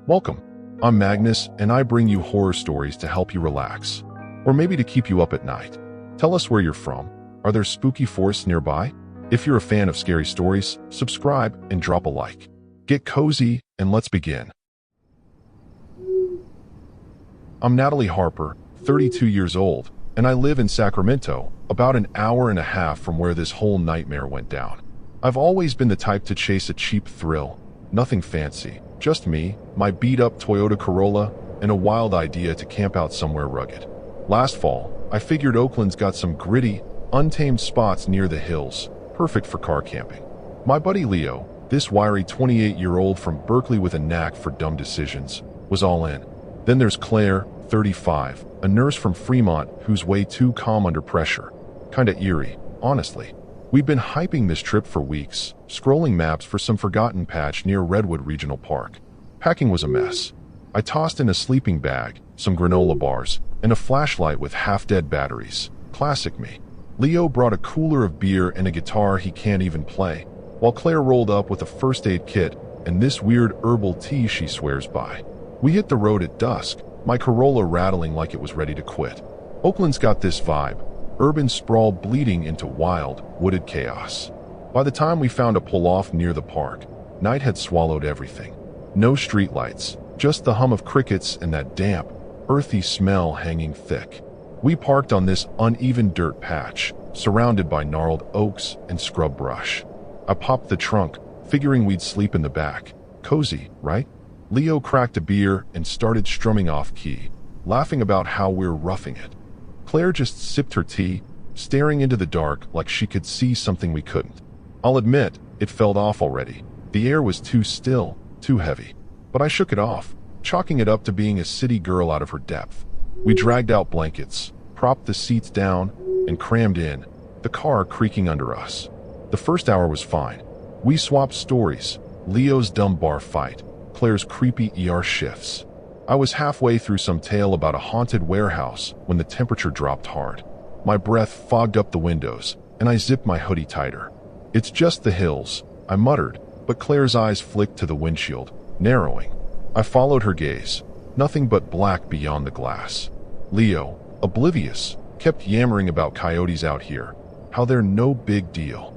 Welcome. I'm Magnus, and I bring you horror stories to help you relax, or maybe to keep you up at night. Tell us where you're from. Are there spooky forests nearby? If you're a fan of scary stories, subscribe and drop a like. Get cozy, and let's begin. I'm Natalie Harper, 32 years old, and I live in Sacramento, about an hour and a half from where this whole nightmare went down. I've always been the type to chase a cheap thrill. Nothing fancy, just me, my beat-up Toyota Corolla, and a wild idea to camp out somewhere rugged. Last fall, I figured Oakland's got some gritty, untamed spots near the hills, perfect for car camping. My buddy Leo, this wiry 28-year-old from Berkeley with a knack for dumb decisions, was all in. Then there's Claire, 35, a nurse from Fremont who's way too calm under pressure. Kinda eerie, honestly. We've been hyping this trip for weeks, scrolling maps for some forgotten patch near Redwood Regional Park. Packing was a mess. I tossed in a sleeping bag, some granola bars, and a flashlight with half-dead batteries. Classic me. Leo brought a cooler of beer and a guitar he can't even play, while Claire rolled up with a first aid kit and this weird herbal tea she swears by. We hit the road at dusk, my Corolla rattling like it was ready to quit. Oakland's got this vibe. Urban sprawl bleeding into wild, wooded chaos. By the time we found a pull-off near the park, night had swallowed everything. No streetlights, just the hum of crickets and that damp, earthy smell hanging thick. We parked on this uneven dirt patch, surrounded by gnarled oaks and scrub brush. I popped the trunk, figuring we'd sleep in the back. Cozy, right? Leo cracked a beer and started strumming off-key, laughing about how we're roughing it. Claire just sipped her tea, staring into the dark like she could see something we couldn't. I'll admit, it felt off already. The air was too still, too heavy. But I shook it off, chalking it up to being a city girl out of her depth. We dragged out blankets, propped the seats down, and crammed in, the car creaking under us. The first hour was fine. We swapped stories, Leo's dumb bar fight, Claire's creepy ER shifts. I was halfway through some tale about a haunted warehouse when the temperature dropped hard. My breath fogged up the windows, and I zipped my hoodie tighter. "It's just the hills," I muttered, but Claire's eyes flicked to the windshield, narrowing. I followed her gaze, nothing but black beyond the glass. Leo, oblivious, kept yammering about coyotes out here, how they're no big deal.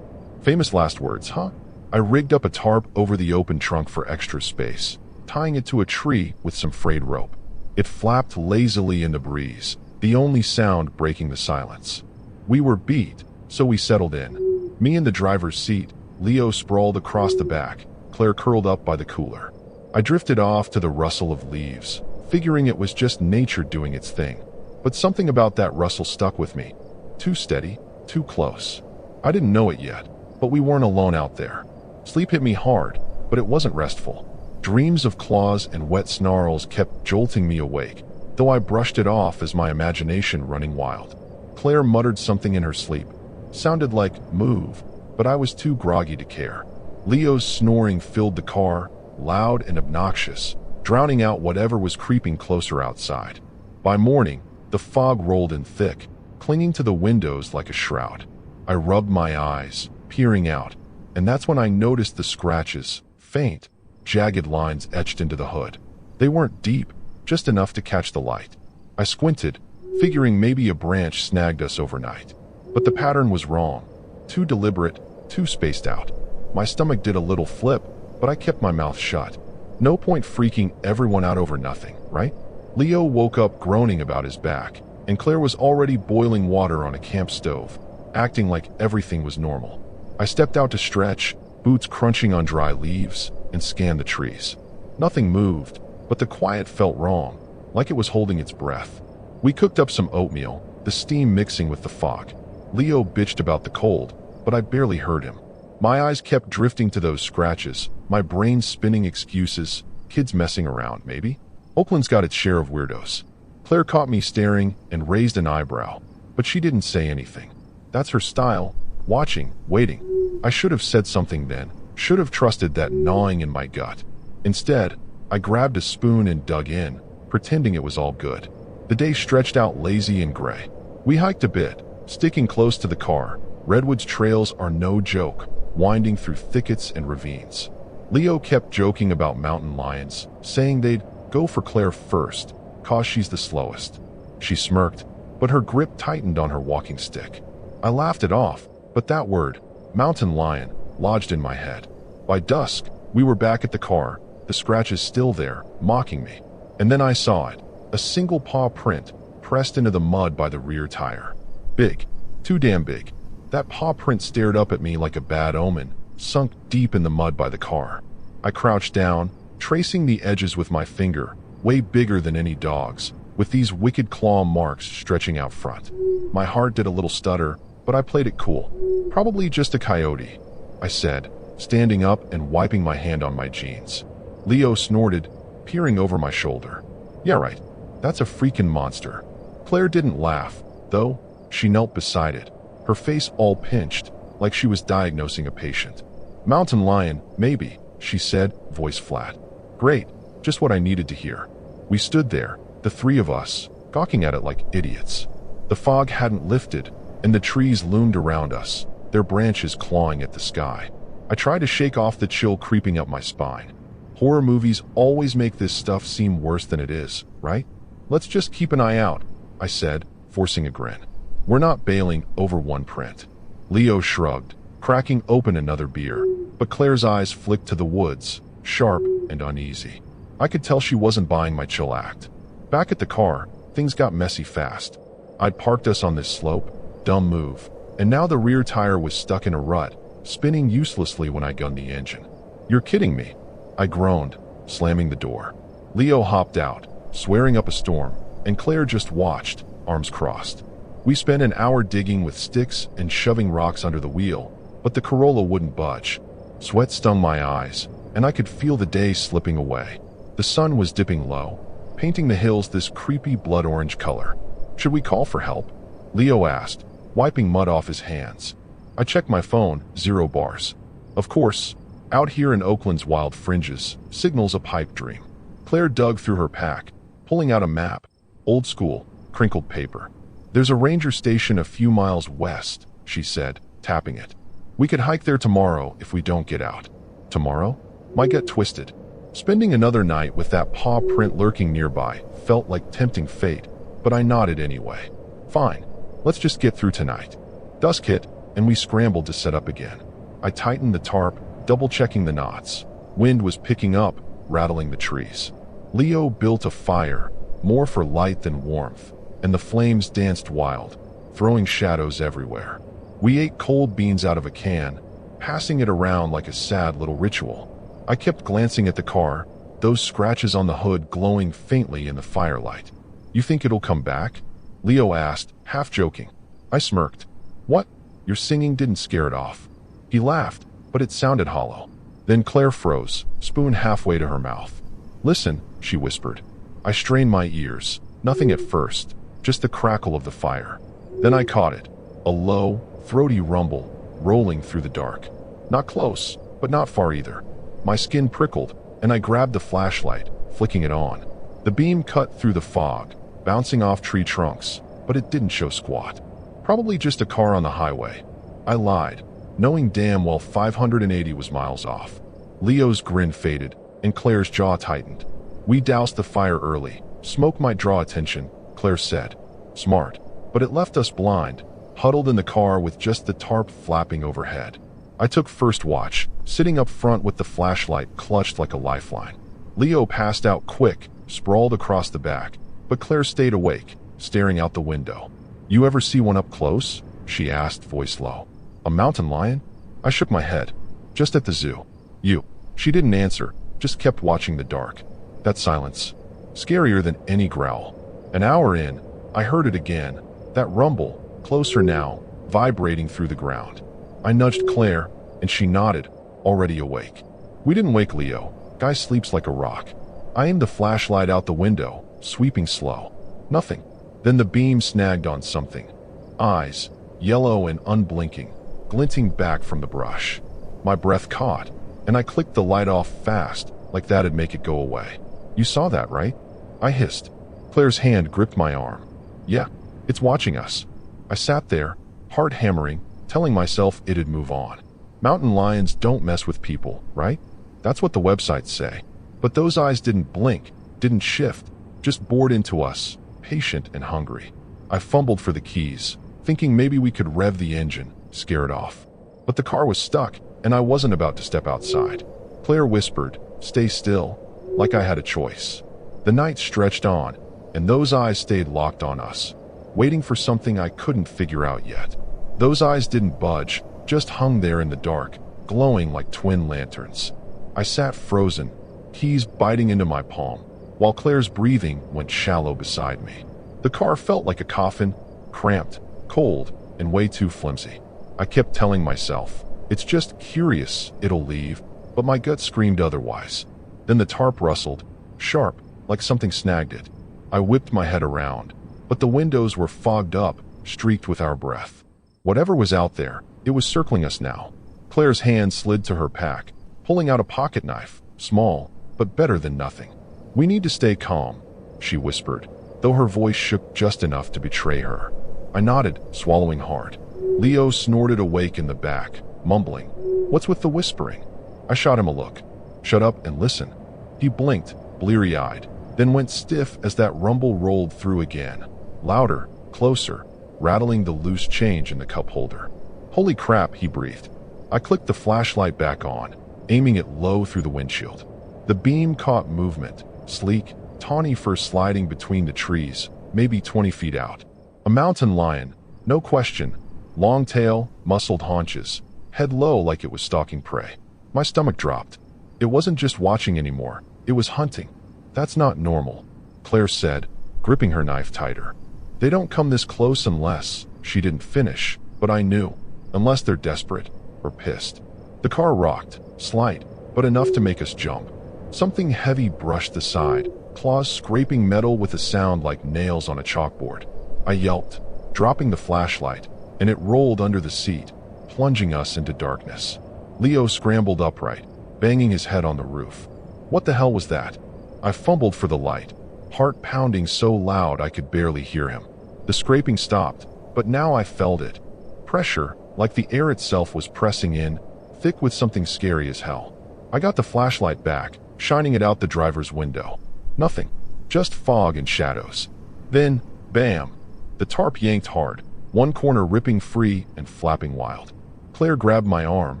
Famous last words, huh? I rigged up a tarp over the open trunk for extra space, tying it to a tree with some frayed rope. It flapped lazily in the breeze, the only sound breaking the silence. We were beat, so we settled in. Me in the driver's seat, Leo sprawled across the back, Claire curled up by the cooler. I drifted off to the rustle of leaves, figuring it was just nature doing its thing. But something about that rustle stuck with me. Too steady, too close. I didn't know it yet, but we weren't alone out there. Sleep hit me hard, but it wasn't restful. Dreams of claws and wet snarls kept jolting me awake, though I brushed it off as my imagination running wild. Claire muttered something in her sleep. Sounded like move, but I was too groggy to care. Leo's snoring filled the car, loud and obnoxious, drowning out whatever was creeping closer outside. By morning, the fog rolled in thick, clinging to the windows like a shroud. I rubbed my eyes, peering out, and that's when I noticed the scratches, faint, jagged lines etched into the hood. They weren't deep, just enough to catch the light. I squinted, figuring maybe a branch snagged us overnight. But the pattern was wrong. Too deliberate, too spaced out. My stomach did a little flip, but I kept my mouth shut. No point freaking everyone out over nothing, right? Leo woke up groaning about his back, and Claire was already boiling water on a camp stove, acting like everything was normal. I stepped out to stretch, boots crunching on dry leaves, and scanned the trees. Nothing moved, but the quiet felt wrong, like it was holding its breath. We cooked up some oatmeal, the steam mixing with the fog. Leo bitched about the cold, but I barely heard him. My eyes kept drifting to those scratches, my brain spinning excuses, kids messing around, maybe? Oakland's got its share of weirdos. Claire caught me staring and raised an eyebrow, but she didn't say anything. That's her style, watching, waiting. I should have said something then, should have trusted that gnawing in my gut. Instead, I grabbed a spoon and dug in, pretending it was all good. The day stretched out lazy and gray. We hiked a bit, sticking close to the car. Redwood's trails are no joke, winding through thickets and ravines. Leo kept joking about mountain lions, saying they'd go for Claire first, 'cause she's the slowest. She smirked, but her grip tightened on her walking stick. I laughed it off, but that word, mountain lion, lodged in my head. By dusk, we were back at the car, the scratches still there, mocking me. And then I saw it, a single paw print, pressed into the mud by the rear tire. Big, too damn big. That paw print stared up at me like a bad omen, sunk deep in the mud by the car. I crouched down, tracing the edges with my finger, way bigger than any dog's, with these wicked claw marks stretching out front. My heart did a little stutter, but I played it cool. Probably just a coyote, I said, standing up and wiping my hand on my jeans. Leo snorted, peering over my shoulder. Yeah, right. That's a freaking monster. Claire didn't laugh, though. She knelt beside it, her face all pinched, like she was diagnosing a patient. Mountain lion, maybe, she said, voice flat. Great, just what I needed to hear. We stood there, the three of us, gawking at it like idiots. The fog hadn't lifted, and the trees loomed around us, their branches clawing at the sky. I tried to shake off the chill creeping up my spine. Horror movies always make this stuff seem worse than it is, right? Let's just keep an eye out, I said, forcing a grin. We're not bailing over one print. Leo shrugged, cracking open another beer, but Claire's eyes flicked to the woods, sharp and uneasy. I could tell she wasn't buying my chill act. Back at the car, things got messy fast. I'd parked us on this slope, dumb move, and now the rear tire was stuck in a rut, spinning uselessly when I gunned the engine. You're kidding me, I groaned, slamming the door. Leo hopped out, swearing up a storm, and Claire just watched, arms crossed. We spent an hour digging with sticks and shoving rocks under the wheel, but the Corolla wouldn't budge. Sweat stung my eyes, and I could feel the day slipping away. The sun was dipping low, painting the hills this creepy blood-orange color. Should we call for help? Leo asked, wiping mud off his hands. I checked my phone, 0 bars. Of course, out here in Oakland's wild fringes, signal's a pipe dream. Claire dug through her pack, pulling out a map, old school, crinkled paper. There's a ranger station a few miles west, she said, tapping it. We could hike there tomorrow if we don't get out. Tomorrow? Might get twisted. Spending another night with that paw print lurking nearby felt like tempting fate, but I nodded anyway. Fine, let's just get through tonight. Dusk hit, and we scrambled to set up again. I tightened the tarp, double-checking the knots. Wind was picking up, rattling the trees. Leo built a fire, more for light than warmth, and the flames danced wild, throwing shadows everywhere. We ate cold beans out of a can, passing it around like a sad little ritual. I kept glancing at the car, those scratches on the hood glowing faintly in the firelight. You think it'll come back? Leo asked, half joking. I smirked. What? Your singing didn't scare it off. He laughed, but it sounded hollow. Then Claire froze, spoon halfway to her mouth. Listen, she whispered. I strained my ears. Nothing at first, just the crackle of the fire. Then I caught it, a low, throaty rumble, rolling through the dark. Not close, but not far either. My skin prickled, and I grabbed the flashlight, flicking it on. The beam cut through the fog, bouncing off tree trunks, but it didn't show squat. Probably just a car on the highway. I lied, knowing damn well 580 was miles off. Leo's grin faded, and Claire's jaw tightened. We doused the fire early. Smoke might draw attention, Claire said. Smart, but it left us blind, huddled in the car with just the tarp flapping overhead. I took first watch, sitting up front with the flashlight clutched like a lifeline. Leo passed out quick, sprawled across the back, but Claire stayed awake, staring out the window. You ever see one up close? She asked, voice low. A mountain lion? I shook my head. Just at the zoo. You. She didn't answer, just kept watching the dark. That silence. Scarier than any growl. An hour in, I heard it again. That rumble, closer now, vibrating through the ground. I nudged Claire, and she nodded, already awake. We didn't wake Leo. Guy sleeps like a rock. I aimed the flashlight out the window, sweeping slow. Nothing. Then the beam snagged on something. Eyes, yellow and unblinking, glinting back from the brush. My breath caught, and I clicked the light off fast, like that'd make it go away. You saw that, right? I hissed. Claire's hand gripped my arm. Yeah, it's watching us. I sat there, heart hammering, telling myself it'd move on. Mountain lions don't mess with people, right? That's what the websites say. But those eyes didn't blink, didn't shift, just bored into us, patient and hungry. I fumbled for the keys, thinking maybe we could rev the engine, scare it off. But the car was stuck, and I wasn't about to step outside. Claire whispered, "Stay still," like I had a choice. The night stretched on, and those eyes stayed locked on us, waiting for something I couldn't figure out yet. Those eyes didn't budge, just hung there in the dark, glowing like twin lanterns. I sat frozen, keys biting into my palm, while Claire's breathing went shallow beside me. The car felt like a coffin, cramped, cold, and way too flimsy. I kept telling myself, "It's just curious, it'll leave," but my gut screamed otherwise. Then the tarp rustled, sharp, like something snagged it. I whipped my head around, but the windows were fogged up, streaked with our breath. Whatever was out there, it was circling us now. Claire's hand slid to her pack, pulling out a pocket knife, small, but better than nothing. "We need to stay calm," she whispered, though her voice shook just enough to betray her. I nodded, swallowing hard. Leo snorted awake in the back, mumbling, "What's with the whispering?" I shot him a look. "Shut up and listen." He blinked, bleary-eyed, then went stiff as that rumble rolled through again. Louder, closer, rattling the loose change in the cup holder. "Holy crap," he breathed. I clicked the flashlight back on, aiming it low through the windshield. The beam caught movement, sleek, tawny fur sliding between the trees, maybe 20 feet out. A mountain lion, no question, long tail, muscled haunches, head low like it was stalking prey. My stomach dropped. It wasn't just watching anymore, it was hunting. "That's not normal," Claire said, gripping her knife tighter. "They don't come this close unless—" She didn't finish, but I knew. Unless they're desperate or pissed. The car rocked, slight, but enough to make us jump. Something heavy brushed the side, claws scraping metal with a sound like nails on a chalkboard. I yelped, dropping the flashlight, and it rolled under the seat, plunging us into darkness. Leo scrambled upright, banging his head on the roof. What the hell was that? I fumbled for the light, heart pounding so loud I could barely hear him. The scraping stopped, but now I felt it. Pressure, like the air itself was pressing in, thick with something scary as hell. I got the flashlight back, shining it out the driver's window. Nothing, just fog and shadows. Then, bam! The tarp yanked hard, one corner ripping free and flapping wild. Claire grabbed my arm,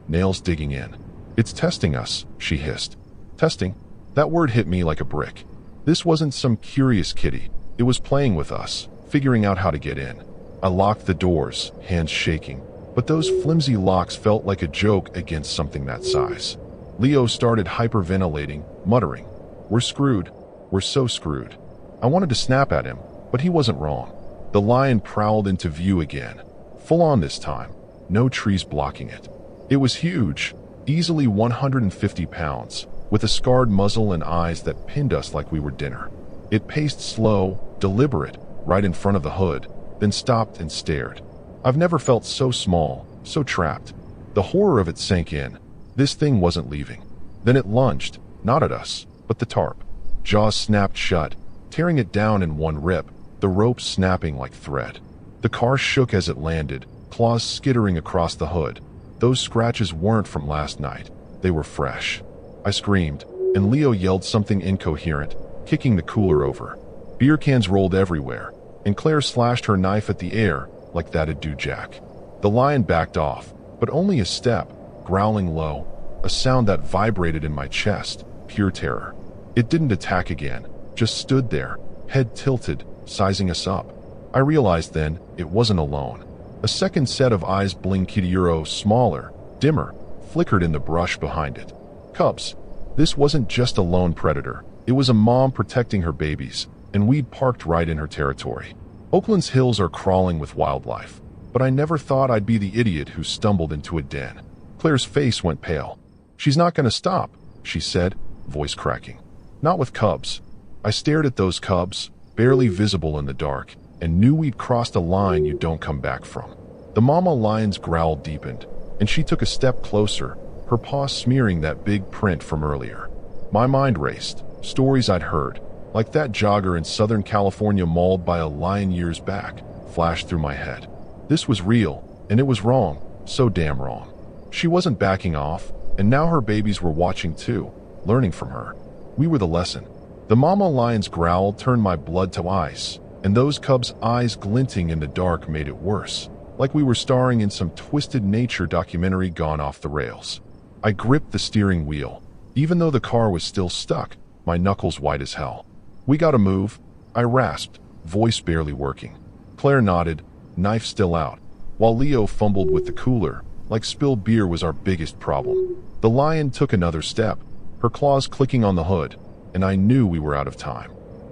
nails digging in. "It's testing us," she hissed. Testing? That word hit me like a brick. This wasn't some curious kitty. It was playing with us, figuring out how to get in. I locked the doors, hands shaking, but those flimsy locks felt like a joke against something that size. Leo started hyperventilating, muttering, "We're screwed. We're so screwed." I wanted to snap at him, but he wasn't wrong. The lion prowled into view again, full on this time, no trees blocking it. It was huge, easily 150 pounds, with a scarred muzzle and eyes that pinned us like we were dinner. It paced slow, deliberate, right in front of the hood, then stopped and stared. I've never felt so small, so trapped. The horror of it sank in. This thing wasn't leaving. Then it lunged, not at us, but the tarp. Jaws snapped shut, tearing it down in one rip, the rope snapping like thread. The car shook as it landed, claws skittering across the hood. Those scratches weren't from last night. They were fresh. I screamed, and Leo yelled something incoherent, kicking the cooler over. Beer cans rolled everywhere, and Claire slashed her knife at the air like that'd do jack. The lion backed off, but only a step, growling low, a sound that vibrated in my chest, pure terror. It didn't attack again, just stood there, head tilted, sizing us up. I realized then it wasn't alone. A second set of eyes blinked, smaller, dimmer, flickered in the brush behind it. Cubs. This wasn't just a lone predator. It was a mom protecting her babies, and we'd parked right in her territory. Oakland's hills are crawling with wildlife, but I never thought I'd be the idiot who stumbled into a den. Claire's face went pale. "She's not going to stop," she said, voice cracking. "Not with cubs." I stared at those cubs, barely visible in the dark, and knew we'd crossed a line you don't come back from. The mama lion's growl deepened, and she took a step closer, her paw smearing that big print from earlier. My mind raced. Stories I'd heard, like that jogger in Southern California mauled by a lion years back, flashed through my head. This was real, and it was wrong, so damn wrong. She wasn't backing off, And now her babies were watching too, learning from her. We were the lesson. The mama lion's growl turned my blood to ice, and those cubs' eyes glinting in the dark made it worse, like we were starring in some twisted nature documentary gone off the rails. I gripped the steering wheel, even though the car was still stuck, my knuckles white as hell. "We gotta move," I rasped, voice barely working. Claire nodded, knife still out, while Leo fumbled with the cooler, like spilled beer was our biggest problem. The lion took another step, her claws clicking on the hood, and I knew we were out of time.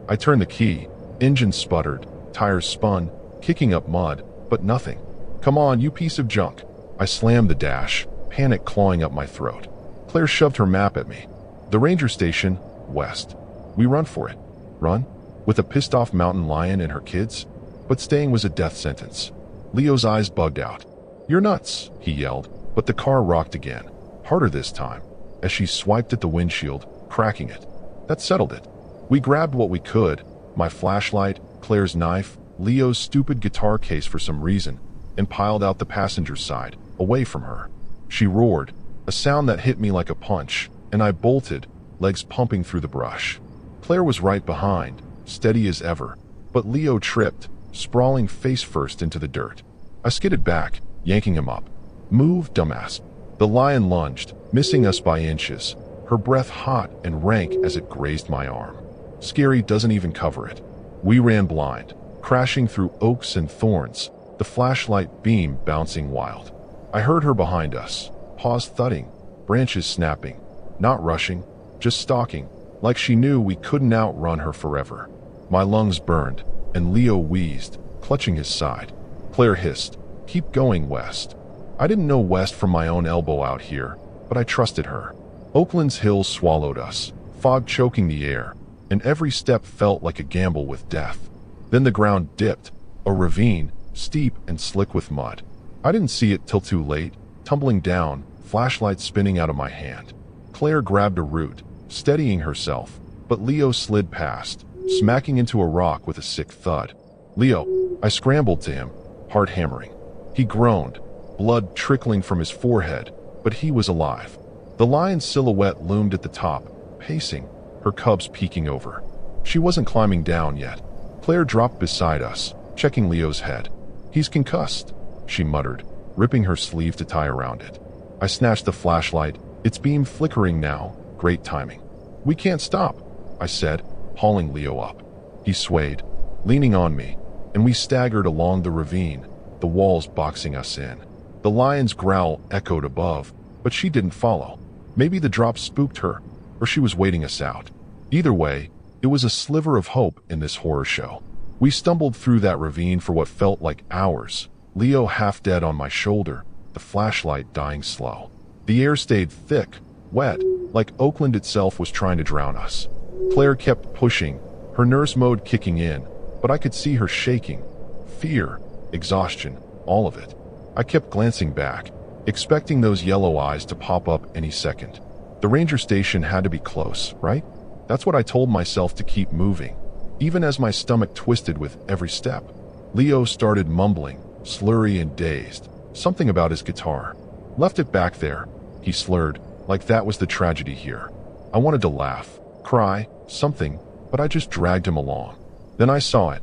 I turned the key, engine sputtered, tires spun, kicking up mud, but nothing. "Come on, you piece of junk." I slammed the dash, panic clawing up my throat. Claire shoved her map at me. "The ranger station, west." We run for it. Run? With a pissed-off mountain lion and her kids? But staying was a death sentence. Leo's eyes bugged out. "You're nuts," he yelled, but the car rocked again, harder this time, as she swiped at the windshield, cracking it. That settled it. We grabbed what we could, my flashlight, Claire's knife, Leo's stupid guitar case for some reason, and piled out the passenger side, away from her. She roared, a sound that hit me like a punch, and I bolted, legs pumping through the brush. Claire was right behind, steady as ever, but Leo tripped, sprawling face first into the dirt. I skidded back, yanking him up. "Move, dumbass." The lion lunged, missing us by inches, her breath hot and rank as it grazed my arm. Scary doesn't even cover it. We ran blind, crashing through oaks and thorns, the flashlight beam bouncing wild. I heard her behind us, paws thudding, branches snapping, not rushing, just stalking, like she knew we couldn't outrun her forever. My lungs burned, and Leo wheezed, clutching his side. Claire hissed, "Keep going, west." I didn't know west from my own elbow out here, but I trusted her. Oakland's hills swallowed us, fog choking the air, and every step felt like a gamble with death. Then the ground dipped, a ravine, steep and slick with mud. I didn't see it till too late, tumbling down, flashlight spinning out of my hand. Claire grabbed a root, steadying herself, but Leo slid past, smacking into a rock with a sick thud. "Leo," I scrambled to him, heart hammering. He groaned, blood trickling from his forehead, but he was alive. The lion's silhouette loomed at the top, pacing, her cubs peeking over. She wasn't climbing down yet. Claire dropped beside us, checking Leo's head. "He's concussed," she muttered, ripping her sleeve to tie around it. I snatched the flashlight, its beam flickering now, great timing. "We can't stop," I said, hauling Leo up. He swayed, leaning on me, and we staggered along the ravine, the walls boxing us in. The lion's growl echoed above, but she didn't follow. Maybe the drop spooked her, or she was waiting us out. Either way, it was a sliver of hope in this horror show. We stumbled through that ravine for what felt like hours, Leo half dead on my shoulder, the flashlight dying slow. The air stayed thick, wet, like Oakland itself was trying to drown us. Claire kept pushing, her nurse mode kicking in, but I could see her shaking. Fear, exhaustion, all of it. I kept glancing back, expecting those yellow eyes to pop up any second. The ranger station had to be close, right? That's what I told myself to keep moving, even as my stomach twisted with every step. Leo started mumbling, slurry and dazed, something about his guitar. "Left it back there," he slurred, like that was the tragedy here. I wanted to laugh, cry, something, but I just dragged him along. Then I saw it.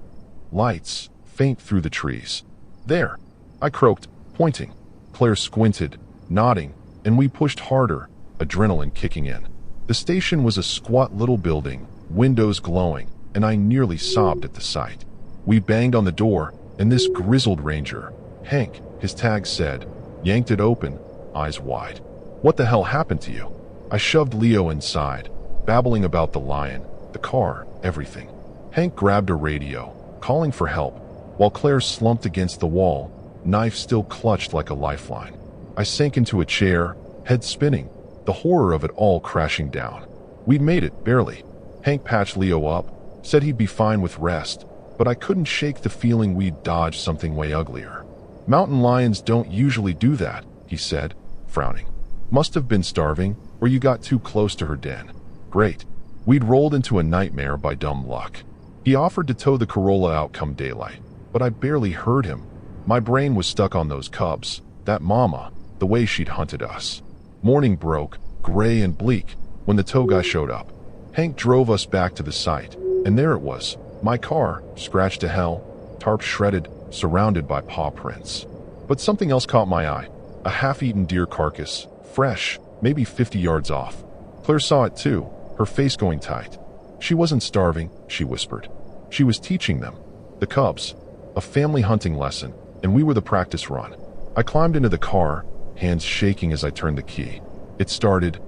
Lights, faint through the trees. "There," I croaked, pointing. Claire squinted, nodding, and we pushed harder, adrenaline kicking in. The station was a squat little building, windows glowing, and I nearly sobbed at the sight. We banged on the door, and this grizzled ranger, Hank, his tag said, yanked it open, eyes wide. "What the hell happened to you?" I shoved Leo inside, babbling about the lion, the car, everything. Hank grabbed a radio, calling for help, while Claire slumped against the wall, knife still clutched like a lifeline. I sank into a chair, head spinning, the horror of it all crashing down. We'd made it, barely. Hank patched Leo up, said he'd be fine with rest, but I couldn't shake the feeling we'd dodged something way uglier. "Mountain lions don't usually do that," he said, frowning. "Must have been starving, or you got too close to her den." Great. We'd rolled into a nightmare by dumb luck. He offered to tow the Corolla out come daylight, but I barely heard him. My brain was stuck on those cubs, that mama, the way she'd hunted us. Morning broke, gray and bleak, when the tow guy showed up. Hank drove us back to the site, and there it was, my car, scratched to hell, tarp shredded, surrounded by paw prints. But something else caught my eye, a half-eaten deer carcass, fresh, maybe 50 yards off. Claire saw it too, her face going tight. She wasn't starving, she whispered. She was teaching them, the cubs, a family hunting lesson, and we were the practice run. I climbed into the car, hands shaking as I turned the key. It started,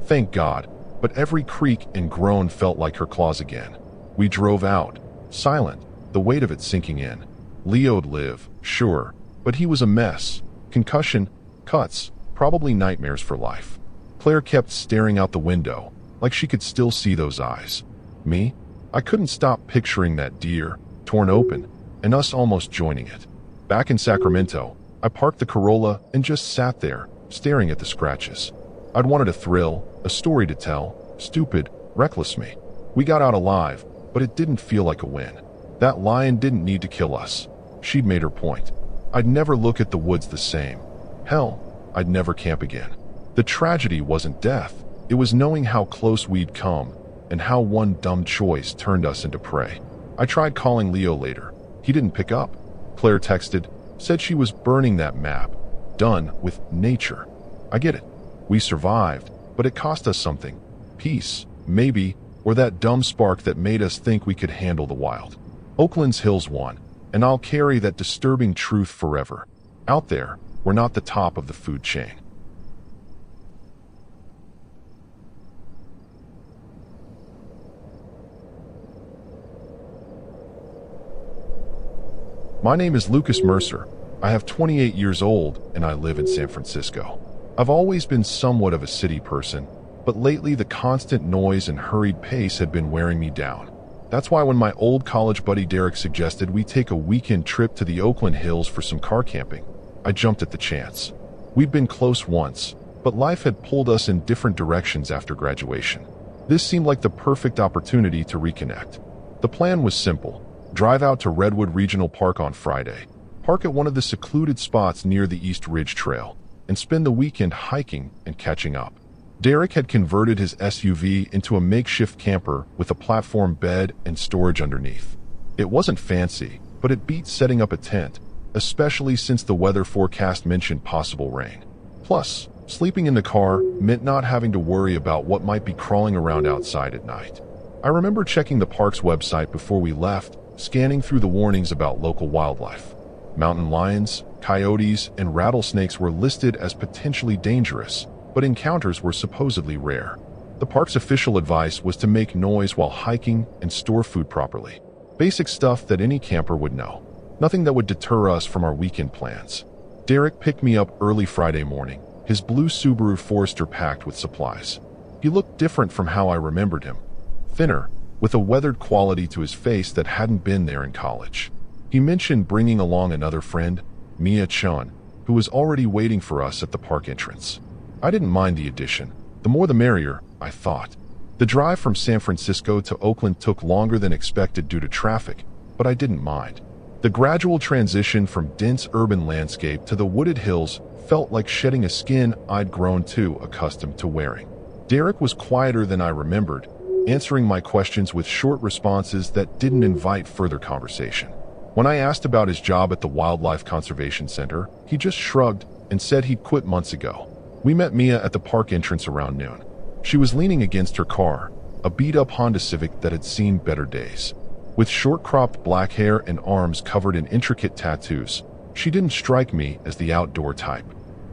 thank God, but every creak and groan felt like her claws again. We drove out, silent, the weight of it sinking in. Leo'd live, sure, but he was a mess. Concussion, cuts, probably nightmares for life. Claire kept staring out the window, like she could still see those eyes. Me? I couldn't stop picturing that deer, torn open, and us almost joining it. Back in Sacramento, I parked the Corolla and just sat there, staring at the scratches. I'd wanted a thrill, a story to tell, stupid, reckless me. We got out alive, but it didn't feel like a win. That lion didn't need to kill us. She'd made her point. I'd never look at the woods the same. Hell, I'd never camp again. The tragedy wasn't death. It was knowing how close we'd come, and how one dumb choice turned us into prey. I tried calling Leo later. He didn't pick up. Claire texted, said she was burning that map. Done with nature. I get it. We survived, but it cost us something. Peace, maybe, or that dumb spark that made us think we could handle the wild. Oakland's hills won, and I'll carry that disturbing truth forever. Out there, we're not the top of the food chain. My name is Lucas Mercer. I have 28 years old, and I live in San Francisco. I've always been somewhat of a city person, but lately the constant noise and hurried pace had been wearing me down. That's why when my old college buddy Derek suggested we take a weekend trip to the Oakland hills for some car camping, I jumped at the chance. We'd been close once, but life had pulled us in different directions after graduation. This seemed like the perfect opportunity to reconnect. The plan was simple. Drive out to Redwood Regional Park on Friday, park at one of the secluded spots near the East Ridge Trail, and spend the weekend hiking and catching up. Derek had converted his SUV into a makeshift camper with a platform bed and storage underneath. It wasn't fancy, but it beat setting up a tent, especially since the weather forecast mentioned possible rain. Plus, sleeping in the car meant not having to worry about what might be crawling around outside at night. I remember checking the park's website before we left, scanning through the warnings about local wildlife. Mountain lions, coyotes, and rattlesnakes were listed as potentially dangerous, but encounters were supposedly rare. The park's official advice was to make noise while hiking and store food properly. Basic stuff that any camper would know. Nothing that would deter us from our weekend plans. Derek picked me up early Friday morning, his blue Subaru Forester packed with supplies. He looked different from how I remembered him. Thinner, with a weathered quality to his face that hadn't been there in college. He mentioned bringing along another friend, Mia Chun, who was already waiting for us at the park entrance. I didn't mind the addition. The more the merrier, I thought. The drive from San Francisco to Oakland took longer than expected due to traffic, but I didn't mind. The gradual transition from dense urban landscape to the wooded hills felt like shedding a skin I'd grown too accustomed to wearing. Derek was quieter than I remembered, answering my questions with short responses that didn't invite further conversation. When I asked about his job at the Wildlife Conservation Center, he just shrugged and said he'd quit months ago. We met Mia at the park entrance around noon. She was leaning against her car, a beat-up Honda Civic that had seen better days. With short-cropped black hair and arms covered in intricate tattoos, she didn't strike me as the outdoor type.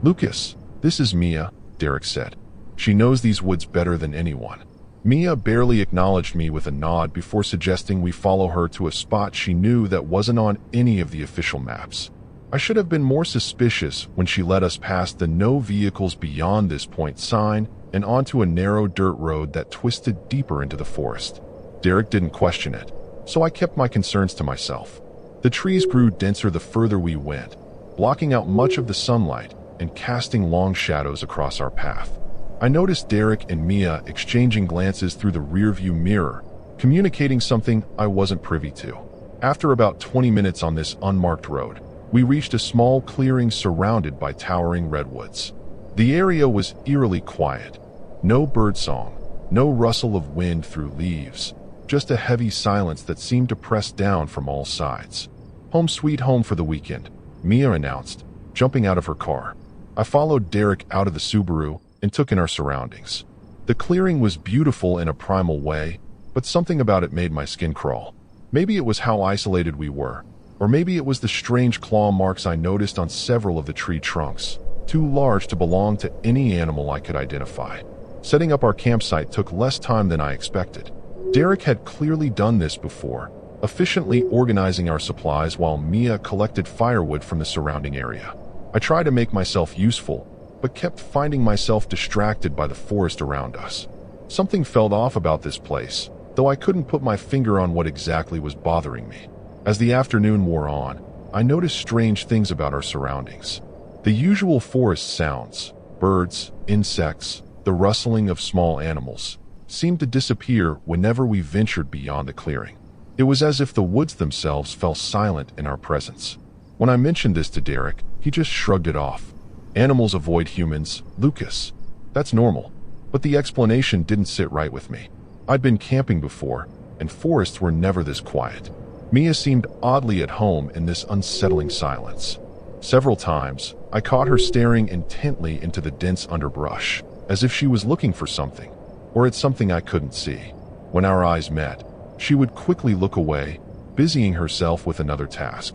"Lucas, this is Mia," Derek said. "She knows these woods better than anyone." Mia barely acknowledged me with a nod before suggesting we follow her to a spot she knew that wasn't on any of the official maps. I should have been more suspicious when she led us past the "No Vehicles Beyond This Point" sign and onto a narrow dirt road that twisted deeper into the forest. Derek didn't question it, so I kept my concerns to myself. The trees grew denser the further we went, blocking out much of the sunlight and casting long shadows across our path. I noticed Derek and Mia exchanging glances through the rearview mirror, communicating something I wasn't privy to. After about 20 minutes on this unmarked road, we reached a small clearing surrounded by towering redwoods. The area was eerily quiet. No birdsong, no rustle of wind through leaves, just a heavy silence that seemed to press down from all sides. "Home sweet home for the weekend," Mia announced, jumping out of her car. I followed Derek out of the Subaru and took in our surroundings. The clearing was beautiful in a primal way, but something about it made my skin crawl. Maybe it was how isolated we were, or maybe it was the strange claw marks I noticed on several of the tree trunks, too large to belong to any animal I could identify. Setting up our campsite took less time than I expected. Derek had clearly done this before, efficiently organizing our supplies while Mia collected firewood from the surrounding area. I tried to make myself useful, but kept finding myself distracted by the forest around us. Something felt off about this place, though I couldn't put my finger on what exactly was bothering me. As the afternoon wore on, I noticed strange things about our surroundings. The usual forest sounds, birds, insects, the rustling of small animals, seemed to disappear whenever we ventured beyond the clearing. It was as if the woods themselves fell silent in our presence. When I mentioned this to Derek, he just shrugged it off. "Animals avoid humans, Lucas. That's normal." But the explanation didn't sit right with me. I'd been camping before, and forests were never this quiet. Mia seemed oddly at home in this unsettling silence. Several times, I caught her staring intently into the dense underbrush, as if she was looking for something, or at something I couldn't see. When our eyes met, she would quickly look away, busying herself with another task.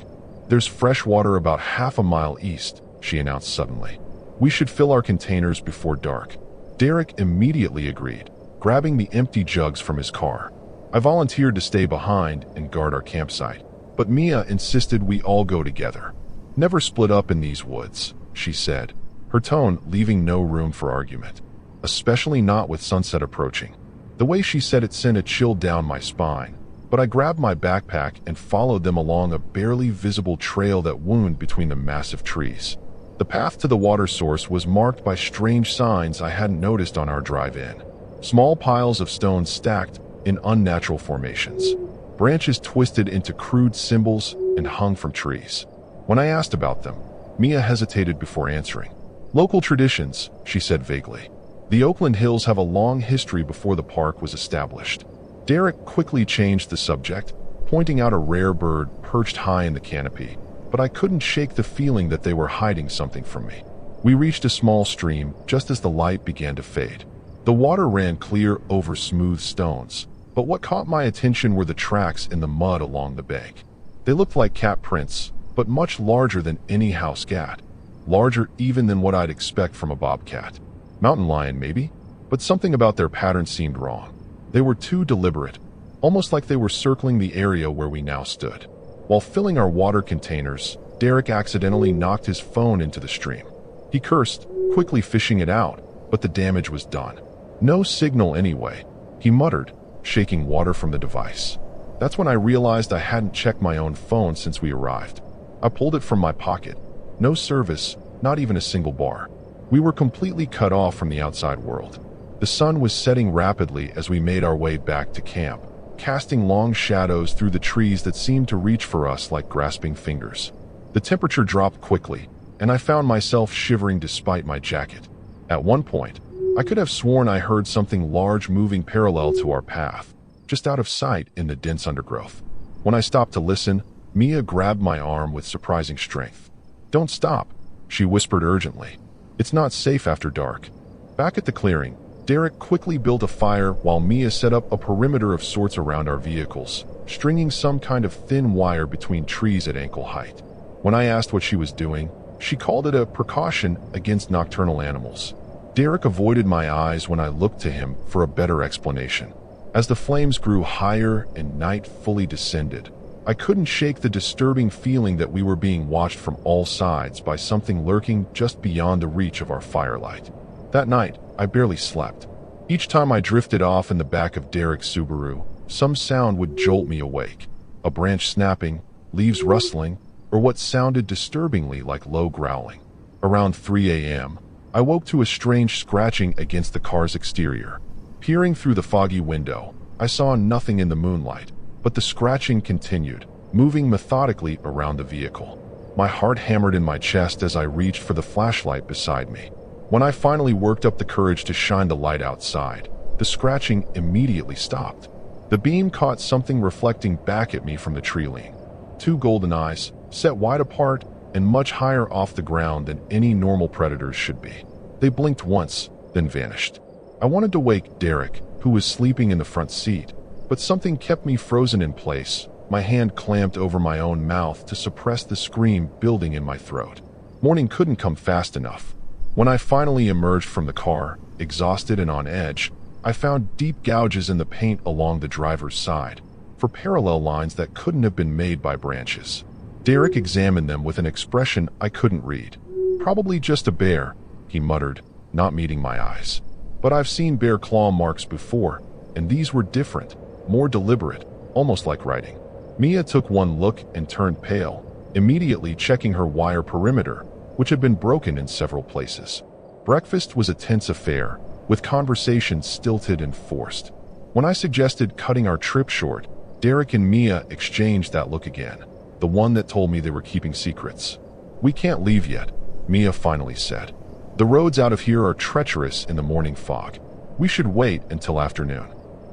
"There's fresh water about half a mile east," she announced suddenly. "We should fill our containers before dark." Derek immediately agreed, grabbing the empty jugs from his car. I volunteered to stay behind and guard our campsite, but Mia insisted we all go together. "Never split up in these woods," she said, her tone leaving no room for argument, especially not with sunset approaching. The way she said it sent a chill down my spine, but I grabbed my backpack and followed them along a barely visible trail that wound between the massive trees. The path to the water source was marked by strange signs I hadn't noticed on our drive in. Small piles of stones stacked in unnatural formations. Branches twisted into crude symbols and hung from trees. When I asked about them, Mia hesitated before answering. "Local traditions," she said vaguely. "The Oakland Hills have a long history before the park was established." Derek quickly changed the subject, pointing out a rare bird perched high in the canopy, but I couldn't shake the feeling that they were hiding something from me. We reached a small stream just as the light began to fade. The water ran clear over smooth stones, but what caught my attention were the tracks in the mud along the bank. They looked like cat prints, but much larger than any house cat. Larger even than what I'd expect from a bobcat. Mountain lion, maybe? But something about their pattern seemed wrong. They were too deliberate, almost like they were circling the area where we now stood. While filling our water containers, Derek accidentally knocked his phone into the stream. He cursed, quickly fishing it out, but the damage was done. "No signal anyway," he muttered, shaking water from the device. That's when I realized I hadn't checked my own phone since we arrived. I pulled it from my pocket. No service, not even a single bar. We were completely cut off from the outside world. The sun was setting rapidly as we made our way back to camp, casting long shadows through the trees that seemed to reach for us like grasping fingers. The temperature dropped quickly, and I found myself shivering despite my jacket. At one point, I could have sworn I heard something large moving parallel to our path, just out of sight in the dense undergrowth. When I stopped to listen, Mia grabbed my arm with surprising strength. "Don't stop," she whispered urgently. "It's not safe after dark." Back at the clearing, Derek quickly built a fire while Mia set up a perimeter of sorts around our vehicles, stringing some kind of thin wire between trees at ankle height. When I asked what she was doing, she called it a precaution against nocturnal animals. Derek avoided my eyes when I looked to him for a better explanation. As the flames grew higher and night fully descended, I couldn't shake the disturbing feeling that we were being watched from all sides by something lurking just beyond the reach of our firelight. That night, I barely slept. Each time I drifted off in the back of Derek's Subaru, some sound would jolt me awake. A branch snapping, leaves rustling, or what sounded disturbingly like low growling. Around 3 a.m., I woke to a strange scratching against the car's exterior. Peering through the foggy window, I saw nothing in the moonlight, but the scratching continued, moving methodically around the vehicle. My heart hammered in my chest as I reached for the flashlight beside me. When I finally worked up the courage to shine the light outside, the scratching immediately stopped. The beam caught something reflecting back at me from the tree line. Two golden eyes, set wide apart and much higher off the ground than any normal predators should be. They blinked once, then vanished. I wanted to wake Derek, who was sleeping in the front seat, but something kept me frozen in place, my hand clamped over my own mouth to suppress the scream building in my throat. Morning couldn't come fast enough. When I finally emerged from the car, exhausted and on edge, I found deep gouges in the paint along the driver's side, for parallel lines that couldn't have been made by branches. Derek examined them with an expression I couldn't read. "Probably just a bear," he muttered, not meeting my eyes. "But I've seen bear claw marks before, and these were different, more deliberate, almost like writing." Mia took one look and turned pale, immediately checking her wire perimeter, which had been broken in several places. Breakfast was a tense affair, with conversations stilted and forced. When I suggested cutting our trip short, Derek and Mia exchanged that look again, the one that told me they were keeping secrets. "We can't leave yet," Mia finally said. "The roads out of here are treacherous in the morning fog. We should wait until afternoon."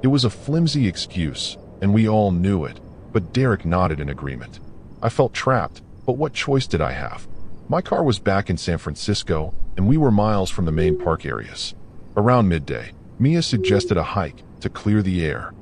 It was a flimsy excuse, and we all knew it, but Derek nodded in agreement. I felt trapped, but what choice did I have? My car was back in San Francisco, and we were miles from the main park areas. Around midday, Mia suggested a hike to clear the air.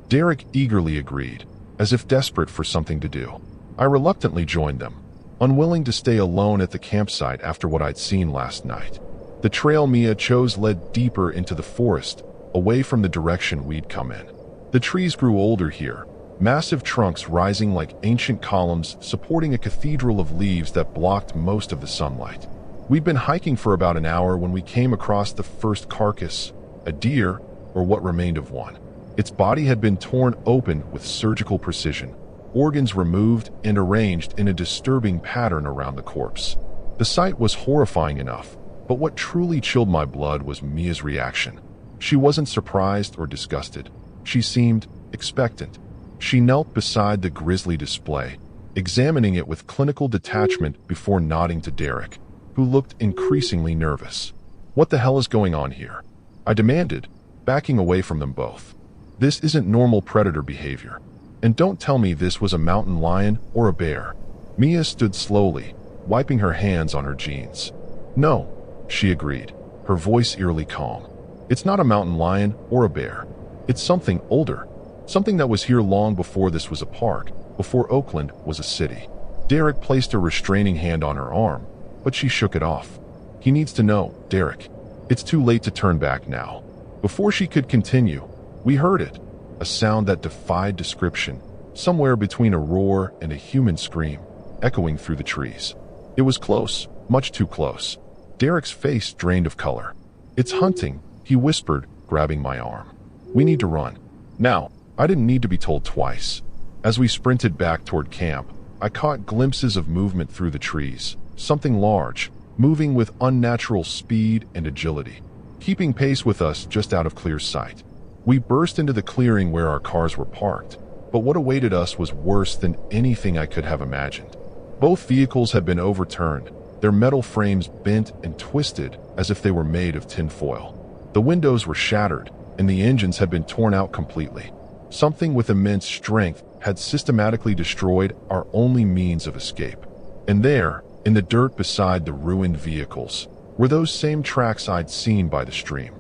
Derek eagerly agreed, as if desperate for something to do. I reluctantly joined them, unwilling to stay alone at the campsite after what I'd seen last night. The trail Mia chose led deeper into the forest, away from the direction we'd come in. The trees grew older here, massive trunks rising like ancient columns supporting a cathedral of leaves that blocked most of the sunlight. We'd been hiking for about an hour when we came across the first carcass, a deer, or what remained of one. Its body had been torn open with surgical precision, organs removed and arranged in a disturbing pattern around the corpse. The sight was horrifying enough, but what truly chilled my blood was Mia's reaction. She wasn't surprised or disgusted. She seemed expectant. She knelt beside the grisly display, examining it with clinical detachment before nodding to Derek, who looked increasingly nervous. "What the hell is going on here?" I demanded, backing away from them both. "This isn't normal predator behavior. And don't tell me this was a mountain lion or a bear." Mia stood slowly, wiping her hands on her jeans. "No," she agreed, her voice eerily calm. "It's not a mountain lion or a bear. It's something older. Something that was here long before this was a park, before Oakland was a city." Derek placed a restraining hand on her arm, but she shook it off. "He needs to know, Derek. It's too late to turn back now." Before she could continue, we heard it, a sound that defied description, somewhere between a roar and a human scream, echoing through the trees. It was close, much too close. Derek's face drained of color. "It's hunting," he whispered, grabbing my arm. "We need to run. Now." I didn't need to be told twice. As we sprinted back toward camp, I caught glimpses of movement through the trees, something large, moving with unnatural speed and agility, keeping pace with us just out of clear sight. We burst into the clearing where our cars were parked, but what awaited us was worse than anything I could have imagined. Both vehicles had been overturned, their metal frames bent and twisted as if they were made of tinfoil. The windows were shattered, and the engines had been torn out completely. Something with immense strength had systematically destroyed our only means of escape. And there, in the dirt beside the ruined vehicles, were those same tracks I'd seen by the stream.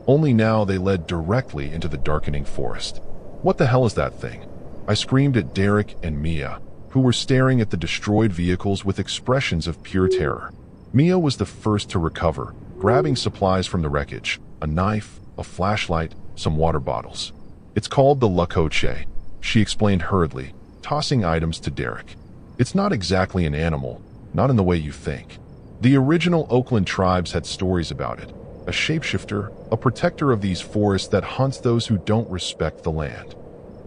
Only now they led directly into the darkening forest. "What the hell is that thing?" I screamed at Derek and Mia, who were staring at the destroyed vehicles with expressions of pure terror. Mia was the first to recover, grabbing supplies from the wreckage, a knife, a flashlight, some water bottles. "It's called the La Coche," she explained hurriedly, tossing items to Derek. "It's not exactly an animal, not in the way you think. The original Oakland tribes had stories about it. A shapeshifter, a protector of these forests that hunts those who don't respect the land."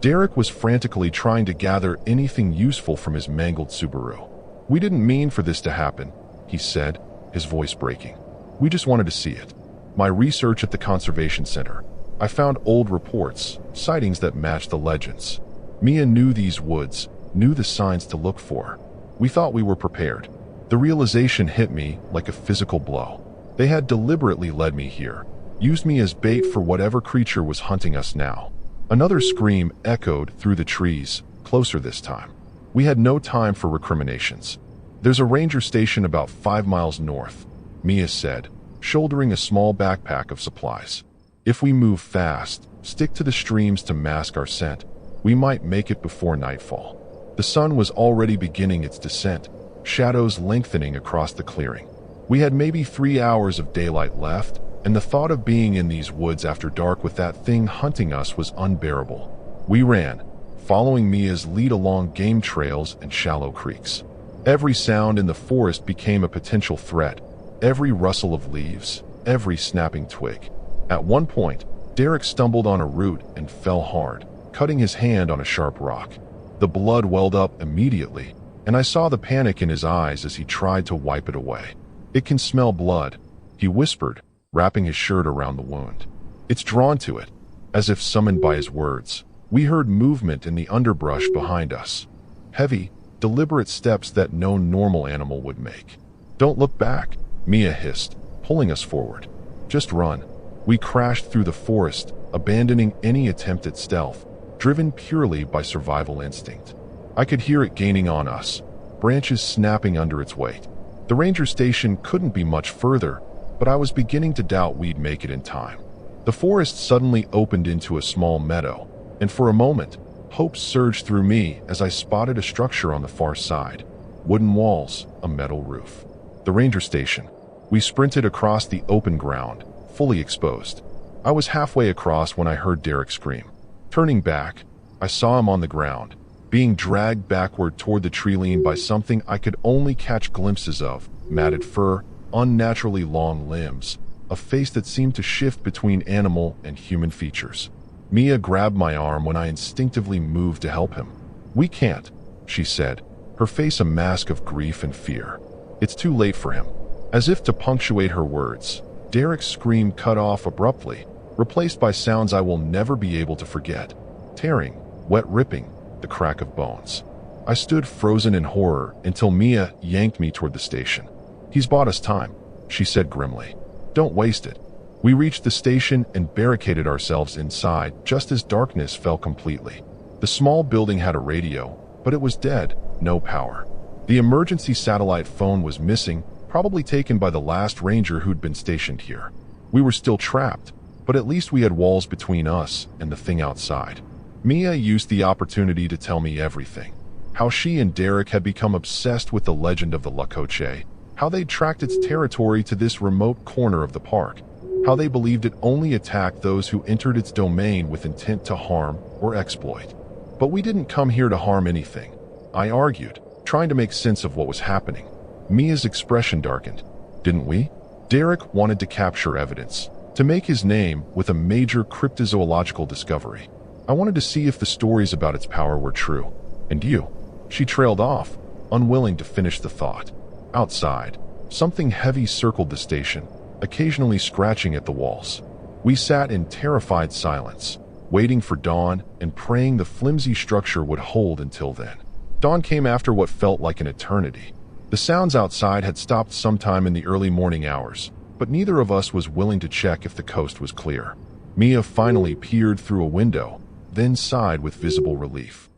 Derek was frantically trying to gather anything useful from his mangled Subaru. "We didn't mean for this to happen," he said, his voice breaking. "We just wanted to see it. My research at the conservation center. I found old reports, sightings that matched the legends. Mia knew these woods, knew the signs to look for. We thought we were prepared. The realization hit me like a physical blow. They had deliberately led me here, used me as bait for whatever creature was hunting us now. Another scream echoed through the trees, closer this time. We had no time for recriminations. There's a ranger station about 5 miles north, Mia said, shouldering a small backpack of supplies. If we move fast, stick to the streams to mask our scent, we might make it before nightfall. The sun was already beginning its descent, shadows lengthening across the clearing. We had maybe 3 hours of daylight left, and the thought of being in these woods after dark with that thing hunting us was unbearable. We ran, following Mia's lead along game trails and shallow creeks. Every sound in the forest became a potential threat, every rustle of leaves, every snapping twig. At one point, Derek stumbled on a root and fell hard, cutting his hand on a sharp rock. The blood welled up immediately, and I saw the panic in his eyes as he tried to wipe it away. "It can smell blood," he whispered, wrapping his shirt around the wound. "It's drawn to it." As if summoned by his words, we heard movement in the underbrush behind us. Heavy, deliberate steps that no normal animal would make. "Don't look back," Mia hissed, pulling us forward. "Just run." We crashed through the forest, abandoning any attempt at stealth, driven purely by survival instinct. I could hear it gaining on us, branches snapping under its weight. The ranger station couldn't be much further, but I was beginning to doubt we'd make it in time. The forest suddenly opened into a small meadow, and for a moment, hope surged through me as I spotted a structure on the far side. Wooden walls, a metal roof. The ranger station. We sprinted across the open ground, fully exposed. I was halfway across when I heard Derek scream. Turning back, I saw him on the ground, being dragged backward toward the tree line by something I could only catch glimpses of: matted fur, unnaturally long limbs, a face that seemed to shift between animal and human features. Mia grabbed my arm when I instinctively moved to help him. "We can't," she said, her face a mask of grief and fear. "It's too late for him." As if to punctuate her words, Derek's scream cut off abruptly, replaced by sounds I will never be able to forget. Tearing, wet ripping, the crack of bones. I stood frozen in horror until Mia yanked me toward the station. "He's bought us time," she said grimly. "Don't waste it." We reached the station and barricaded ourselves inside just as darkness fell completely. The small building had a radio, but it was dead, no power. The emergency satellite phone was missing, probably taken by the last ranger who'd been stationed here. We were still trapped, but at least we had walls between us and the thing outside. Mia used the opportunity to tell me everything. How she and Derek had become obsessed with the legend of the La Coche, how they'd tracked its territory to this remote corner of the park, how they believed it only attacked those who entered its domain with intent to harm or exploit. "But we didn't come here to harm anything," I argued, trying to make sense of what was happening. Mia's expression darkened. "Didn't we?" Derek wanted to capture evidence, to make his name with a major cryptozoological discovery. I wanted to see if the stories about its power were true. "And you?" She trailed off, unwilling to finish the thought. Outside, something heavy circled the station, occasionally scratching at the walls. We sat in terrified silence, waiting for dawn and praying the flimsy structure would hold until then. Dawn came after what felt like an eternity. The sounds outside had stopped sometime in the early morning hours, but neither of us was willing to check if the coast was clear. Mia finally peered through a window, then sighed with visible relief.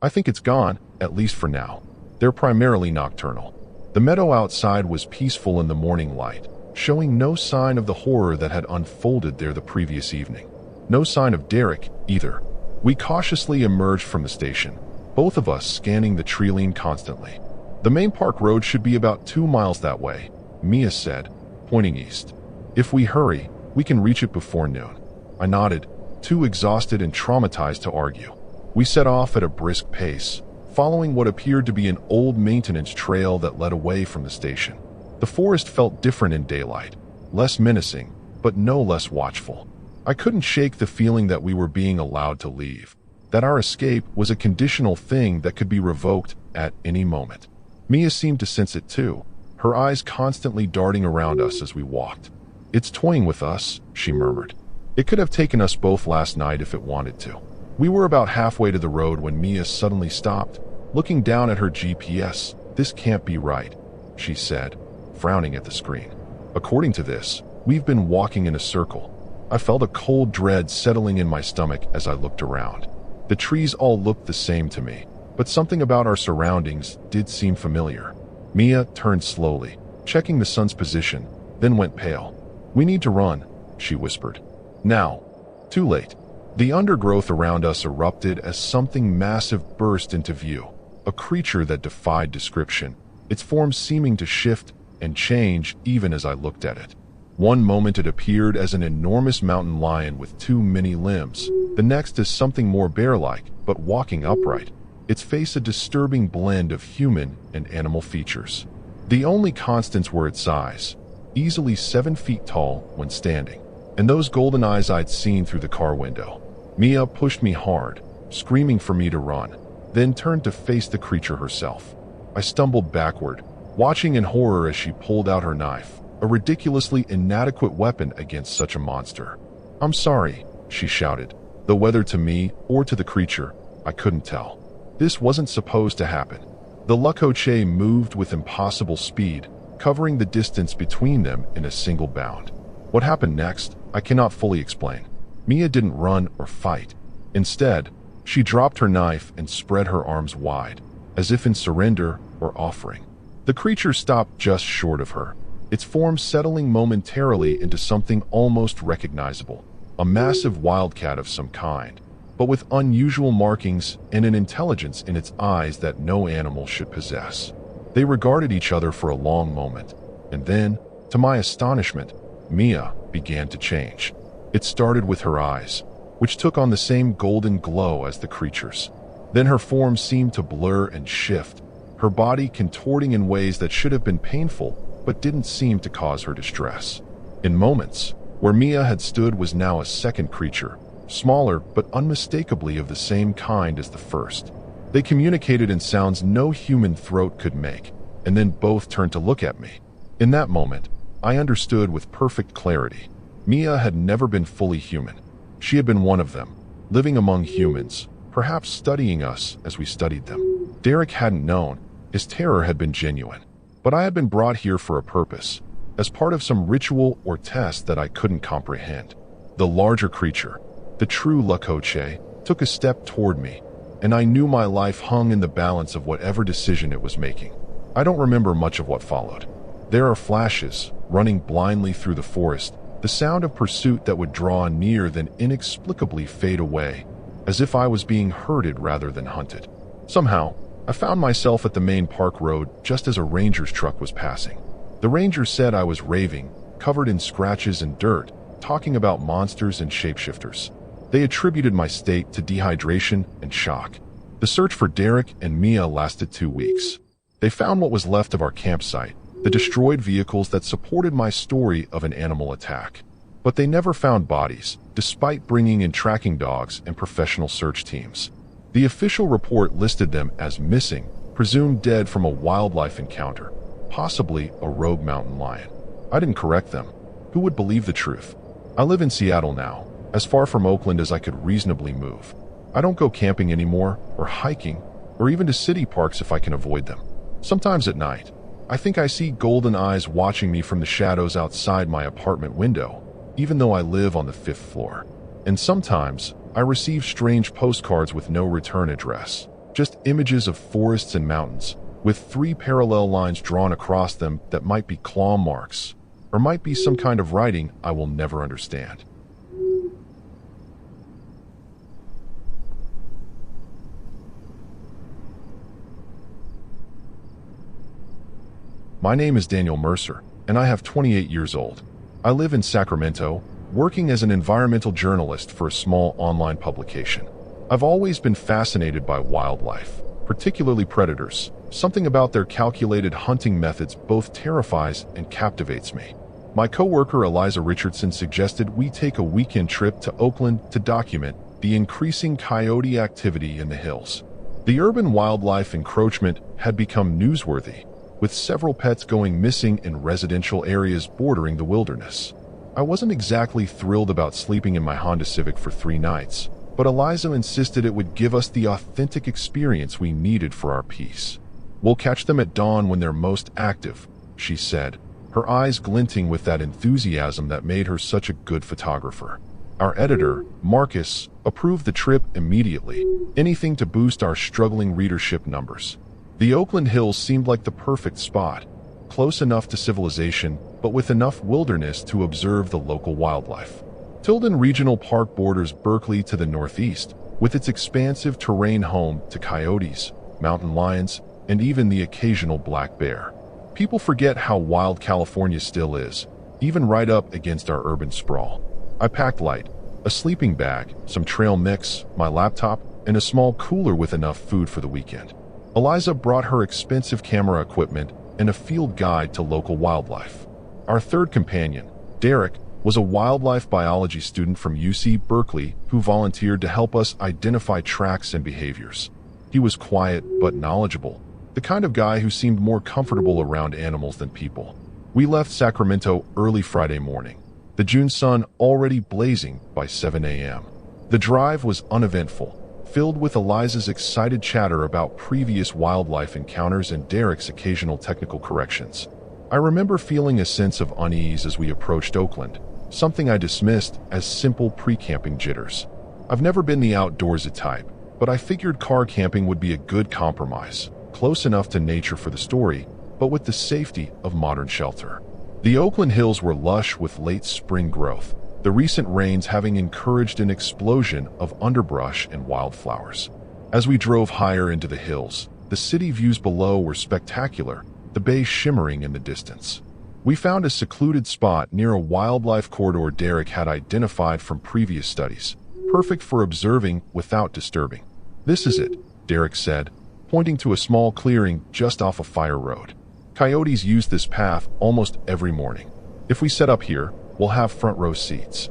"I think it's gone, at least for now. They're primarily nocturnal." The meadow outside was peaceful in the morning light, showing no sign of the horror that had unfolded there the previous evening. No sign of Derek, either. We cautiously emerged from the station, both of us scanning the tree line constantly. "The main park road should be about 2 miles that way," Mia said, pointing east. "If we hurry, we can reach it before noon." I nodded, too exhausted and traumatized to argue. We set off at a brisk pace, following what appeared to be an old maintenance trail that led away from the station. The forest felt different in daylight, less menacing, but no less watchful. I couldn't shake the feeling that we were being allowed to leave, that our escape was a conditional thing that could be revoked at any moment. Mia seemed to sense it too, her eyes constantly darting around us as we walked. "It's toying with us," she murmured. "It could have taken us both last night if it wanted to." We were about halfway to the road when Mia suddenly stopped, looking down at her GPS. "This can't be right," she said, frowning at the screen. According to this, we've been walking in a circle. I felt a cold dread settling in my stomach as I looked around. The trees all looked the same to me, but something about our surroundings did seem familiar. Mia turned slowly, checking the sun's position, then went pale. "We need to run," she whispered. "Now." Too late. The undergrowth around us erupted as something massive burst into view, a creature that defied description, its form seeming to shift and change even as I looked at it. One moment it appeared as an enormous mountain lion with two mini limbs, the next as something more bear-like, but walking upright, its face a disturbing blend of human and animal features. The only constants were its size, easily 7 feet tall when standing, and those golden eyes I'd seen through the car window. Mia pushed me hard, screaming for me to run, then turned to face the creature herself. I stumbled backward, watching in horror as she pulled out her knife, a ridiculously inadequate weapon against such a monster. "I'm sorry," she shouted, though whether to me or to the creature, I couldn't tell. This wasn't supposed to happen. The Lakoche moved with impossible speed, covering the distance between them in a single bound. What happened next, I cannot fully explain. Mia didn't run or fight. Instead, she dropped her knife and spread her arms wide, as if in surrender or offering. The creature stopped just short of her, its form settling momentarily into something almost recognizable, a massive wildcat of some kind, but with unusual markings and an intelligence in its eyes that no animal should possess. They regarded each other for a long moment, and then, to my astonishment, Mia began to change. It started with her eyes, which took on the same golden glow as the creature's. Then her form seemed to blur and shift, her body contorting in ways that should have been painful but didn't seem to cause her distress. In moments, where Mia had stood was now a second creature, smaller but unmistakably of the same kind as the first. They communicated in sounds no human throat could make, and then both turned to look at me. In that moment, I understood with perfect clarity. Mia had never been fully human. She had been one of them, living among humans, perhaps studying us as we studied them. Derek hadn't known. His terror had been genuine. But I had been brought here for a purpose, as part of some ritual or test that I couldn't comprehend. The larger creature, the true Lakoche, took a step toward me, and I knew my life hung in the balance of whatever decision it was making. I don't remember much of what followed. There are flashes, running blindly through the forest, the sound of pursuit that would draw near then inexplicably fade away, as if I was being herded rather than hunted. Somehow, I found myself at the main park road just as a ranger's truck was passing. The ranger said I was raving, covered in scratches and dirt, talking about monsters and shapeshifters. They attributed my state to dehydration and shock. The search for Derek and Mia lasted 2 weeks. They found what was left of our campsite, the destroyed vehicles that supported my story of an animal attack. But they never found bodies, despite bringing in tracking dogs and professional search teams. The official report listed them as missing, presumed dead from a wildlife encounter, possibly a rogue mountain lion. I didn't correct them. Who would believe the truth? I live in Seattle now, as far from Oakland as I could reasonably move. I don't go camping anymore, or hiking, or even to city parks if I can avoid them. Sometimes at night, I think I see golden eyes watching me from the shadows outside my apartment window, even though I live on the 5th floor. And sometimes, I receive strange postcards with no return address, just images of forests and mountains, with 3 parallel lines drawn across them that might be claw marks, or might be some kind of writing I will never understand. My name is Daniel Mercer, and I have 28 years old. I live in Sacramento, working as an environmental journalist for a small online publication. I've always been fascinated by wildlife, particularly predators. Something about their calculated hunting methods both terrifies and captivates me. My coworker Eliza Richardson suggested we take a weekend trip to Oakland to document the increasing coyote activity in the hills. The urban wildlife encroachment had become newsworthy, with several pets going missing in residential areas bordering the wilderness. I wasn't exactly thrilled about sleeping in my Honda Civic for 3 nights, but Eliza insisted it would give us the authentic experience we needed for our peace. "We'll catch them at dawn when they're most active," she said, her eyes glinting with that enthusiasm that made her such a good photographer. Our editor, Marcus, approved the trip immediately, anything to boost our struggling readership numbers. The Oakland Hills seemed like the perfect spot, close enough to civilization, but with enough wilderness to observe the local wildlife. Tilden Regional Park borders Berkeley to the northeast, with its expansive terrain home to coyotes, mountain lions, and even the occasional black bear. People forget how wild California still is, even right up against our urban sprawl. I packed light, a sleeping bag, some trail mix, my laptop, and a small cooler with enough food for the weekend. Eliza brought her expensive camera equipment and a field guide to local wildlife. Our third companion, Derek, was a wildlife biology student from UC Berkeley who volunteered to help us identify tracks and behaviors. He was quiet but knowledgeable, the kind of guy who seemed more comfortable around animals than people. We left Sacramento early Friday morning, the June sun already blazing by 7 a.m. The drive was uneventful, filled with Eliza's excited chatter about previous wildlife encounters and Derek's occasional technical corrections. I remember feeling a sense of unease as we approached Oakland, something I dismissed as simple pre-camping jitters. I've never been the outdoorsy type, but I figured car camping would be a good compromise, close enough to nature for the story, but with the safety of modern shelter. The Oakland Hills were lush with late spring growth, the recent rains having encouraged an explosion of underbrush and wildflowers. As we drove higher into the hills, the city views below were spectacular, the bay shimmering in the distance. We found a secluded spot near a wildlife corridor Derek had identified from previous studies, perfect for observing without disturbing. "This is it," Derek said, pointing to a small clearing just off a fire road. "Coyotes use this path almost every morning. If we set up here, we'll have front row seats."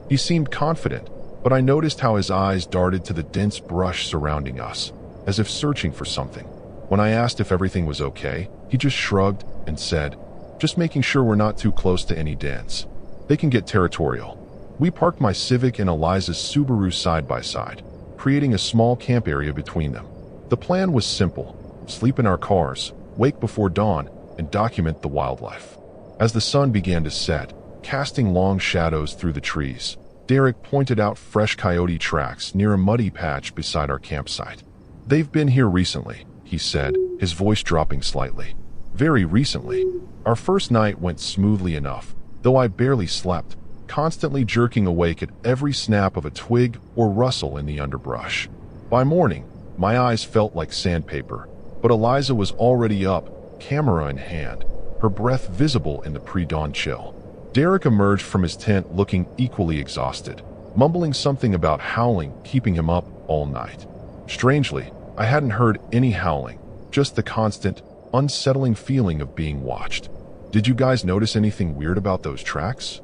He seemed confident, but I noticed how his eyes darted to the dense brush surrounding us, as if searching for something. When I asked if everything was okay, he just shrugged and said, "Just making sure we're not too close to any dens. They can get territorial." We parked my Civic and Eliza's Subaru side by side, creating a small camp area between them. The plan was simple: sleep in our cars, wake before dawn, and document the wildlife. As the sun began to set, casting long shadows through the trees, Derek pointed out fresh coyote tracks near a muddy patch beside our campsite. "They've been here recently," he said, his voice dropping slightly. "Very recently. Our first night went smoothly enough, though I barely slept, constantly jerking awake at every snap of a twig or rustle in the underbrush. By morning, my eyes felt like sandpaper, but Eliza was already up, camera in hand, her breath visible in the pre-dawn chill. Derek emerged from his tent looking equally exhausted, mumbling something about howling keeping him up all night. Strangely, I hadn't heard any howling, just the constant, unsettling feeling of being watched. "Did you guys notice anything weird about those tracks?"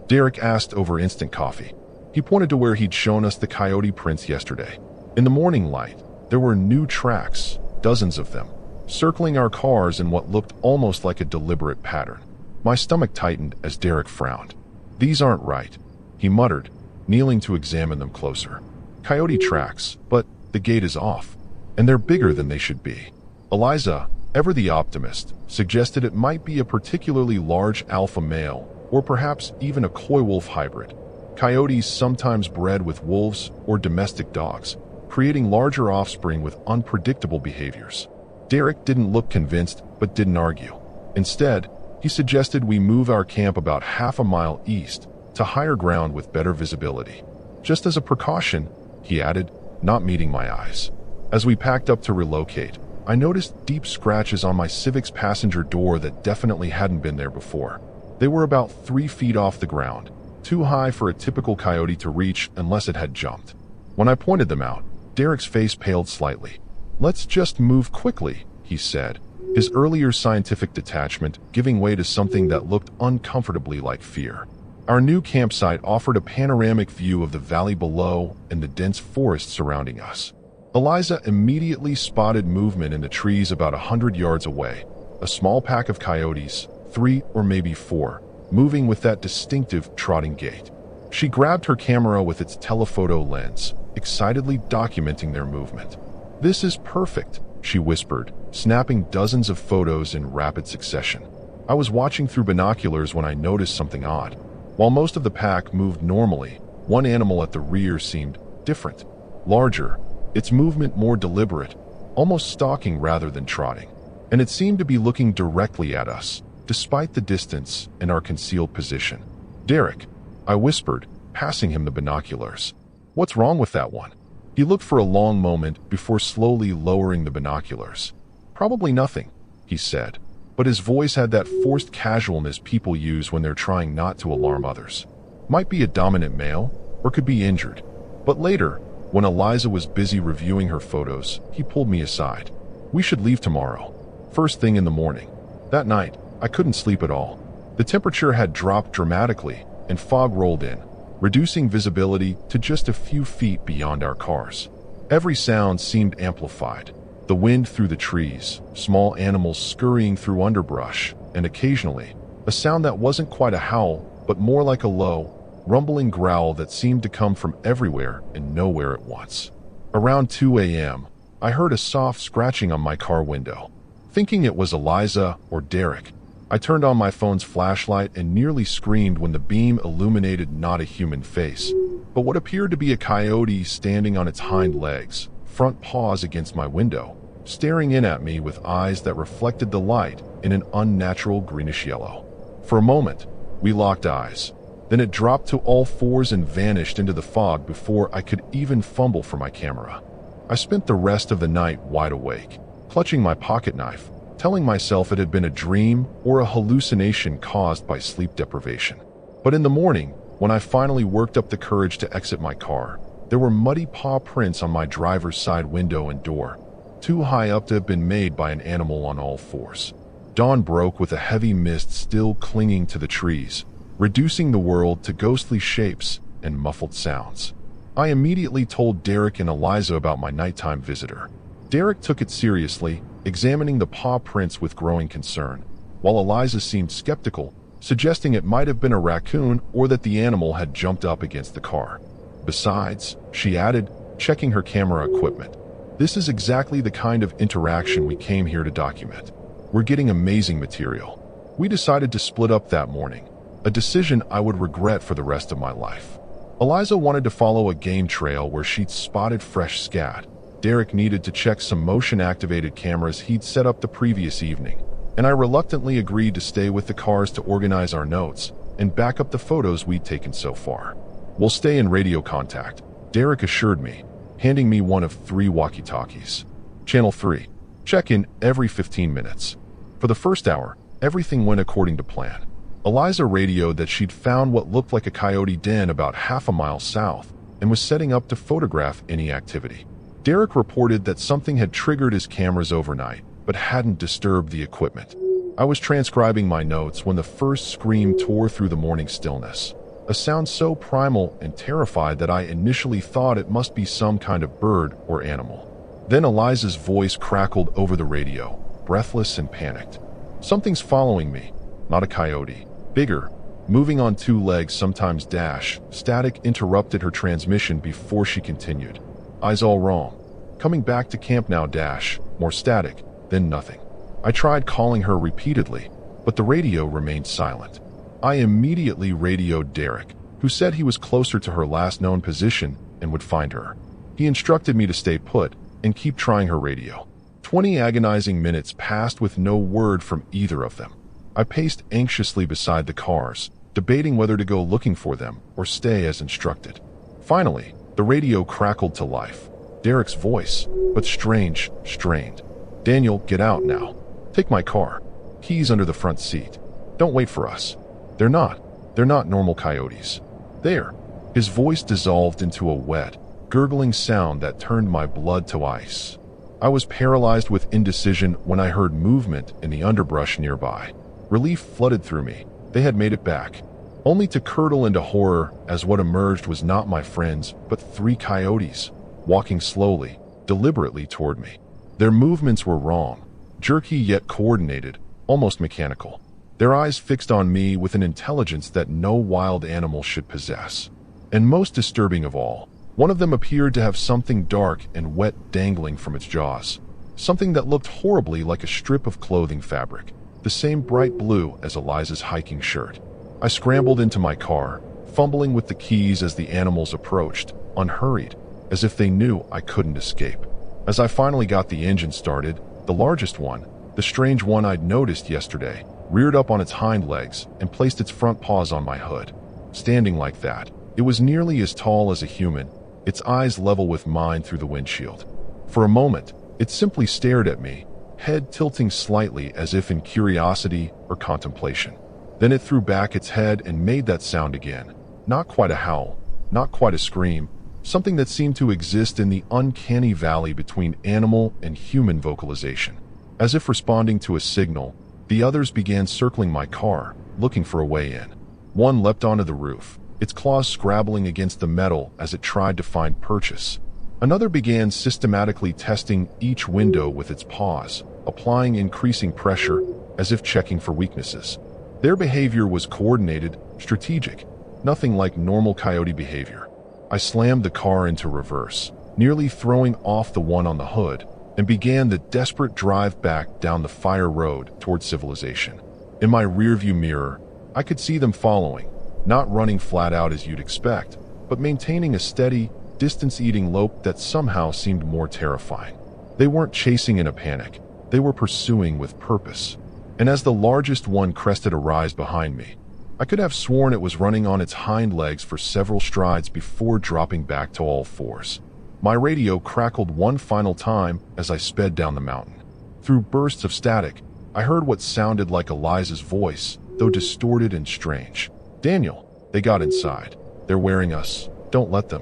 Derek asked over instant coffee. He pointed to where he'd shown us the coyote prints yesterday. In the morning light, there were new tracks, dozens of them, circling our cars in what looked almost like a deliberate pattern. My stomach tightened as Derek frowned. "These aren't right," he muttered, kneeling to examine them closer. "Coyote tracks, but the gate is off, and they're bigger than they should be." Eliza, ever the optimist, suggested it might be a particularly large alpha male, or perhaps even a coy wolf hybrid. Coyotes sometimes bred with wolves or domestic dogs, creating larger offspring with unpredictable behaviors. Derek didn't look convinced, but didn't argue. Instead, he suggested we move our camp about half a mile east, to higher ground with better visibility. "Just as a precaution," he added, not meeting my eyes. As we packed up to relocate, I noticed deep scratches on my Civic's passenger door that definitely hadn't been there before. They were about 3 feet off the ground, too high for a typical coyote to reach unless it had jumped. When I pointed them out, Derek's face paled slightly. "Let's just move quickly," he said, his earlier scientific detachment giving way to something that looked uncomfortably like fear. Our new campsite offered a panoramic view of the valley below and the dense forest surrounding us. Eliza immediately spotted movement in the trees about 100 yards away, a small pack of coyotes, 3 or maybe 4, moving with that distinctive trotting gait. She grabbed her camera with its telephoto lens, excitedly documenting their movement. "This is perfect," she whispered, snapping dozens of photos in rapid succession. I was watching through binoculars when I noticed something odd. While most of the pack moved normally, one animal at the rear seemed different, larger, its movement more deliberate, almost stalking rather than trotting. And it seemed to be looking directly at us, despite the distance and our concealed position. "Derek," I whispered, passing him the binoculars. "What's wrong with that one?" He looked for a long moment before slowly lowering the binoculars. "Probably nothing," he said, but his voice had that forced casualness people use when they're trying not to alarm others. Might be a dominant male, or could be injured. But later, when Eliza was busy reviewing her photos, he pulled me aside. "We should leave tomorrow, first thing in the morning." That night, I couldn't sleep at all. The temperature had dropped dramatically, and fog rolled in, reducing visibility to just a few feet beyond our cars. Every sound seemed amplified. The wind through the trees, small animals scurrying through underbrush, and occasionally, a sound that wasn't quite a howl, but more like a low, rumbling growl that seemed to come from everywhere and nowhere at once. Around 2 a.m., I heard a soft scratching on my car window. Thinking it was Eliza or Derek, I turned on my phone's flashlight and nearly screamed when the beam illuminated not a human face, but what appeared to be a coyote standing on its hind legs, front paws against my window, staring in at me with eyes that reflected the light in an unnatural greenish yellow. For a moment, we locked eyes. Then it dropped to all fours and vanished into the fog before I could even fumble for my camera. I spent the rest of the night wide awake, clutching my pocket knife, telling myself it had been a dream or a hallucination caused by sleep deprivation. But in the morning, when I finally worked up the courage to exit my car, there were muddy paw prints on my driver's side window and door, too high up to have been made by an animal on all fours. Dawn broke with a heavy mist still clinging to the trees, reducing the world to ghostly shapes and muffled sounds. I immediately told Derek and Eliza about my nighttime visitor. Derek took it seriously, examining the paw prints with growing concern, while Eliza seemed skeptical, suggesting it might have been a raccoon or that the animal had jumped up against the car. "Besides," she added, checking her camera equipment, "this is exactly the kind of interaction we came here to document. We're getting amazing material." We decided to split up that morning, a decision I would regret for the rest of my life. Eliza wanted to follow a game trail where she'd spotted fresh scat. Derek needed to check some motion-activated cameras he'd set up the previous evening, and I reluctantly agreed to stay with the cars to organize our notes and back up the photos we'd taken so far. "We'll stay in radio contact," Derek assured me, handing me one of 3 walkie-talkies. "Channel 3. Check in every 15 minutes. For the first hour, everything went according to plan. Eliza radioed that she'd found what looked like a coyote den about half a mile south and was setting up to photograph any activity. Derek reported that something had triggered his cameras overnight, but hadn't disturbed the equipment. I was transcribing my notes when the first scream tore through the morning stillness, a sound so primal and terrified that I initially thought it must be some kind of bird or animal. Then Eliza's voice crackled over the radio, breathless and panicked. "Something's following me, not a coyote. Bigger, moving on 2 legs, sometimes dash." Static interrupted her transmission before she continued. "Eyes all wrong. Coming back to camp now, dash." More static, then nothing. I tried calling her repeatedly, but the radio remained silent. I immediately radioed Derek, who said he was closer to her last known position and would find her. He instructed me to stay put and keep trying her radio. 20 agonizing minutes passed with no word from either of them. I paced anxiously beside the cars, debating whether to go looking for them or stay as instructed. Finally, the radio crackled to life. Derek's voice, but strange, strained. "Daniel, get out now. Take my car. Keys under the front seat. Don't wait for us. They're not normal coyotes. There." His voice dissolved into a wet, gurgling sound that turned my blood to ice. I was paralyzed with indecision when I heard movement in the underbrush nearby. Relief flooded through me. They had made it back, only to curdle into horror as what emerged was not my friends, but 3 coyotes, walking slowly, deliberately toward me. Their movements were wrong, jerky yet coordinated, almost mechanical. Their eyes fixed on me with an intelligence that no wild animal should possess. And most disturbing of all, one of them appeared to have something dark and wet dangling from its jaws, something that looked horribly like a strip of clothing fabric. the same bright blue as Eliza's hiking shirt. I scrambled into my car, fumbling with the keys as the animals approached, unhurried, as if they knew I couldn't escape. As I finally got the engine started, the largest one, the strange one I'd noticed yesterday, reared up on its hind legs and placed its front paws on my hood. Standing like that, it was nearly as tall as a human, its eyes level with mine through the windshield. For a moment, it simply stared at me, head tilting slightly as if in curiosity or contemplation. Then it threw back its head and made that sound again. Not quite a howl, not quite a scream, something that seemed to exist in the uncanny valley between animal and human vocalization. As if responding to a signal, the others began circling my car, looking for a way in. One leapt onto the roof, its claws scrabbling against the metal as it tried to find purchase. Another began systematically testing each window with its paws, applying increasing pressure as if checking for weaknesses. Their behavior was coordinated, strategic, nothing like normal coyote behavior. I slammed the car into reverse, nearly throwing off the one on the hood, and began the desperate drive back down the fire road toward civilization. In my rearview mirror, I could see them following, not running flat out as you'd expect, but maintaining a steady, distance-eating lope that somehow seemed more terrifying. They weren't chasing in a panic, they were pursuing with purpose. And as the largest one crested a rise behind me, I could have sworn it was running on its hind legs for several strides before dropping back to all fours. My radio crackled one final time as I sped down the mountain. Through bursts of static, I heard what sounded like Eliza's voice, though distorted and strange. "Daniel, they got inside. They're wearing us. Don't let them."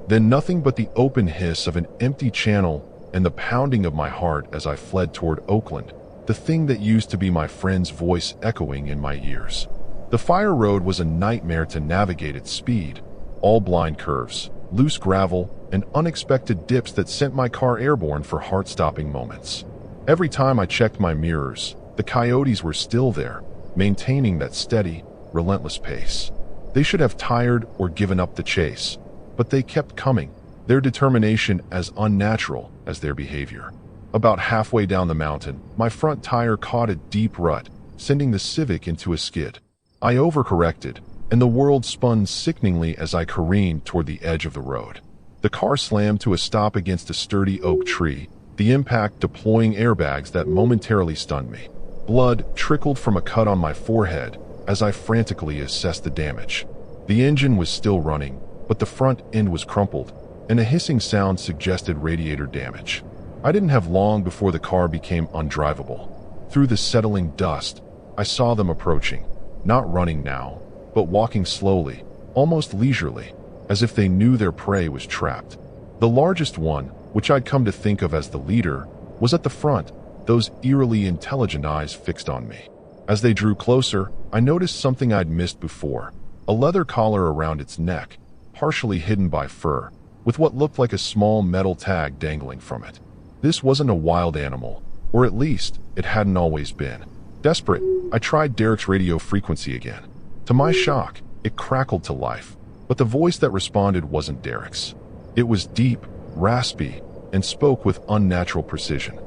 Then nothing but the open hiss of an empty channel and the pounding of my heart as I fled toward Oakland, the thing that used to be my friend's voice echoing in my ears. The fire road was a nightmare to navigate at speed. All blind curves, loose gravel, and unexpected dips that sent my car airborne for heart-stopping moments. Every time I checked my mirrors, the coyotes were still there, maintaining that steady, relentless pace. They should have tired or given up the chase, but they kept coming, their determination as unnatural as their behavior. About halfway down the mountain, my front tire caught a deep rut, sending the Civic into a skid. I overcorrected, and the world spun sickeningly as I careened toward the edge of the road. The car slammed to a stop against a sturdy oak tree, the impact deploying airbags that momentarily stunned me. Blood trickled from a cut on my forehead as I frantically assessed the damage. The engine was still running, but the front end was crumpled, and a hissing sound suggested radiator damage. I didn't have long before the car became undrivable. Through the settling dust, I saw them approaching, not running now, but walking slowly, almost leisurely, as if they knew their prey was trapped. The largest one, which I'd come to think of as the leader, was at the front, those eerily intelligent eyes fixed on me. As they drew closer, I noticed something I'd missed before, a leather collar around its neck, partially hidden by fur, with what looked like a small metal tag dangling from it. This wasn't a wild animal, or at least, it hadn't always been. Desperate, I tried Derek's radio frequency again. To my shock, it crackled to life, but the voice that responded wasn't Derek's. It was deep, raspy, and spoke with unnatural precision.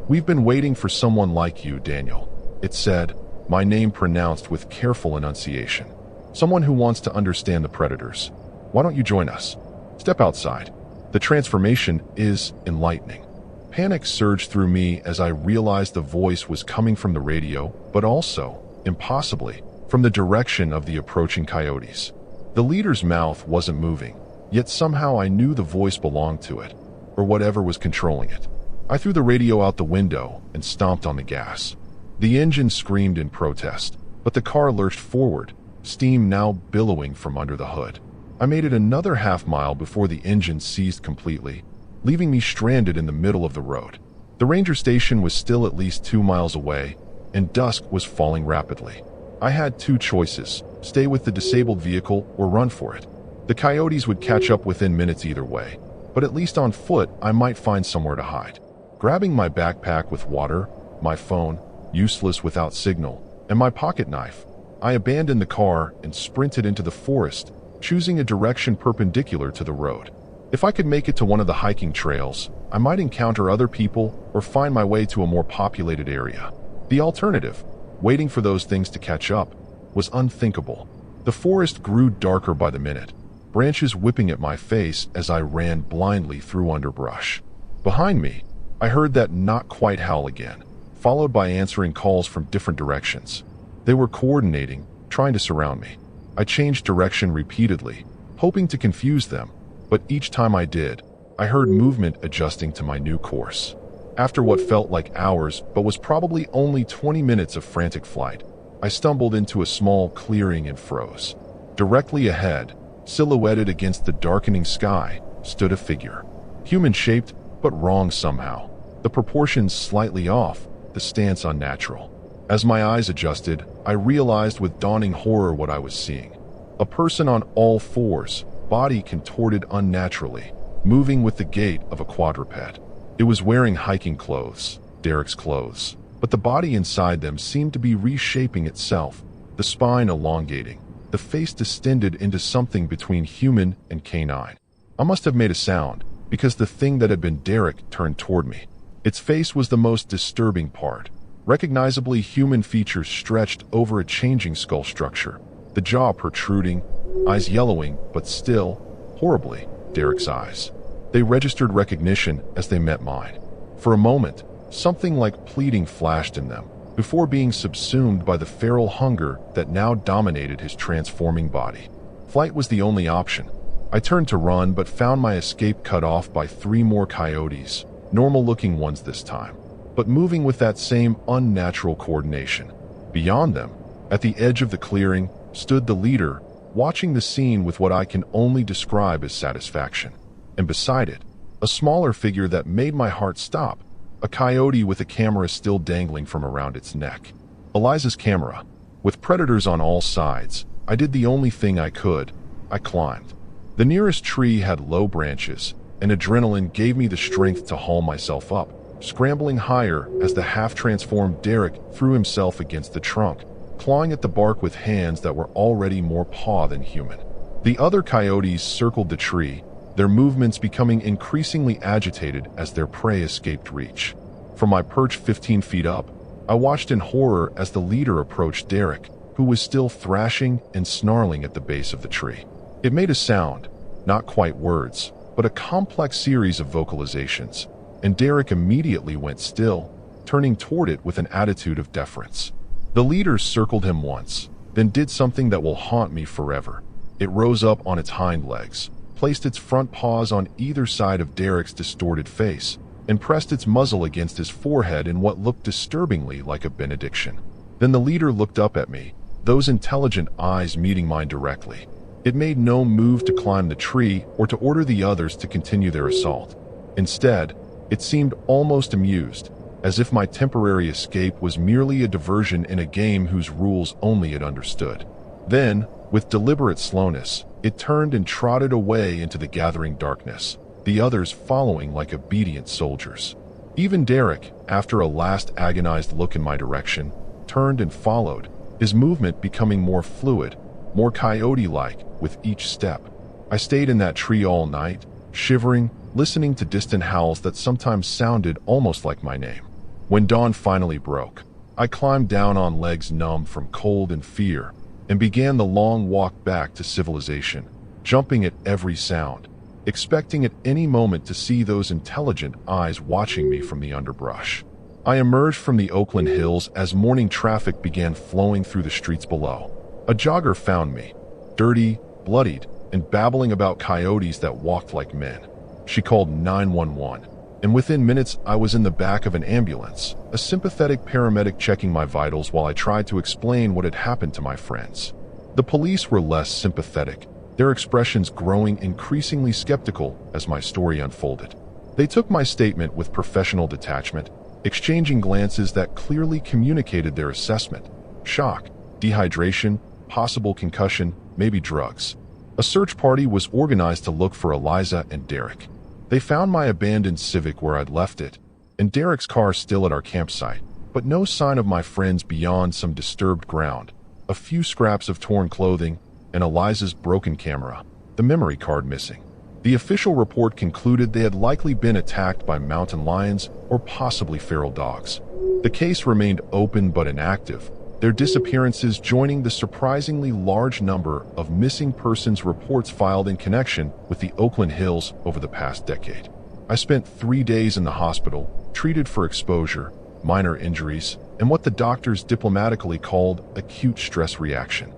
"We've been waiting for someone like you, Daniel," it said, my name pronounced with careful enunciation. "Someone who wants to understand the predators. Why don't you join us? Step outside. The transformation is enlightening." Panic surged through me as I realized the voice was coming from the radio, but also, impossibly, from the direction of the approaching coyotes. The leader's mouth wasn't moving, yet somehow I knew the voice belonged to it, or whatever was controlling it. I threw the radio out the window and stomped on the gas. The engine screamed in protest, but the car lurched forward, steam now billowing from under the hood. I made it another half-mile before the engine seized completely, leaving me stranded in the middle of the road. The ranger station was still at least 2 miles away, and dusk was falling rapidly. I had two choices: stay with the disabled vehicle or run for it. The coyotes would catch up within minutes either way, but at least on foot I might find somewhere to hide. Grabbing my backpack with water, my phone, useless without signal, and my pocket knife, I abandoned the car and sprinted into the forest, choosing a direction perpendicular to the road. If I could make it to one of the hiking trails, I might encounter other people or find my way to a more populated area. The alternative, Waiting for those things to catch up was unthinkable. The forest grew darker by the minute, branches whipping at my face as I ran blindly through underbrush. Behind me, I heard that not quite howl again, followed by answering calls from different directions. They were coordinating, trying to surround me. I changed direction repeatedly, hoping to confuse them, but each time I did, I heard movement adjusting to my new course. After what felt like hours but was probably only 20 minutes of frantic flight, I stumbled into a small clearing and froze. Directly ahead, silhouetted against the darkening sky, stood a figure. Human-shaped, but wrong somehow. The proportions slightly off, the stance unnatural. As my eyes adjusted, I realized with dawning horror what I was seeing. A person on all fours, body contorted unnaturally, moving with the gait of a quadruped. It was wearing hiking clothes, Derek's clothes, but the body inside them seemed to be reshaping itself, the spine elongating, the face distended into something between human and canine. I must have made a sound, because the thing that had been Derek turned toward me. Its face was the most disturbing part. Recognizably human features stretched over a changing skull structure, the jaw protruding, eyes yellowing, but still, horribly, Derek's eyes. They registered recognition as they met mine. For a moment, something like pleading flashed in them, before being subsumed by the feral hunger that now dominated his transforming body. Flight was the only option. I turned to run but found my escape cut off by 3 more coyotes, normal-looking ones this time, but moving with that same unnatural coordination. Beyond them, at the edge of the clearing, stood the leader, watching the scene with what I can only describe as satisfaction. And beside it, a smaller figure that made my heart stop, a coyote with a camera still dangling from around its neck. Eliza's camera. With predators on all sides, I did the only thing I could. I climbed. The nearest tree had low branches, and adrenaline gave me the strength to haul myself up, scrambling higher as the half-transformed Derek threw himself against the trunk, clawing at the bark with hands that were already more paw than human. The other coyotes circled the tree, their movements becoming increasingly agitated as their prey escaped reach. From my perch 15 feet up, I watched in horror as the leader approached Derek, who was still thrashing and snarling at the base of the tree. It made a sound, not quite words, but a complex series of vocalizations, and Derek immediately went still, turning toward it with an attitude of deference. The leader circled him once, then did something that will haunt me forever. It rose up on its hind legs, placed its front paws on either side of Derek's distorted face, and pressed its muzzle against his forehead in what looked disturbingly like a benediction. Then the leader looked up at me, those intelligent eyes meeting mine directly. It made no move to climb the tree or to order the others to continue their assault. Instead, it seemed almost amused, as if my temporary escape was merely a diversion in a game whose rules only it understood. Then, with deliberate slowness, it turned and trotted away into the gathering darkness, the others following like obedient soldiers. Even Derek, after a last agonized look in my direction, turned and followed, his movement becoming more fluid, more coyote-like with each step. I stayed in that tree all night, shivering, listening to distant howls that sometimes sounded almost like my name. When dawn finally broke, I climbed down on legs numb from cold and fear, and began the long walk back to civilization, jumping at every sound, expecting at any moment to see those intelligent eyes watching me from the underbrush. I emerged from the Oakland hills as morning traffic began flowing through the streets below. A jogger found me, dirty, bloodied, and babbling about coyotes that walked like men. She called 911, and within minutes I was in the back of an ambulance, a sympathetic paramedic checking my vitals while I tried to explain what had happened to my friends. The police were less sympathetic, their expressions growing increasingly skeptical as my story unfolded. They took my statement with professional detachment, exchanging glances that clearly communicated their assessment: shock, dehydration, possible concussion, maybe drugs. A search party was organized to look for Eliza and Derek. They found my abandoned Civic where I'd left it, and Derek's car still at our campsite, but no sign of my friends beyond some disturbed ground, a few scraps of torn clothing, and Eliza's broken camera, the memory card missing. The official report concluded they had likely been attacked by mountain lions or possibly feral dogs. The case remained open but inactive, their disappearances joining the surprisingly large number of missing persons reports filed in connection with the Oakland Hills over the past decade. I spent 3 days in the hospital, treated for exposure, minor injuries, and what the doctors diplomatically called acute stress reaction.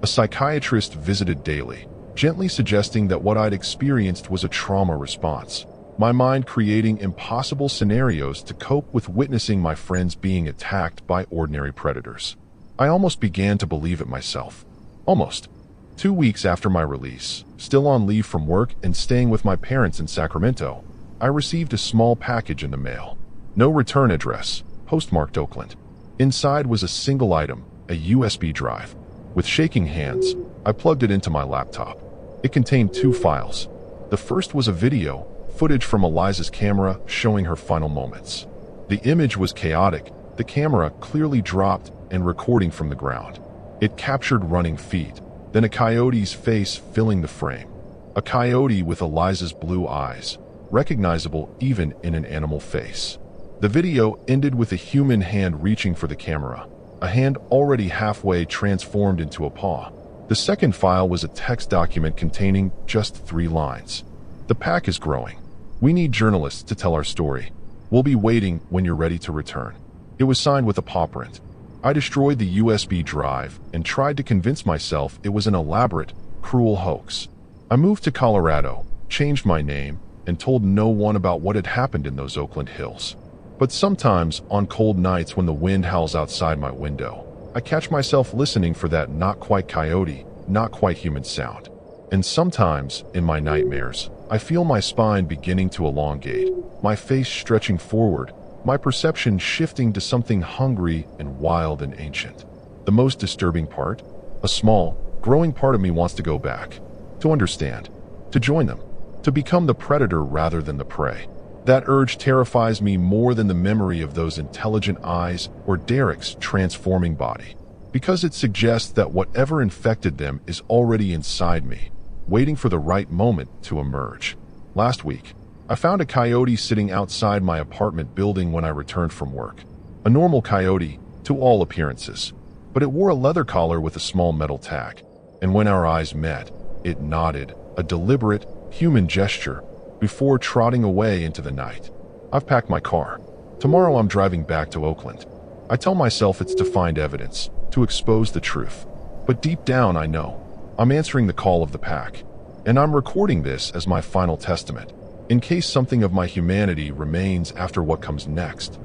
A psychiatrist visited daily, gently suggesting that what I'd experienced was a trauma response, my mind creating impossible scenarios to cope with witnessing my friends being attacked by ordinary predators. I almost began to believe it myself. Almost. 2 weeks after my release, still on leave from work and staying with my parents in Sacramento, I received a small package in the mail. No return address, postmarked Oakland. Inside was a single item, a USB drive. With shaking hands, I plugged it into my laptop. It contained 2 files. The first was a video, footage from Eliza's camera showing her final moments. The image was chaotic, the camera clearly dropped and recording from the ground. It captured running feet, then a coyote's face filling the frame. A coyote with Eliza's blue eyes, recognizable even in an animal face. The video ended with a human hand reaching for the camera, a hand already halfway transformed into a paw. The second file was a text document containing just 3 lines. The pack is growing. We need journalists to tell our story. We'll be waiting when you're ready to return. It was signed with a paw print. I destroyed the USB drive and tried to convince myself it was an elaborate, cruel hoax. I moved to Colorado, changed my name, and told no one about what had happened in those Oakland hills. But sometimes, on cold nights when the wind howls outside my window, I catch myself listening for that not quite coyote, not quite human sound. And sometimes, in my nightmares, I feel my spine beginning to elongate, my face stretching forward, my perception shifting to something hungry and wild and ancient. The most disturbing part? A small, growing part of me wants to go back, to understand, to join them, to become the predator rather than the prey. That urge terrifies me more than the memory of those intelligent eyes or Derek's transforming body, because it suggests that whatever infected them is already inside me, waiting for the right moment to emerge. Last week, I found a coyote sitting outside my apartment building when I returned from work. A normal coyote, to all appearances, but it wore a leather collar with a small metal tag, and when our eyes met, it nodded, a deliberate, human gesture, before trotting away into the night. I've packed my car. Tomorrow I'm driving back to Oakland. I tell myself it's to find evidence, to expose the truth. But deep down I know, I'm answering the call of the pack. And I'm recording this as my final testament, in case something of my humanity remains after what comes next.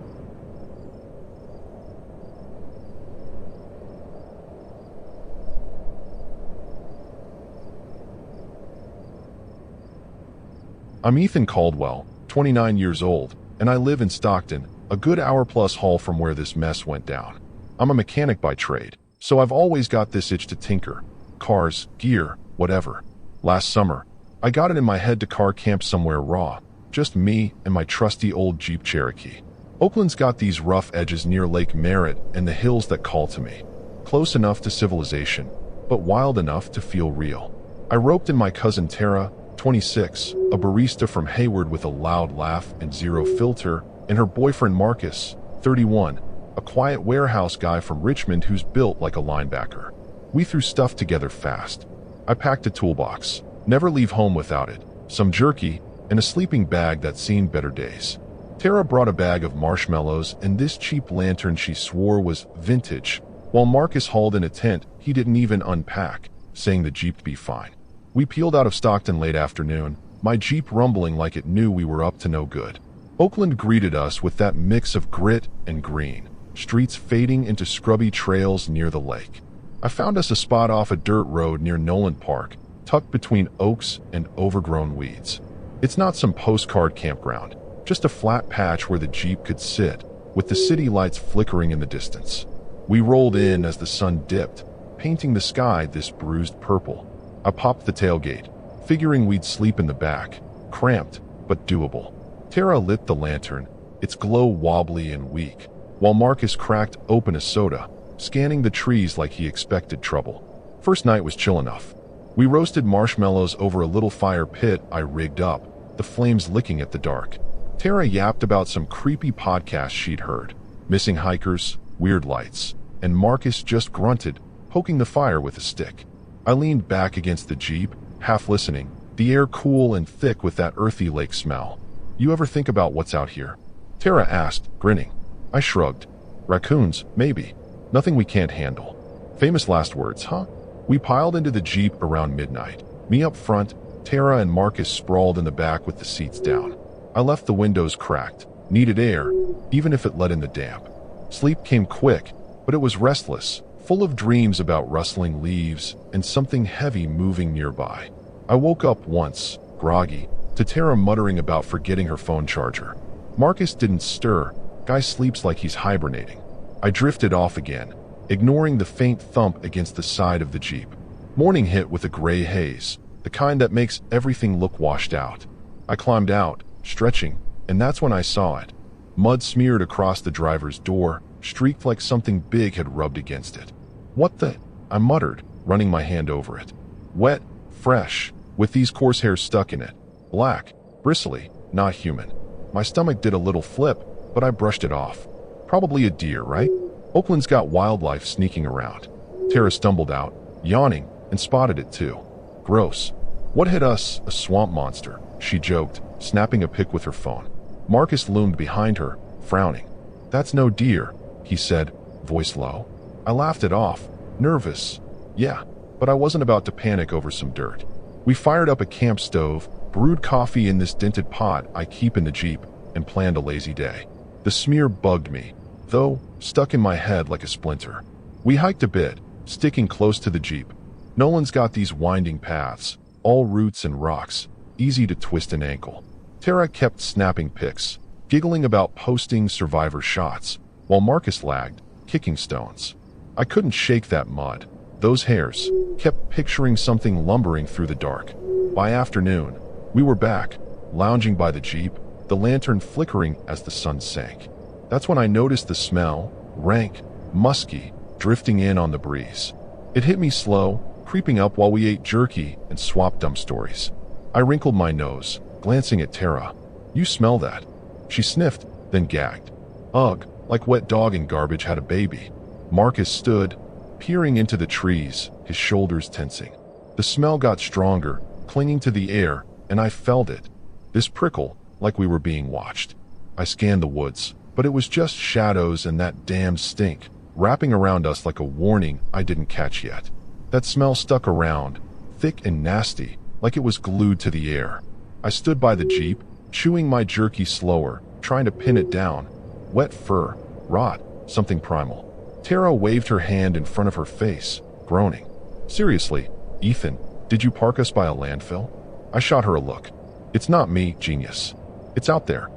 I'm Ethan Caldwell, 29 years old, and I live in Stockton, a good hour-plus haul from where this mess went down. I'm a mechanic by trade, so I've always got this itch to tinker. Cars, gear, whatever. Last summer, I got it in my head to car camp somewhere raw, just me and my trusty old Jeep Cherokee. Oakland's got these rough edges near Lake Merritt and the hills that call to me. Close enough to civilization, but wild enough to feel real. I roped in my cousin Tara, 26, a barista from Hayward with a loud laugh and zero filter, and her boyfriend Marcus, 31, a quiet warehouse guy from Richmond who's built like a linebacker. We threw stuff together fast. I packed a toolbox, never leave home without it, some jerky, and a sleeping bag that's seen better days. Tara brought a bag of marshmallows and this cheap lantern she swore was vintage, while Marcus hauled in a tent he didn't even unpack, saying the Jeep'd be fine. We peeled out of Stockton late afternoon, my Jeep rumbling like it knew we were up to no good. Oakland greeted us with that mix of grit and green, streets fading into scrubby trails near the lake. I found us a spot off a dirt road near Nolan Park, tucked between oaks and overgrown weeds. It's not some postcard campground, just a flat patch where the Jeep could sit, with the city lights flickering in the distance. We rolled in as the sun dipped, painting the sky this bruised purple. I popped the tailgate, figuring we'd sleep in the back, cramped, but doable. Tara lit the lantern, its glow wobbly and weak, while Marcus cracked open a soda, scanning the trees like he expected trouble. First night was chill enough. We roasted marshmallows over a little fire pit I rigged up, the flames licking at the dark. Tara yapped about some creepy podcasts she'd heard, missing hikers, weird lights, and Marcus just grunted, poking the fire with a stick. I leaned back against the Jeep, half listening, the air cool and thick with that earthy lake smell. "You ever think about what's out here?" Tara asked, grinning. I shrugged. "Raccoons, maybe. Nothing we can't handle." Famous last words, huh? We piled into the Jeep around midnight. Me up front, Tara and Marcus sprawled in the back with the seats down. I left the windows cracked. Needed air, even if it let in the damp. Sleep came quick, but it was restless, full of dreams about rustling leaves and something heavy moving nearby. I woke up once, groggy, to Tara muttering about forgetting her phone charger. Marcus didn't stir. Guy sleeps like he's hibernating. I drifted off again, ignoring the faint thump against the side of the Jeep. Morning hit with a gray haze, the kind that makes everything look washed out. I climbed out, stretching, and that's when I saw it. Mud smeared across the driver's door, streaked like something big had rubbed against it. "What the?" I muttered, running my hand over it. Wet, fresh, with these coarse hairs stuck in it. Black, bristly, not human. My stomach did a little flip, but I brushed it off. Probably a deer, right? Oakland's got wildlife sneaking around. Tara stumbled out, yawning, and spotted it too. Gross. "What hit us? A swamp monster," she joked, snapping a pic with her phone. Marcus loomed behind her, frowning. "That's no deer," he said, voice low. I laughed it off, nervous. Yeah, but I wasn't about to panic over some dirt. We fired up a camp stove, brewed coffee in this dented pot I keep in the Jeep, and planned a lazy day. The smear bugged me, though, stuck in my head like a splinter. We hiked a bit, sticking close to the Jeep. Nolan's got these winding paths, all roots and rocks, easy to twist an ankle. Tara kept snapping pics, giggling about posting survivor shots, while Marcus lagged, kicking stones. I couldn't shake that mud. Those hairs kept picturing something lumbering through the dark. By afternoon, we were back, lounging by the Jeep, the lantern flickering as the sun sank. That's when I noticed the smell, rank, musky, drifting in on the breeze. It hit me slow, creeping up while we ate jerky and swapped dumb stories. I wrinkled my nose, glancing at Tara. "You smell that?" She sniffed, then gagged. "Ugh, like wet dog in garbage had a baby." Marcus stood, peering into the trees, his shoulders tensing. The smell got stronger, clinging to the air, and I felt it. This prickle, like we were being watched. I scanned the woods, but it was just shadows and that damned stink, wrapping around us like a warning I didn't catch yet. That smell stuck around, thick and nasty, like it was glued to the air. I stood by the Jeep, chewing my jerky slower, trying to pin it down. Wet fur, rot, something primal. Tara waved her hand in front of her face, groaning. "Seriously, Ethan, did you park us by a landfill?" I shot her a look. "It's not me, genius. It's out there."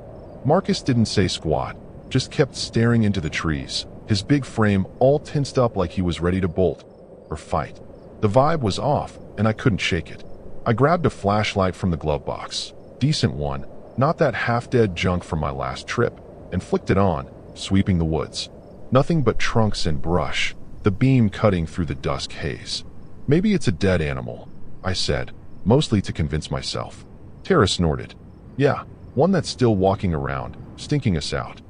Marcus didn't say squat, just kept staring into the trees, his big frame all tensed up like he was ready to bolt or fight. The vibe was off, and I couldn't shake it. I grabbed a flashlight from the glove box, decent one, not that half-dead junk from my last trip, and flicked it on, sweeping the woods. Nothing but trunks and brush, the beam cutting through the dusk haze. "Maybe it's a dead animal," I said, mostly to convince myself. Tara snorted. "Yeah, one that's still walking around, stinking us out."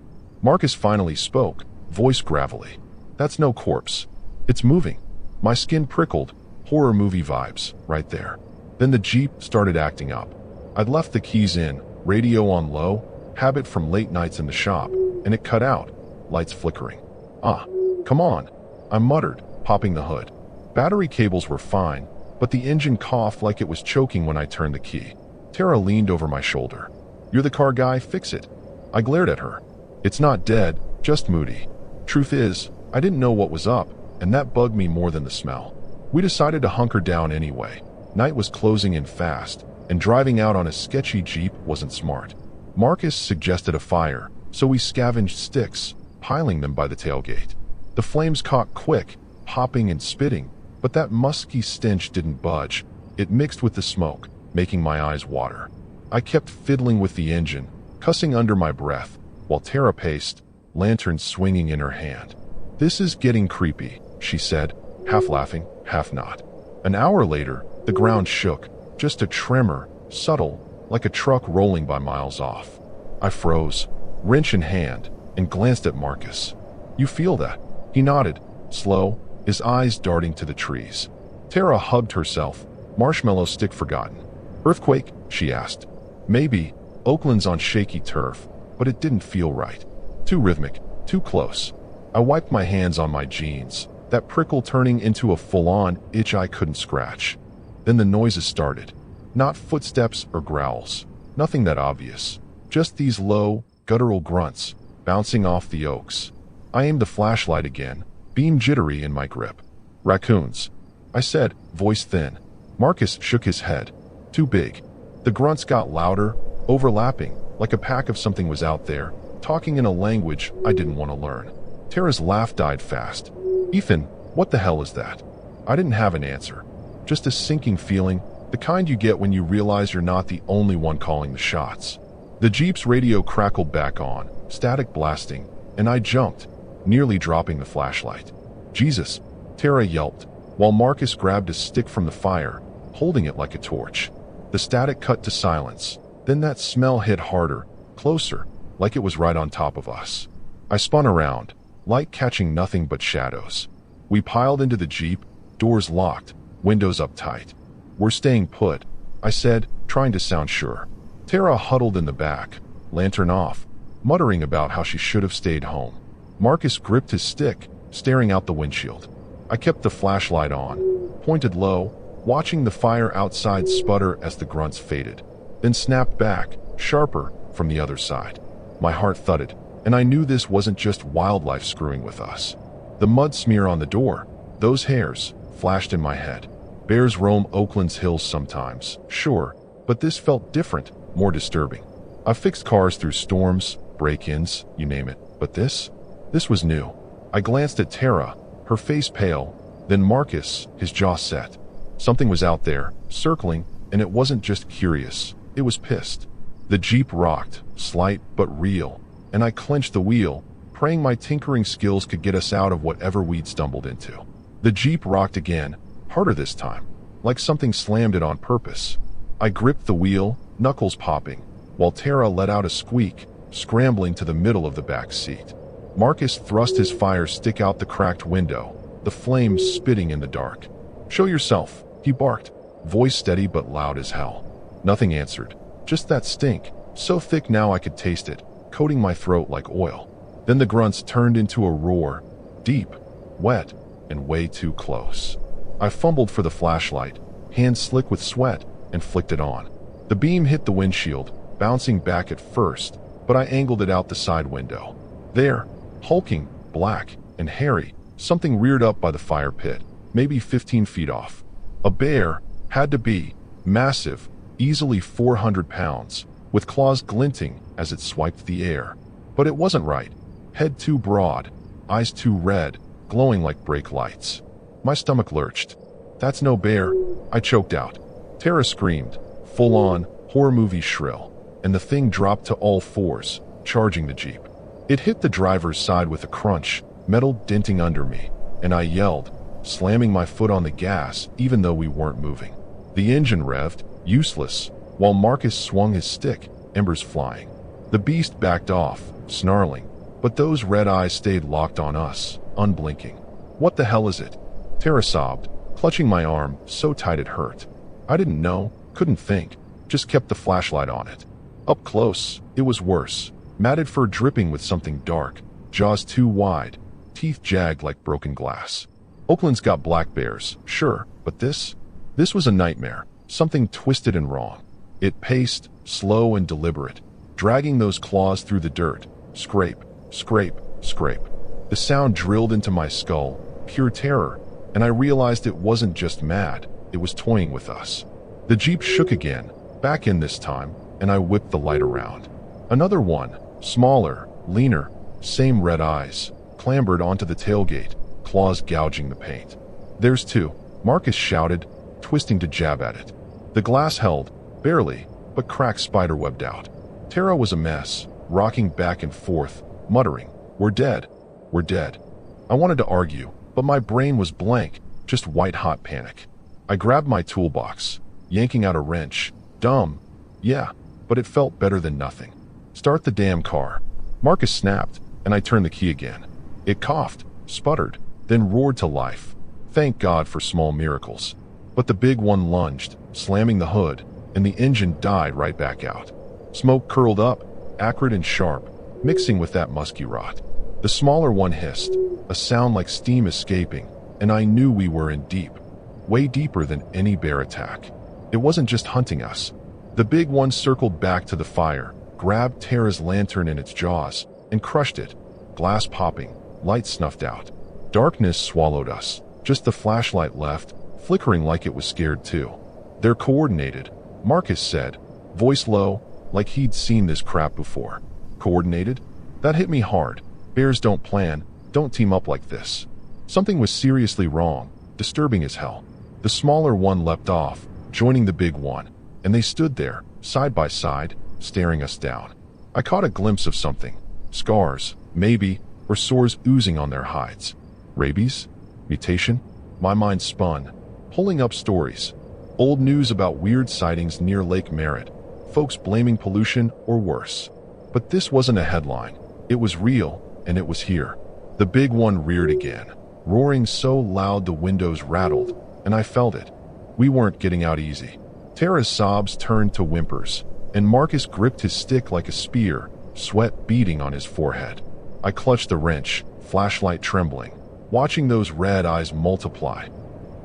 Marcus finally spoke, voice gravelly. "That's no corpse. It's moving." My skin prickled, horror movie vibes, right there. Then the Jeep started acting up. I'd left the keys in, radio on low, habit from late nights in the shop, and it cut out, lights flickering. "Ah, come on," I muttered, popping the hood. Battery cables were fine, but the engine coughed like it was choking when I turned the key. Tara leaned over my shoulder. "You're the car guy, fix it." I glared at her. "It's not dead, just moody." Truth is, I didn't know what was up, and that bugged me more than the smell. We decided to hunker down anyway. Night was closing in fast, and driving out on a sketchy Jeep wasn't smart. Marcus suggested a fire, so we scavenged sticks, piling them by the tailgate. The flames caught quick, popping and spitting, but that musky stench didn't budge. It mixed with the smoke, making my eyes water. I kept fiddling with the engine, cussing under my breath, while Tara paced, lantern swinging in her hand. "This is getting creepy," she said, half laughing, half not. An hour later, the ground shook, just a tremor, subtle, like a truck rolling by miles off. I froze, wrench in hand, and glanced at Marcus. "You feel that?" He nodded, slow, his eyes darting to the trees. Tara hugged herself. Marshmallow stick forgotten. Earthquake? She asked. Maybe. Oakland's on shaky turf, but it didn't feel right. Too rhythmic, too close. I wiped my hands on my jeans, that prickle turning into a full-on itch I couldn't scratch. Then the noises started. Not footsteps or growls. Nothing that obvious. Just these low, guttural grunts, bouncing off the oaks. I aimed the flashlight again, beam jittery in my grip. Raccoons, I said, voice thin. Marcus shook his head. Too big. The grunts got louder, overlapping, like a pack of something was out there, talking in a language I didn't want to learn. Tara's laugh died fast. Ethan, what the hell is that? I didn't have an answer. Just a sinking feeling, the kind you get when you realize you're not the only one calling the shots. The Jeep's radio crackled back on, static blasting, and I jumped, nearly dropping the flashlight. Jesus, Tara yelped, while Marcus grabbed a stick from the fire, holding it like a torch. The static cut to silence. Then that smell hit harder, closer, like it was right on top of us. I spun around, light catching nothing but shadows. We piled into the Jeep, doors locked, windows up tight. We're staying put, I said, trying to sound sure. Tara huddled in the back, lantern off, muttering about how she should have stayed home. Marcus gripped his stick, staring out the windshield. I kept the flashlight on, pointed low, watching the fire outside sputter as the grunts faded, then snapped back, sharper, from the other side. My heart thudded, and I knew this wasn't just wildlife screwing with us. The mud smear on the door, those hairs, flashed in my head. Bears roam Oakland's hills sometimes, sure, but this felt different, more disturbing. I've fixed cars through storms, break-ins, you name it, but this was new. I glanced at Tara, her face pale, then Marcus, his jaw set. Something was out there, circling, and it wasn't just curious, it was pissed. The Jeep rocked, slight but real, and I clenched the wheel, praying my tinkering skills could get us out of whatever we'd stumbled into. The Jeep rocked again, harder this time, like something slammed it on purpose. I gripped the wheel, knuckles popping, while Tara let out a squeak, scrambling to the middle of the back seat. Marcus thrust his fire stick out the cracked window, the flames spitting in the dark. Show yourself, he barked, voice steady but loud as hell. Nothing answered, just that stink, so thick now I could taste it, coating my throat like oil. Then the grunts turned into a roar, deep, wet, and way too close. I fumbled for the flashlight, hands slick with sweat, and flicked it on. The beam hit the windshield, bouncing back at first, but I angled it out the side window. There, hulking, black, and hairy, something reared up by the fire pit, maybe 15 feet off. A bear, had to be, massive, easily 400 pounds, with claws glinting as it swiped the air. But it wasn't right. Head too broad, eyes too red, glowing like brake lights. My stomach lurched. That's no bear, I choked out. Tara screamed, full-on, horror movie shrill, and the thing dropped to all fours, charging the Jeep. It hit the driver's side with a crunch, metal denting under me, and I yelled, slamming my foot on the gas even though we weren't moving. The engine revved, useless, while Marcus swung his stick, embers flying. The beast backed off, snarling, but those red eyes stayed locked on us, unblinking. What the hell is it? Tara sobbed, clutching my arm so tight it hurt. I didn't know, couldn't think, just kept the flashlight on it. Up close, it was worse, matted fur dripping with something dark, jaws too wide, teeth jagged like broken glass. Oakland's got black bears, sure, but this was a nightmare, something twisted and wrong. It paced, slow and deliberate, dragging those claws through the dirt, scrape, scrape, scrape. The sound drilled into my skull, pure terror, and I realized it wasn't just mad, it was toying with us. The Jeep shook again, back in this time, and I whipped the light around. Another one, smaller, leaner, same red eyes, clambered onto the tailgate, claws gouging the paint. There's two, Marcus shouted, twisting to jab at it. The glass held, barely, but cracks spiderwebbed out. Tara was a mess, rocking back and forth, muttering, "We're dead. We're dead." I wanted to argue, but my brain was blank, just white-hot panic. I grabbed my toolbox, yanking out a wrench. Dumb. Yeah, but it felt better than nothing. Start the damn car. Marcus snapped, and I turned the key again. It coughed, sputtered, then roared to life. Thank God for small miracles. But the big one lunged, slamming the hood, and the engine died right back out. Smoke curled up, acrid and sharp, mixing with that musky rot. The smaller one hissed, a sound like steam escaping, and I knew we were in deep, way deeper than any bear attack. It wasn't just hunting us. The big one circled back to the fire, grabbed Tara's lantern in its jaws, and crushed it, glass popping, light snuffed out. Darkness swallowed us, just the flashlight left, flickering like it was scared too. They're coordinated, Marcus said, voice low, like he'd seen this crap before. Coordinated? That hit me hard. Bears don't plan, don't team up like this. Something was seriously wrong, disturbing as hell. The smaller one leapt off, joining the big one, and they stood there, side by side, staring us down. I caught a glimpse of something. Scars, maybe, or sores oozing on their hides. Rabies? Mutation? My mind spun, pulling up stories. Old news about weird sightings near Lake Merritt, folks blaming pollution or worse. But this wasn't a headline. It was real, and it was here. The big one reared again, roaring so loud the windows rattled, and I felt it. We weren't getting out easy. Tara's sobs turned to whimpers, and Marcus gripped his stick like a spear, sweat beading on his forehead. I clutched the wrench, flashlight trembling, watching those red eyes multiply.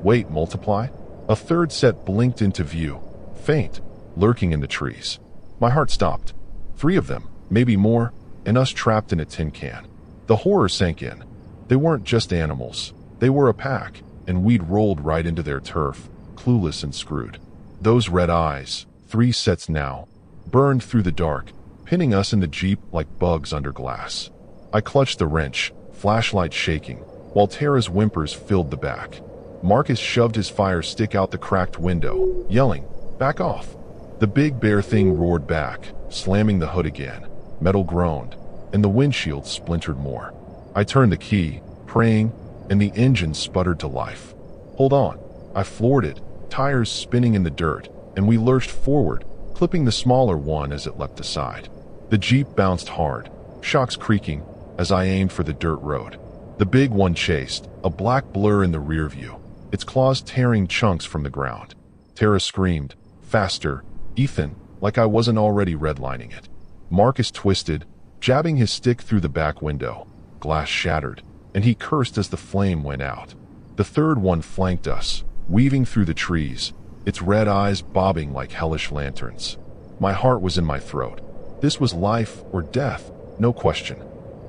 Wait, multiply? A third set blinked into view, faint, lurking in the trees. My heart stopped. 3 of them, maybe more, and us trapped in a tin can. The horror sank in. They weren't just animals. They were a pack, and we'd rolled right into their turf, clueless and screwed. Those red eyes, 3 sets now, burned through the dark, pinning us in the Jeep like bugs under glass. I clutched the wrench, flashlight shaking, while Tara's whimpers filled the back. Marcus shoved his fire stick out the cracked window, yelling, "Back off!" The big bear thing roared back, slamming the hood again. Metal groaned, and the windshield splintered more. I turned the key, praying, and the engine sputtered to life. Hold on. I floored it, tires spinning in the dirt, and we lurched forward, clipping the smaller one as it leapt aside. The Jeep bounced hard, shocks creaking, as I aimed for the dirt road. The big one chased, a black blur in the rear view, its claws tearing chunks from the ground. Tara screamed, "Faster, Ethan," like I wasn't already redlining it. Marcus twisted, jabbing his stick through the back window. Glass shattered, and he cursed as the flame went out. The third one flanked us, weaving through the trees, its red eyes bobbing like hellish lanterns. My heart was in my throat. This was life or death, no question.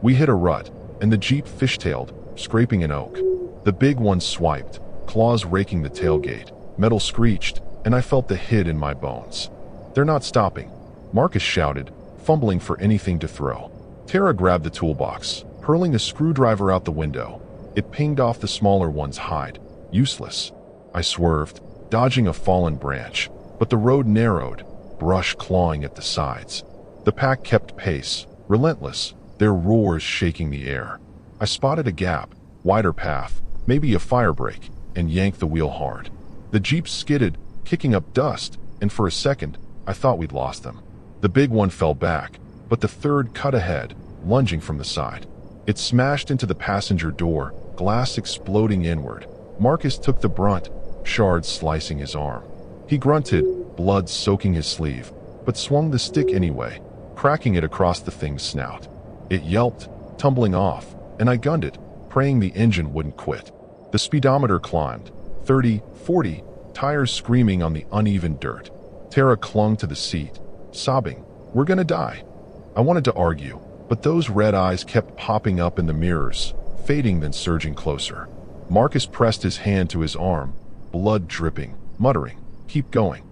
We hit a rut, and the Jeep fishtailed, scraping an oak. The big one swiped, claws raking the tailgate. Metal screeched, and I felt the hit in my bones. "They're not stopping," Marcus shouted, fumbling for anything to throw. Tara grabbed the toolbox, hurling a screwdriver out the window. It pinged off the smaller one's hide. Useless. I swerved, dodging a fallen branch, but the road narrowed, brush clawing at the sides. The pack kept pace, relentless, their roars shaking the air. I spotted a gap, wider path, maybe a fire break, and yanked the wheel hard. The Jeep skidded, kicking up dust, and for a second, I thought we'd lost them. The big one fell back, but the third cut ahead, lunging from the side. It smashed into the passenger door, glass exploding inward. Marcus took the brunt, shards slicing his arm. He grunted, blood soaking his sleeve, but swung the stick anyway, cracking it across the thing's snout. It yelped, tumbling off, and I gunned it, praying the engine wouldn't quit. The speedometer climbed, 30, 40, tires screaming on the uneven dirt. Tara clung to the seat, sobbing, "We're gonna die." I wanted to argue, but those red eyes kept popping up in the mirrors, fading then surging closer. Marcus pressed his hand to his arm, blood dripping, muttering, "Keep going."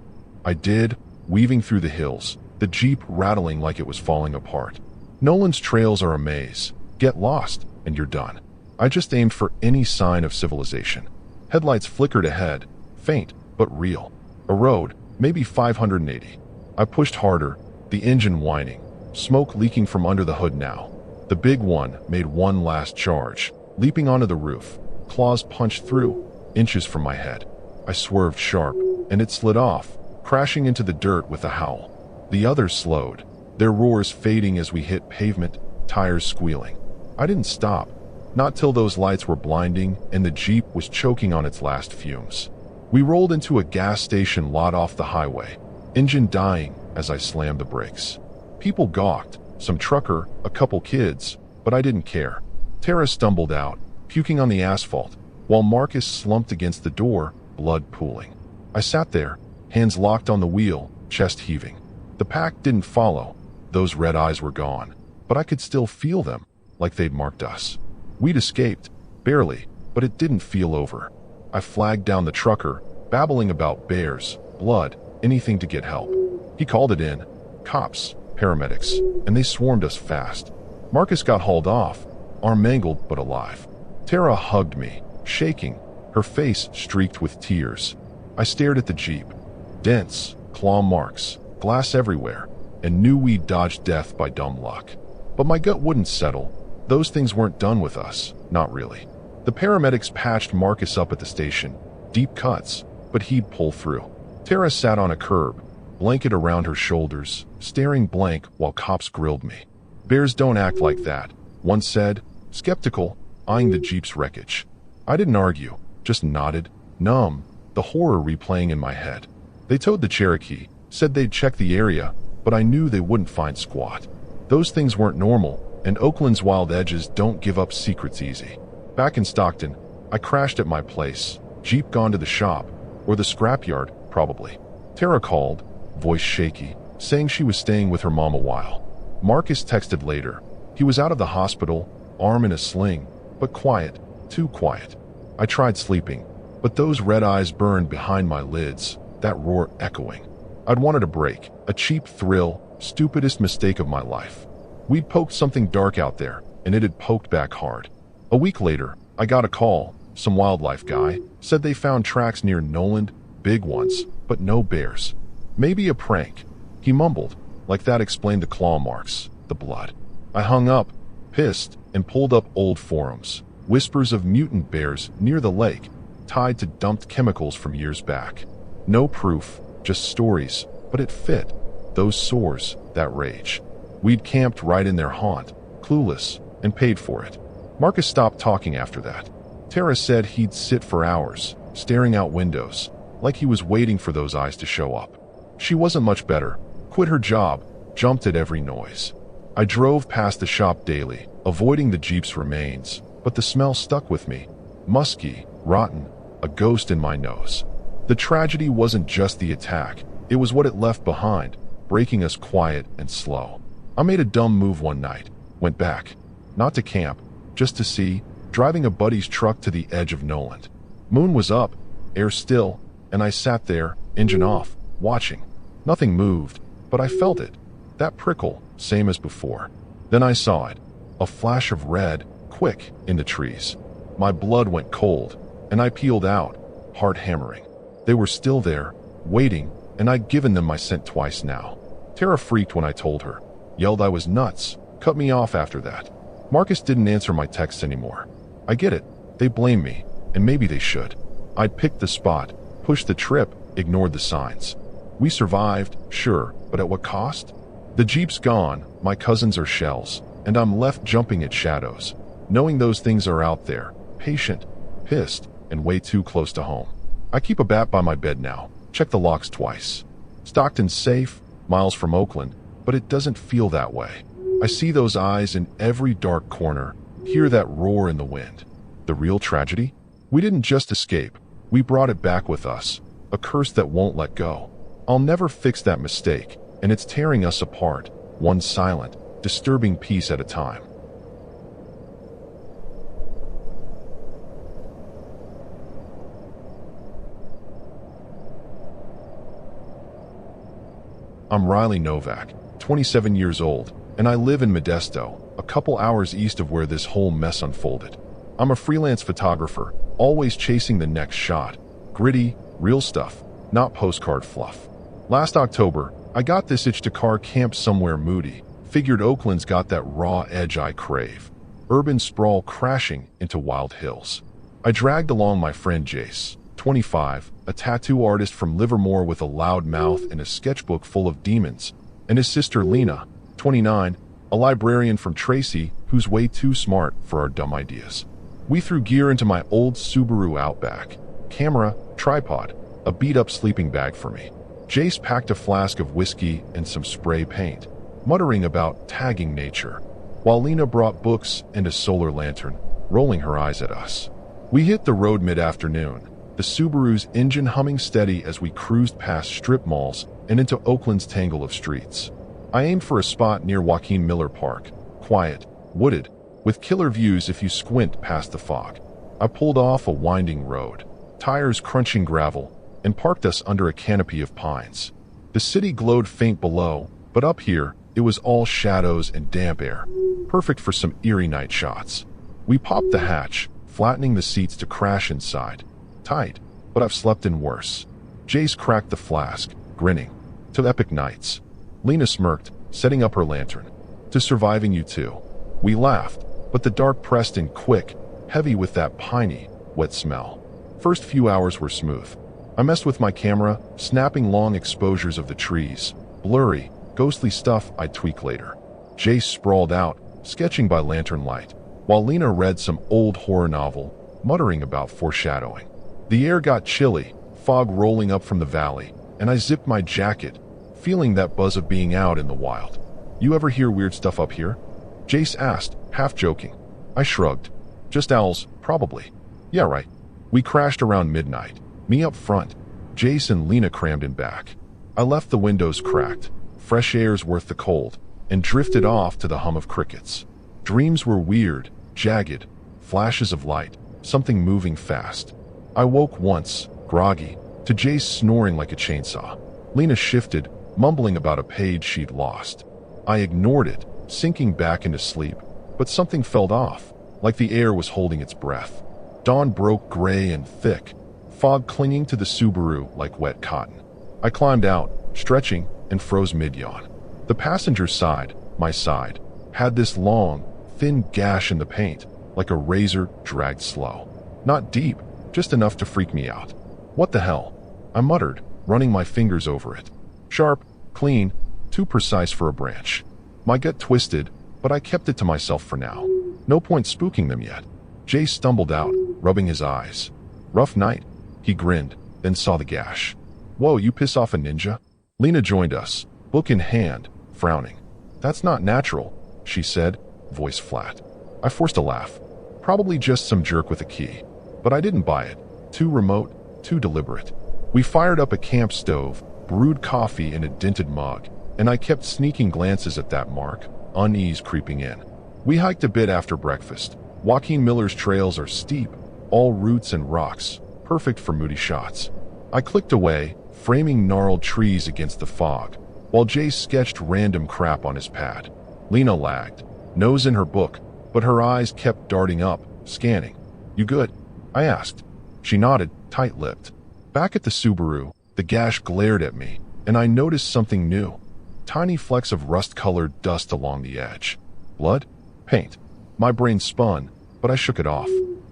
I did, weaving through the hills, the Jeep rattling like it was falling apart. Nolan's trails are a maze. Get lost, and you're done. I just aimed for any sign of civilization. Headlights flickered ahead, faint, but real. A road, maybe 580. I pushed harder, the engine whining, smoke leaking from under the hood now. The big one made one last charge, leaping onto the roof. Claws punched through, inches from my head. I swerved sharp, and it slid off, crashing into the dirt with a howl. The others slowed, their roars fading as we hit pavement, tires squealing. I didn't stop. Not till those lights were blinding and the Jeep was choking on its last fumes. We rolled into a gas station lot off the highway, engine dying as I slammed the brakes. People gawked, some trucker, a couple kids, but I didn't care. Tara stumbled out, puking on the asphalt, while Marcus slumped against the door, blood pooling. I sat there, hands locked on the wheel, chest heaving. The pack didn't follow. Those red eyes were gone, but I could still feel them, like they'd marked us. We'd escaped, barely, but it didn't feel over. I flagged down the trucker, babbling about bears, blood, anything to get help. He called it in. Cops, paramedics, and they swarmed us fast. Marcus got hauled off, arm mangled but alive. Tara hugged me, shaking, her face streaked with tears. I stared at the Jeep. Dents, claw marks, glass everywhere, and knew we'd dodged death by dumb luck. But my gut wouldn't settle. Those things weren't done with us, not really. The paramedics patched Marcus up at the station. Deep cuts, but he'd pull through. Tara sat on a curb, blanket around her shoulders, staring blank while cops grilled me. Bears don't act like that, one said, skeptical, eyeing the Jeep's wreckage. I didn't argue, just nodded, numb, the horror replaying in my head. They towed the Cherokee, said they'd check the area, but I knew they wouldn't find squat. Those things weren't normal, and Oakland's wild edges don't give up secrets easy. Back in Stockton, I crashed at my place, Jeep gone to the shop, or the scrapyard, probably. Tara called, voice shaky, saying she was staying with her mom a while. Marcus texted later. He was out of the hospital, arm in a sling, but quiet, too quiet. I tried sleeping, but those red eyes burned behind my lids, that roar echoing. I'd wanted a break, a cheap thrill, stupidest mistake of my life. We'd poked something dark out there, and it had poked back hard. A week later, I got a call. Some wildlife guy said they found tracks near Noland, big ones, but no bears. Maybe a prank. He mumbled, like that explained the claw marks, the blood. I hung up, pissed, and pulled up old forums. Whispers of mutant bears near the lake, tied to dumped chemicals from years back. No proof, just stories, but it fit. Those sores, that rage. We'd camped right in their haunt, clueless, and paid for it. Marcus stopped talking after that. Tara said he'd sit for hours, staring out windows, like he was waiting for those eyes to show up. She wasn't much better, quit her job, jumped at every noise. I drove past the shop daily, avoiding the Jeep's remains, but the smell stuck with me. Musky, rotten, a ghost in my nose. The tragedy wasn't just the attack, it was what it left behind, breaking us quiet and slow. I made a dumb move one night, went back. Not to camp, just to see, driving a buddy's truck to the edge of Noland. Moon was up, air still, and I sat there, engine off, watching. Nothing moved, but I felt it. That prickle, same as before. Then I saw it. A flash of red, quick, in the trees. My blood went cold, and I peeled out, heart hammering. They were still there, waiting, and I'd given them my scent twice now. Tara freaked when I told her. Yelled I was nuts, cut me off after that. Marcus didn't answer my texts anymore. I get it. They blame me, and maybe they should. I'd picked the spot, pushed the trip, ignored the signs. We survived, sure, but at what cost? The Jeep's gone, my cousins are shells, and I'm left jumping at shadows, knowing those things are out there, patient, pissed, and way too close to home. I keep a bat by my bed now, check the locks twice. Stockton's safe, miles from Oakland, but it doesn't feel that way. I see those eyes in every dark corner, hear that roar in the wind. The real tragedy? We didn't just escape, we brought it back with us, a curse that won't let go. I'll never fix that mistake, and it's tearing us apart, one silent, disturbing piece at a time. I'm Riley Novak, 27 years old, and I live in Modesto, a couple hours east of where this whole mess unfolded. I'm a freelance photographer, always chasing the next shot. Gritty, real stuff, not postcard fluff. Last October, I got this itch to car camp somewhere moody. Figured Oakland's got that raw edge I crave. Urban sprawl crashing into wild hills. I dragged along my friend Jace, 25, a tattoo artist from Livermore with a loud mouth and a sketchbook full of demons, and his sister Lena, 29, a librarian from Tracy who's way too smart for our dumb ideas. We threw gear into my old Subaru Outback. Camera, tripod, a beat-up sleeping bag for me. Jace packed a flask of whiskey and some spray paint, muttering about tagging nature, while Lena brought books and a solar lantern, rolling her eyes at us. We hit the road mid-afternoon, the Subaru's engine humming steady as we cruised past strip malls and into Oakland's tangle of streets. I aimed for a spot near Joaquin Miller Park, quiet, wooded, with killer views if you squint past the fog. I pulled off a winding road, tires crunching gravel, and parked us under a canopy of pines. The city glowed faint below, but up here, it was all shadows and damp air, perfect for some eerie night shots. We popped the hatch, flattening the seats to crash inside. Tight, but I've slept in worse. Jace cracked the flask, grinning. To epic nights. Lena smirked, setting up her lantern. To surviving you too. We laughed, but the dark pressed in quick, heavy with that piney, wet smell. First few hours were smooth. I messed with my camera, snapping long exposures of the trees, blurry, ghostly stuff I'd tweak later. Jace sprawled out, sketching by lantern light, while Lena read some old horror novel, muttering about foreshadowing. The air got chilly, fog rolling up from the valley, and I zipped my jacket, feeling that buzz of being out in the wild. You ever hear weird stuff up here? Jace asked, half joking. I shrugged. Just owls, probably. Yeah, right. We crashed around midnight. Me up front, Jace and Lena crammed in back. I left the windows cracked, fresh air's worth the cold, and drifted off to the hum of crickets. Dreams were weird, jagged, flashes of light, something moving fast. I woke once, groggy, to Jace snoring like a chainsaw. Lena shifted, mumbling about a page she'd lost. I ignored it, sinking back into sleep, but something felt off, like the air was holding its breath. Dawn broke gray and thick, fog clinging to the Subaru like wet cotton. I climbed out, stretching, and froze mid-yawn. The passenger side, my side, had this long, thin gash in the paint, like a razor dragged slow. Not deep, just enough to freak me out. What the hell? I muttered, running my fingers over it. Sharp, clean, too precise for a branch. My gut twisted, but I kept it to myself for now. No point spooking them yet. Jay stumbled out, rubbing his eyes. Rough night. He grinned, then saw the gash. Whoa, you piss off a ninja? Lena joined us, book in hand, frowning. That's not natural, she said, voice flat. I forced a laugh. Probably just some jerk with a key. But I didn't buy it. Too remote, too deliberate. We fired up a camp stove, brewed coffee in a dented mug, and I kept sneaking glances at that mark, unease creeping in. We hiked a bit after breakfast. Joaquin Miller's trails are steep, all roots and rocks, perfect for moody shots. I clicked away, framing gnarled trees against the fog, while Jay sketched random crap on his pad. Lena lagged, nose in her book, but her eyes kept darting up, scanning. You good? I asked. She nodded, tight-lipped. Back at the Subaru, the gash glared at me, and I noticed something new. Tiny flecks of rust-colored dust along the edge. Blood? Paint. My brain spun, but I shook it off.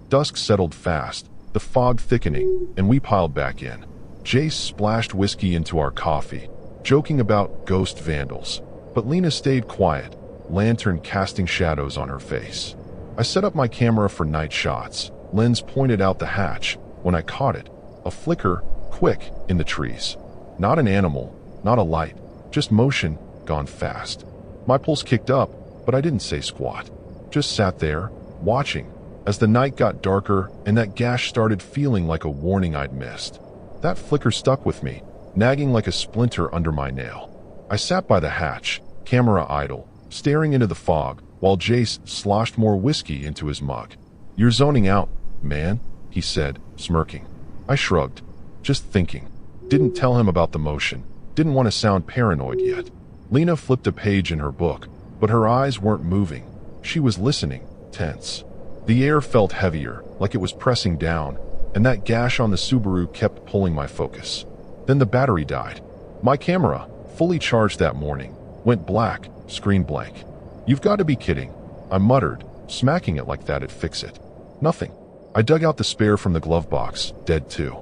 Dusk settled fast, the fog thickening, and we piled back in. Jace splashed whiskey into our coffee, joking about ghost vandals, but Lena stayed quiet, lantern casting shadows on her face. I set up my camera for night shots, lens pointed out the hatch, when I caught it. A flicker, quick, in the trees. Not an animal, not a light, just motion, gone fast. My pulse kicked up, but I didn't say squat. Just sat there, watching, as the night got darker and that gash started feeling like a warning I'd missed. That flicker stuck with me, nagging like a splinter under my nail. I sat by the hatch, camera idle, staring into the fog, while Jace sloshed more whiskey into his mug. You're zoning out, man, he said, smirking. I shrugged, just thinking. Didn't tell him about the motion, didn't want to sound paranoid yet. Lena flipped a page in her book, but her eyes weren't moving. She was listening, tense. The air felt heavier, like it was pressing down, and that gash on the Subaru kept pulling my focus. Then the battery died. My camera, fully charged that morning, went black, screen blank. You've got to be kidding, I muttered, smacking it like that'd fix it. Nothing. I dug out the spare from the glove box, dead too.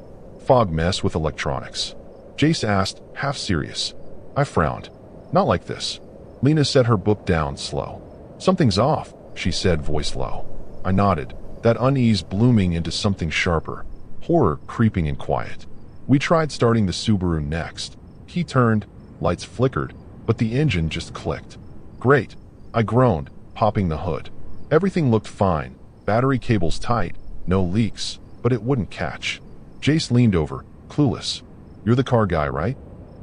Fog mess with electronics. Jace asked, half serious. I frowned. Not like this. Lena set her book down slow. "Something's off," she said, voice low. I nodded, that unease blooming into something sharper, horror creeping in quiet. We tried starting the Subaru next. Key turned, lights flickered, but the engine just clicked. "Great," I groaned, popping the hood. Everything looked fine, battery cables tight, no leaks, but it wouldn't catch. Jace leaned over, clueless. "You're the car guy, right?"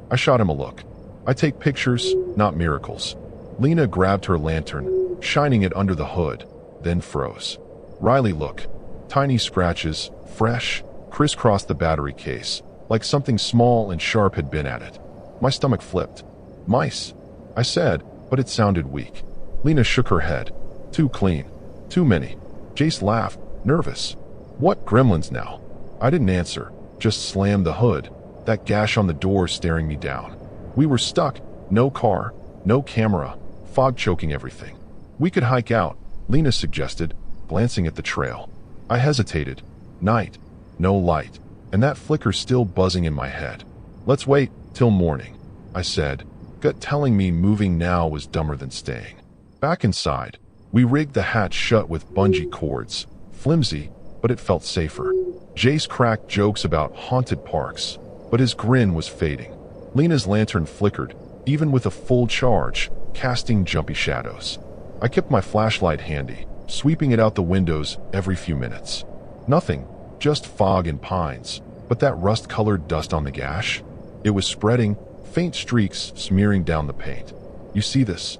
I shot him a look. "I take pictures, not miracles." Lena grabbed her lantern, shining it under the hood, then froze. "Riley, look." Tiny scratches, fresh, crisscrossed the battery case, like something small and sharp had been at it. My stomach flipped. "Mice," I said, but it sounded weak. Lena shook her head. "Too clean. Too many." Jace laughed, nervous. "What gremlins now?" I didn't answer, just slammed the hood, that gash on the door staring me down. We were stuck, no car, no camera, fog choking everything. "We could hike out," Lena suggested, glancing at the trail. I hesitated. Night, no light, and that flicker still buzzing in my head. "Let's wait till morning," I said, gut telling me moving now was dumber than staying. Back inside, we rigged the hatch shut with bungee cords, flimsy, but it felt safer. Jace cracked jokes about haunted parks, but his grin was fading. Lena's lantern flickered, even with a full charge, casting jumpy shadows. I kept my flashlight handy, sweeping it out the windows every few minutes. Nothing, just fog and pines, but that rust-colored dust on the gash? It was spreading, faint streaks smearing down the paint. "You see this?"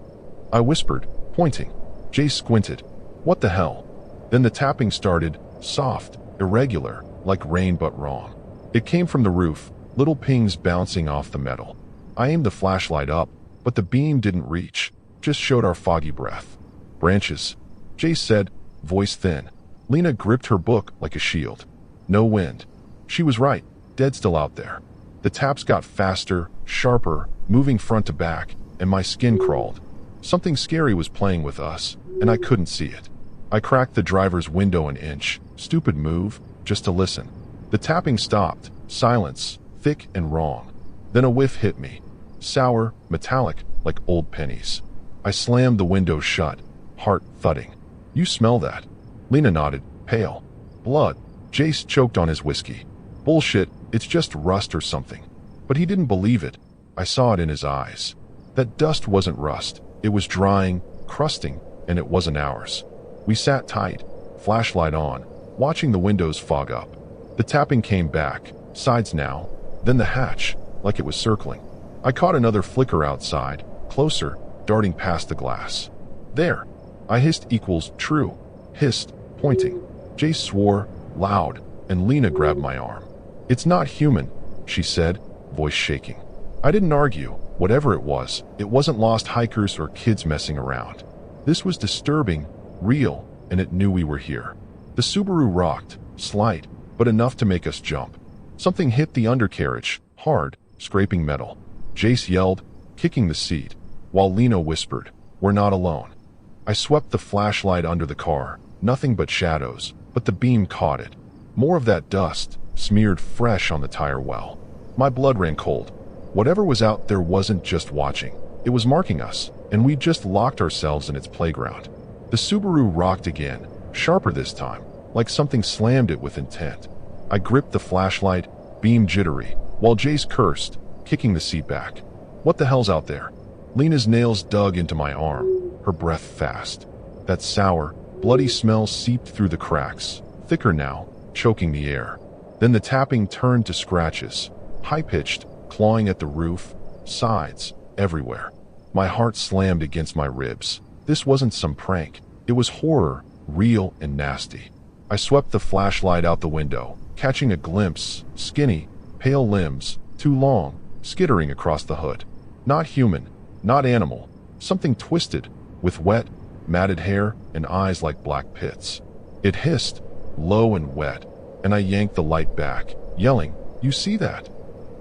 I whispered, pointing. Jace squinted. "What the hell?" Then the tapping started, soft, irregular, like rain but wrong. It came from the roof, little pings bouncing off the metal. I aimed the flashlight up, but the beam didn't reach, just showed our foggy breath. "Branches," Jace said, voice thin. Lena gripped her book like a shield. "No wind." She was right, dead still out there. The taps got faster, sharper, moving front to back, and my skin crawled. Something scary was playing with us, and I couldn't see it. I cracked the driver's window an inch, stupid move, just to listen. The tapping stopped, silence, thick and wrong. Then a whiff hit me, sour, metallic, like old pennies. I slammed the window shut, heart thudding. "You smell that?" Lena nodded, pale. "Blood." Jace choked on his whiskey. "Bullshit, it's just rust or something." But he didn't believe it. I saw it in his eyes. That dust wasn't rust. It was drying, crusting, and it wasn't ours. We sat tight, flashlight on, watching the windows fog up. The tapping came back, sides now, then the hatch, like it was circling. I caught another flicker outside, closer, darting past the glass. "There!" I hissed equals true. Hissed, pointing. Jace swore, loud, and Lena grabbed my arm. "It's not human," she said, voice shaking. I didn't argue. Whatever it wasn't lost hikers or kids messing around. This was disturbing, real, and it knew we were here. The Subaru rocked, slight, but enough to make us jump. Something hit the undercarriage, hard, scraping metal. Jace yelled, kicking the seat, while Lena whispered, "We're not alone." I swept the flashlight under the car, nothing but shadows, but the beam caught it. More of that dust, smeared fresh on the tire well. My blood ran cold. Whatever was out there wasn't just watching. It was marking us, and we'd just locked ourselves in its playground. The Subaru rocked again, sharper this time, like something slammed it with intent. I gripped the flashlight, beam jittery, while Jace cursed, kicking the seat back. "What the hell's out there?" Lena's nails dug into my arm, her breath fast. That sour, bloody smell seeped through the cracks, thicker now, choking the air. Then the tapping turned to scratches, high-pitched, clawing at the roof, sides, everywhere. My heart slammed against my ribs. This wasn't some prank. It was horror, real and nasty. I swept the flashlight out the window, catching a glimpse, skinny, pale limbs, too long, skittering across the hood. Not human, not animal, something twisted, with wet, matted hair and eyes like black pits. It hissed, low and wet, and I yanked the light back, yelling, "You see that?"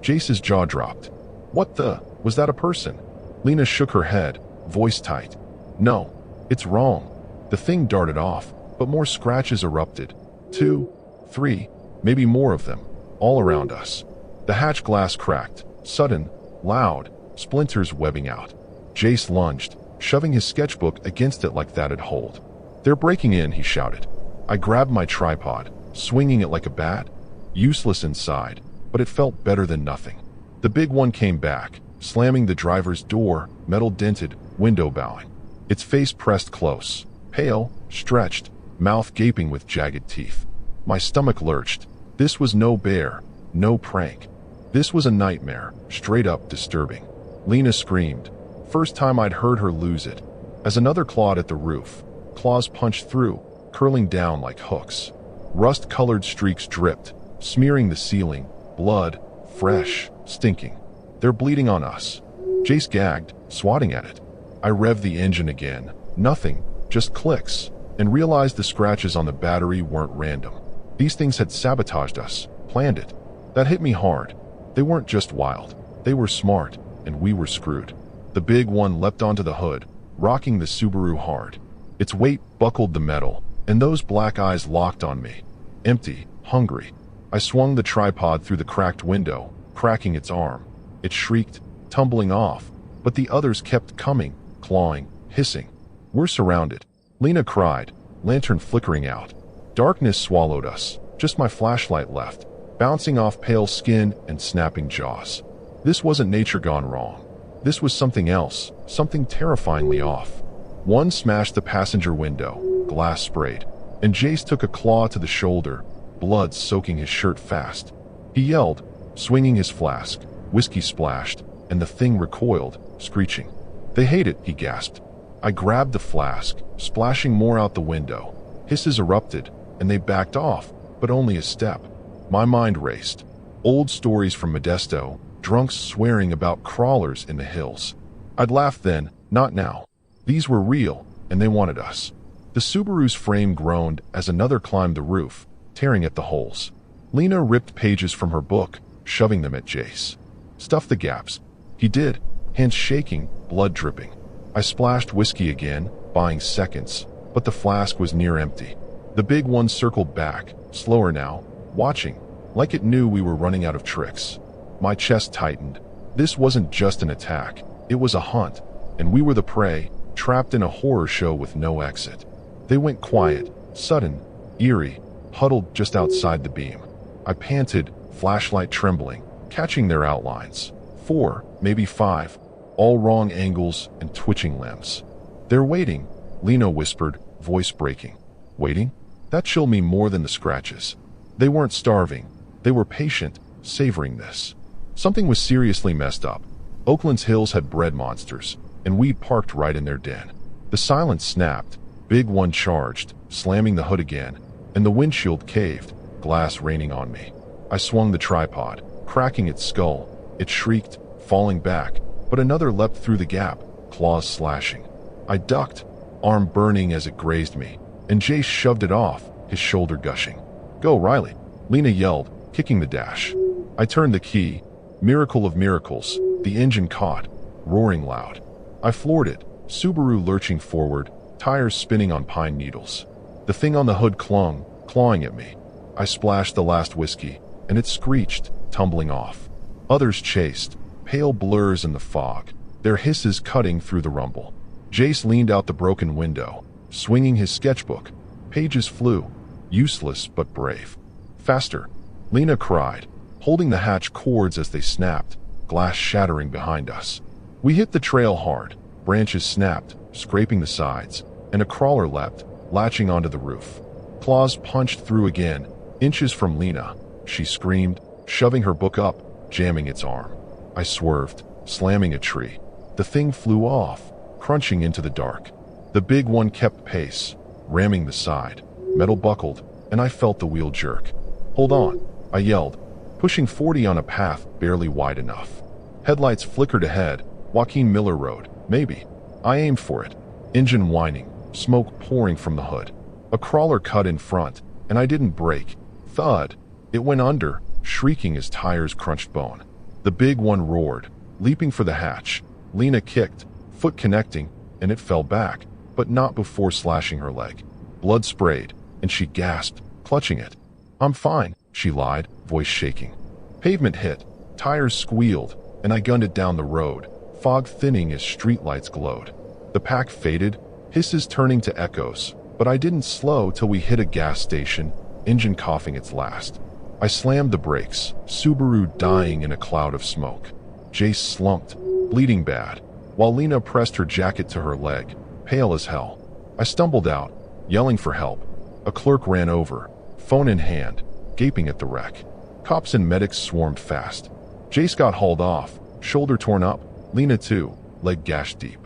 Jace's jaw dropped. "What the? Was that a person?" Lena shook her head, voice tight. "No, it's wrong." The thing darted off, but more scratches erupted. 2, 3, maybe more of them, all around us. The hatch glass cracked, sudden, loud, splinters webbing out. Jace lunged, shoving his sketchbook against it like that'd hold. "They're breaking in," he shouted. I grabbed my tripod, swinging it like a bat. Useless inside, but it felt better than nothing. The big one came back, slamming the driver's door, metal-dented, window bowing. Its face pressed close, pale, stretched, mouth gaping with jagged teeth. My stomach lurched. This was no bear, no prank. This was a nightmare, straight up disturbing. Lena screamed. First time I'd heard her lose it. As another clawed at the roof, claws punched through, curling down like hooks. Rust-colored streaks dripped, smearing the ceiling. Blood, fresh, stinking. "They're bleeding on us." Jace gagged, swatting at it. I revved the engine again. Nothing, just clicks, and realized the scratches on the battery weren't random. These things had sabotaged us, planned it. That hit me hard. They weren't just wild. They were smart, and we were screwed. The big one leapt onto the hood, rocking the Subaru hard. Its weight buckled the metal, and those black eyes locked on me. Empty, hungry. I swung the tripod through the cracked window, cracking its arm. It shrieked, tumbling off, but the others kept coming, clawing, hissing. "We're surrounded," Lena cried, lantern flickering out. Darkness swallowed us, just my flashlight left, bouncing off pale skin and snapping jaws. This wasn't nature gone wrong. This was something else, something terrifyingly off. One smashed the passenger window, glass sprayed, and Jace took a claw to the shoulder, blood soaking his shirt fast. He yelled, swinging his flask. Whiskey splashed, and the thing recoiled, screeching. "They hate it," he gasped. I grabbed the flask, splashing more out the window. Hisses erupted, and they backed off, but only a step. My mind raced. Old stories from Modesto, drunks swearing about crawlers in the hills. I'd laughed then, not now. These were real, and they wanted us. The Subaru's frame groaned as another climbed the roof, tearing at the holes. Lena ripped pages from her book, shoving them at Jace. "Stuff the gaps." He did, hands shaking, blood dripping. I splashed whiskey again, buying seconds, but the flask was near empty. The big one circled back, slower now, watching, like it knew we were running out of tricks. My chest tightened. This wasn't just an attack, it was a hunt, and we were the prey, trapped in a horror show with no exit. They went quiet, sudden, eerie, huddled just outside the beam. I panted, flashlight trembling, catching their outlines. 4, maybe 5, all wrong angles and twitching limbs. "They're waiting," Lena whispered, voice breaking. Waiting? That chilled me more than the scratches. They weren't starving. They were patient, savoring this. Something was seriously messed up. Oakland's hills had bred monsters, and we'd parked right in their den. The silence snapped. Big one charged, slamming the hood again, and the windshield caved, glass raining on me. I swung the tripod, cracking its skull. It shrieked, falling back, but another leapt through the gap, claws slashing. I ducked, arm burning as it grazed me, and Jace shoved it off, his shoulder gushing. "Go, Riley," Lena yelled, kicking the dash. I turned the key. Miracle of miracles, the engine caught, roaring loud. I floored it, Subaru lurching forward, tires spinning on pine needles. The thing on the hood clung, clawing at me. I splashed the last whiskey, and it screeched, tumbling off. Others chased, pale blurs in the fog, their hisses cutting through the rumble. Jace leaned out the broken window, swinging his sketchbook. Pages flew, useless but brave. "Faster," Lena cried, holding the hatch cords as they snapped, glass shattering behind us. We hit the trail hard, branches snapped, scraping the sides, and a crawler leapt, latching onto the roof. Claws punched through again, inches from Lena. She screamed, shoving her book up, jamming its arm. I swerved, slamming a tree. The thing flew off, crunching into the dark. The big one kept pace, ramming the side. Metal buckled, and I felt the wheel jerk. "Hold on," I yelled, pushing 40 on a path barely wide enough. Headlights flickered ahead, Joaquin Miller Road, maybe. I aimed for it. Engine whining, smoke pouring from the hood. A crawler cut in front, and I didn't brake. Thud. It went under, shrieking as tires crunched bone. The big one roared, leaping for the hatch. Lena kicked, foot connecting, and it fell back, but not before slashing her leg. Blood sprayed, and she gasped, clutching it. "I'm fine," she lied, voice shaking. Pavement hit, tires squealed, and I gunned it down the road, fog thinning as streetlights glowed. The pack faded, hisses turning to echoes, but I didn't slow till we hit a gas station, engine coughing its last. I slammed the brakes, Subaru dying in a cloud of smoke. Jace slumped, bleeding bad, while Lena pressed her jacket to her leg, pale as hell. I stumbled out, yelling for help. A clerk ran over, phone in hand, gaping at the wreck. Cops and medics swarmed fast. Jace got hauled off, shoulder torn up, Lena too, leg gashed deep.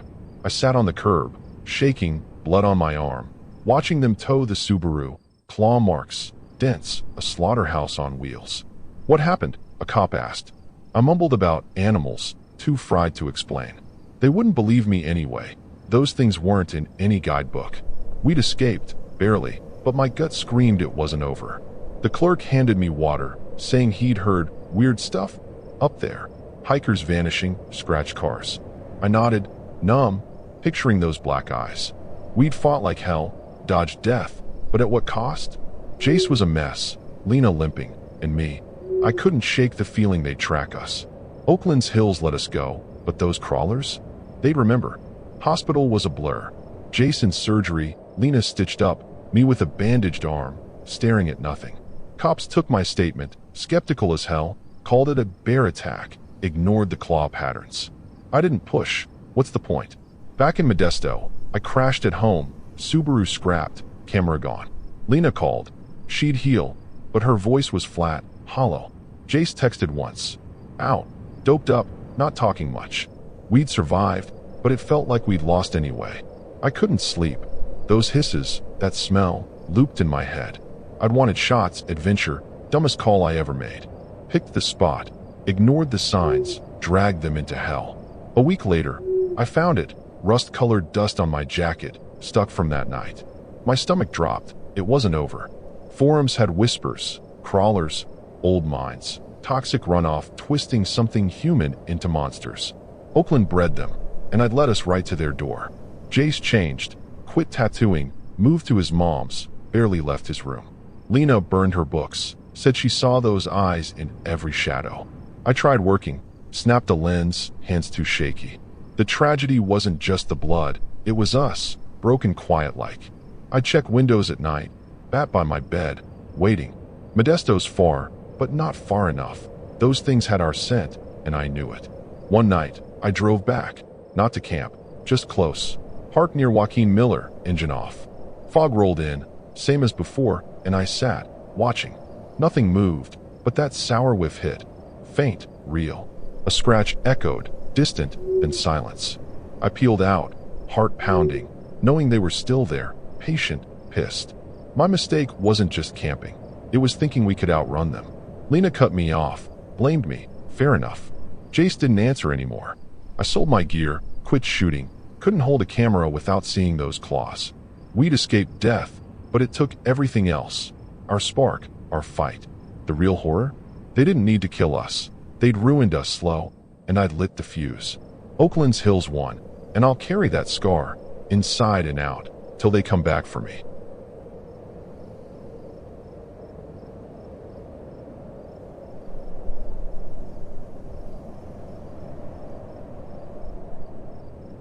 I sat on the curb, shaking, blood on my arm, watching them tow the Subaru, claw marks, dents, a slaughterhouse on wheels. What happened? A cop asked. I mumbled about animals, too fried to explain. They wouldn't believe me anyway. Those things weren't in any guidebook. We'd escaped, barely, but my gut screamed it wasn't over. The clerk handed me water, saying he'd heard weird stuff up there. Hikers vanishing, scratched cars. I nodded, numb, picturing those black eyes. We'd fought like hell, dodged death, but at what cost? Jace was a mess, Lena limping, and me. I couldn't shake the feeling they'd track us. Oakland's hills let us go, but those crawlers? They'd remember. Hospital was a blur. Jace in surgery, Lena stitched up, me with a bandaged arm, staring at nothing. Cops took my statement, skeptical as hell, called it a bear attack, ignored the claw patterns. I didn't push. What's the point? Back in Modesto, I crashed at home, Subaru scrapped, camera gone. Lena called. She'd heal, but her voice was flat, hollow. Jace texted once. Out. Doped up, not talking much. We'd survived, but it felt like we'd lost anyway. I couldn't sleep. Those hisses, that smell, looped in my head. I'd wanted shots, adventure, dumbest call I ever made. Picked the spot, ignored the signs, dragged them into hell. A week later, I found it, rust-colored dust on my jacket, stuck from that night. My stomach dropped. It wasn't over. Forums had whispers, crawlers, old mines, toxic runoff twisting something human into monsters. Oakland bred them, and I'd led us right to their door. Jace changed, quit tattooing, moved to his mom's, barely left his room. Lena burned her books, said she saw those eyes in every shadow. I tried working, snapped a lens, hands too shaky. The tragedy wasn't just the blood, it was us, broken quiet like. I check windows at night, bat by my bed, waiting. Modesto's far, but not far enough. Those things had our scent, and I knew it. One night, I drove back, not to camp, just close. Parked near Joaquin Miller, engine off. Fog rolled in, same as before, and I sat, watching. Nothing moved, but that sour whiff hit. Faint, real. A scratch echoed, distant, then silence. I peeled out, heart pounding, knowing they were still there, patient, pissed. My mistake wasn't just camping. It was thinking we could outrun them. Lena cut me off, blamed me, fair enough. Jace didn't answer anymore. I sold my gear, quit shooting, couldn't hold a camera without seeing those claws. We'd escaped death, but it took everything else. Our spark, our fight. The real horror? They didn't need to kill us. They'd ruined us slow, and I'd lit the fuse. Oakland's hills won, and I'll carry that scar, inside and out, till they come back for me.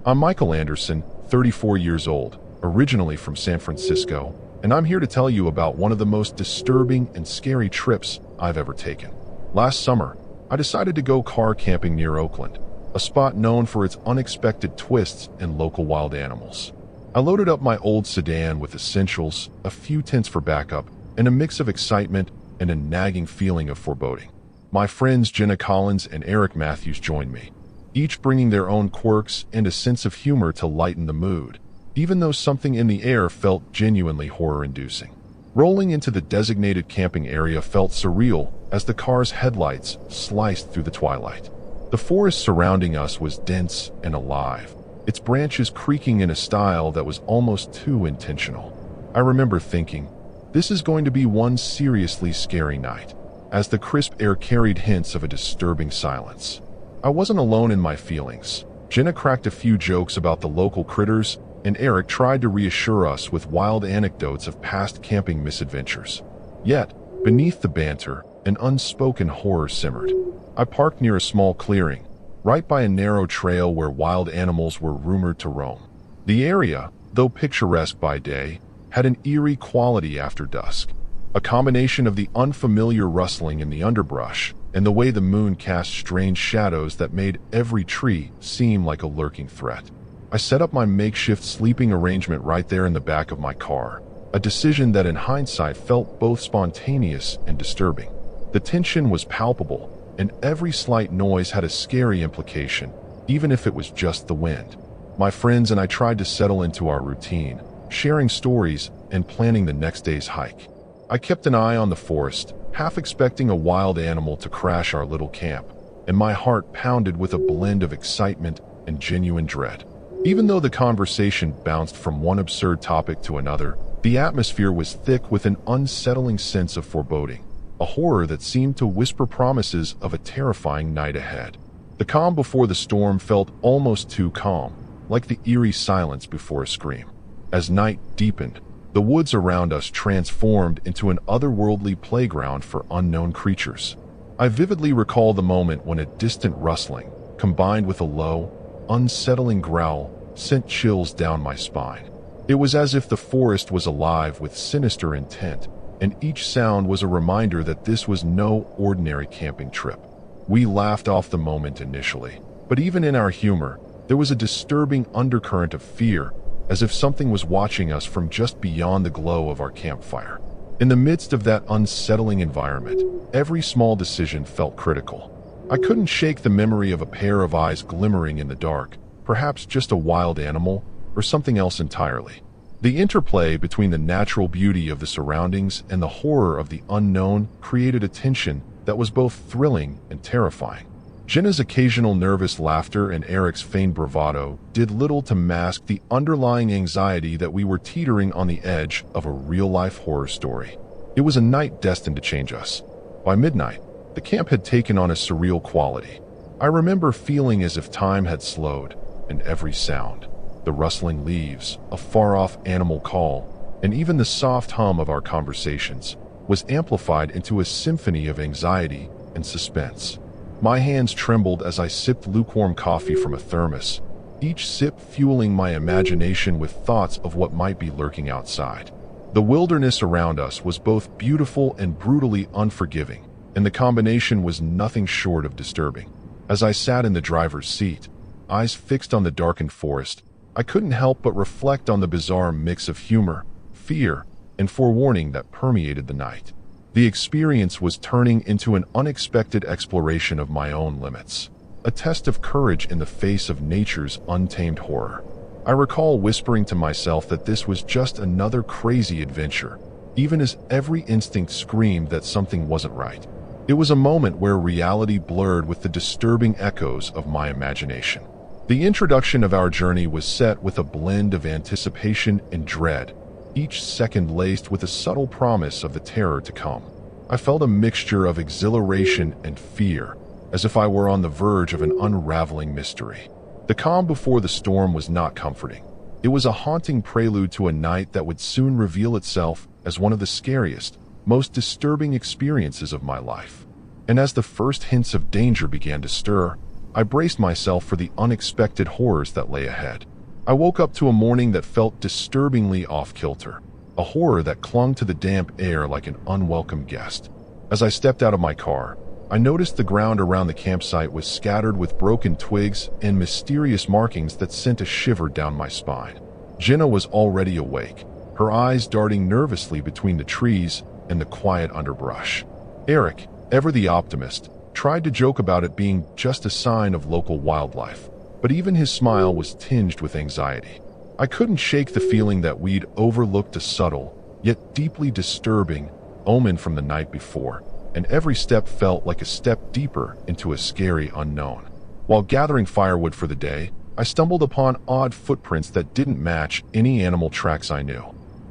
I'm Michael Anderson, 34 years old, originally from San Francisco, and I'm here to tell you about one of the most disturbing and scary trips I've ever taken. Last summer, I decided to go car camping near Oakland, a spot known for its unexpected twists and local wild animals. I loaded up my old sedan with essentials, a few tents for backup, and a mix of excitement and a nagging feeling of foreboding. My friends Jenna Collins and Eric Matthews joined me, each bringing their own quirks and a sense of humor to lighten the mood, even though something in the air felt genuinely horror-inducing. Rolling into the designated camping area felt surreal as the car's headlights sliced through the twilight. The forest surrounding us was dense and alive, its branches creaking in a style that was almost too intentional. I remember thinking, this is going to be one seriously scary night, as the crisp air carried hints of a disturbing silence. I wasn't alone in my feelings. Jenna cracked a few jokes about the local critters, and Eric tried to reassure us with wild anecdotes of past camping misadventures. Yet, beneath the banter, an unspoken horror simmered. I parked near a small clearing, right by a narrow trail where wild animals were rumored to roam. The area, though picturesque by day, had an eerie quality after dusk, a combination of the unfamiliar rustling in the underbrush and the way the moon cast strange shadows that made every tree seem like a lurking threat. I set up my makeshift sleeping arrangement right there in the back of my car, a decision that in hindsight felt both spontaneous and disturbing. The tension was palpable, and every slight noise had a scary implication, even if it was just the wind. My friends and I tried to settle into our routine, sharing stories and planning the next day's hike. I kept an eye on the forest, half expecting a wild animal to crash our little camp, and my heart pounded with a blend of excitement and genuine dread. Even though the conversation bounced from one absurd topic to another, the atmosphere was thick with an unsettling sense of foreboding, a horror that seemed to whisper promises of a terrifying night ahead. The calm before the storm felt almost too calm, like the eerie silence before a scream. As night deepened, the woods around us transformed into an otherworldly playground for unknown creatures. I vividly recall the moment when a distant rustling, combined with a low, unsettling growl, sent chills down my spine. It was as if the forest was alive with sinister intent, and each sound was a reminder that this was no ordinary camping trip. We laughed off the moment initially, but even in our humor, there was a disturbing undercurrent of fear, as if something was watching us from just beyond the glow of our campfire. In the midst of that unsettling environment, every small decision felt critical. I couldn't shake the memory of a pair of eyes glimmering in the dark, perhaps just a wild animal, or something else entirely. The interplay between the natural beauty of the surroundings and the horror of the unknown created a tension that was both thrilling and terrifying. Jenna's occasional nervous laughter and Eric's feigned bravado did little to mask the underlying anxiety that we were teetering on the edge of a real-life horror story. It was a night destined to change us. By midnight, the camp had taken on a surreal quality. I remember feeling as if time had slowed, and every sound, the rustling leaves, a far-off animal call, and even the soft hum of our conversations, was amplified into a symphony of anxiety and suspense. My hands trembled as I sipped lukewarm coffee from a thermos, each sip fueling my imagination with thoughts of what might be lurking outside. The wilderness around us was both beautiful and brutally unforgiving, and the combination was nothing short of disturbing. As I sat in the driver's seat, eyes fixed on the darkened forest, I couldn't help but reflect on the bizarre mix of humor, fear, and forewarning that permeated the night. The experience was turning into an unexpected exploration of my own limits, a test of courage in the face of nature's untamed horror. I recall whispering to myself that this was just another crazy adventure, even as every instinct screamed that something wasn't right. It was a moment where reality blurred with the disturbing echoes of my imagination. The introduction of our journey was set with a blend of anticipation and dread, each second laced with a subtle promise of the terror to come. I felt a mixture of exhilaration and fear, as if I were on the verge of an unraveling mystery. The calm before the storm was not comforting. It was a haunting prelude to a night that would soon reveal itself as one of the scariest, most disturbing experiences of my life. And as the first hints of danger began to stir, I braced myself for the unexpected horrors that lay ahead. I woke up to a morning that felt disturbingly off-kilter, a horror that clung to the damp air like an unwelcome guest. As I stepped out of my car, I noticed the ground around the campsite was scattered with broken twigs and mysterious markings that sent a shiver down my spine. Jenna was already awake, her eyes darting nervously between the trees and the quiet underbrush. Eric, ever the optimist, tried to joke about it being just a sign of local wildlife, but even his smile was tinged with anxiety. I couldn't shake the feeling that we'd overlooked a subtle, yet deeply disturbing, omen from the night before, and every step felt like a step deeper into a scary unknown. While gathering firewood for the day, I stumbled upon odd footprints that didn't match any animal tracks I knew.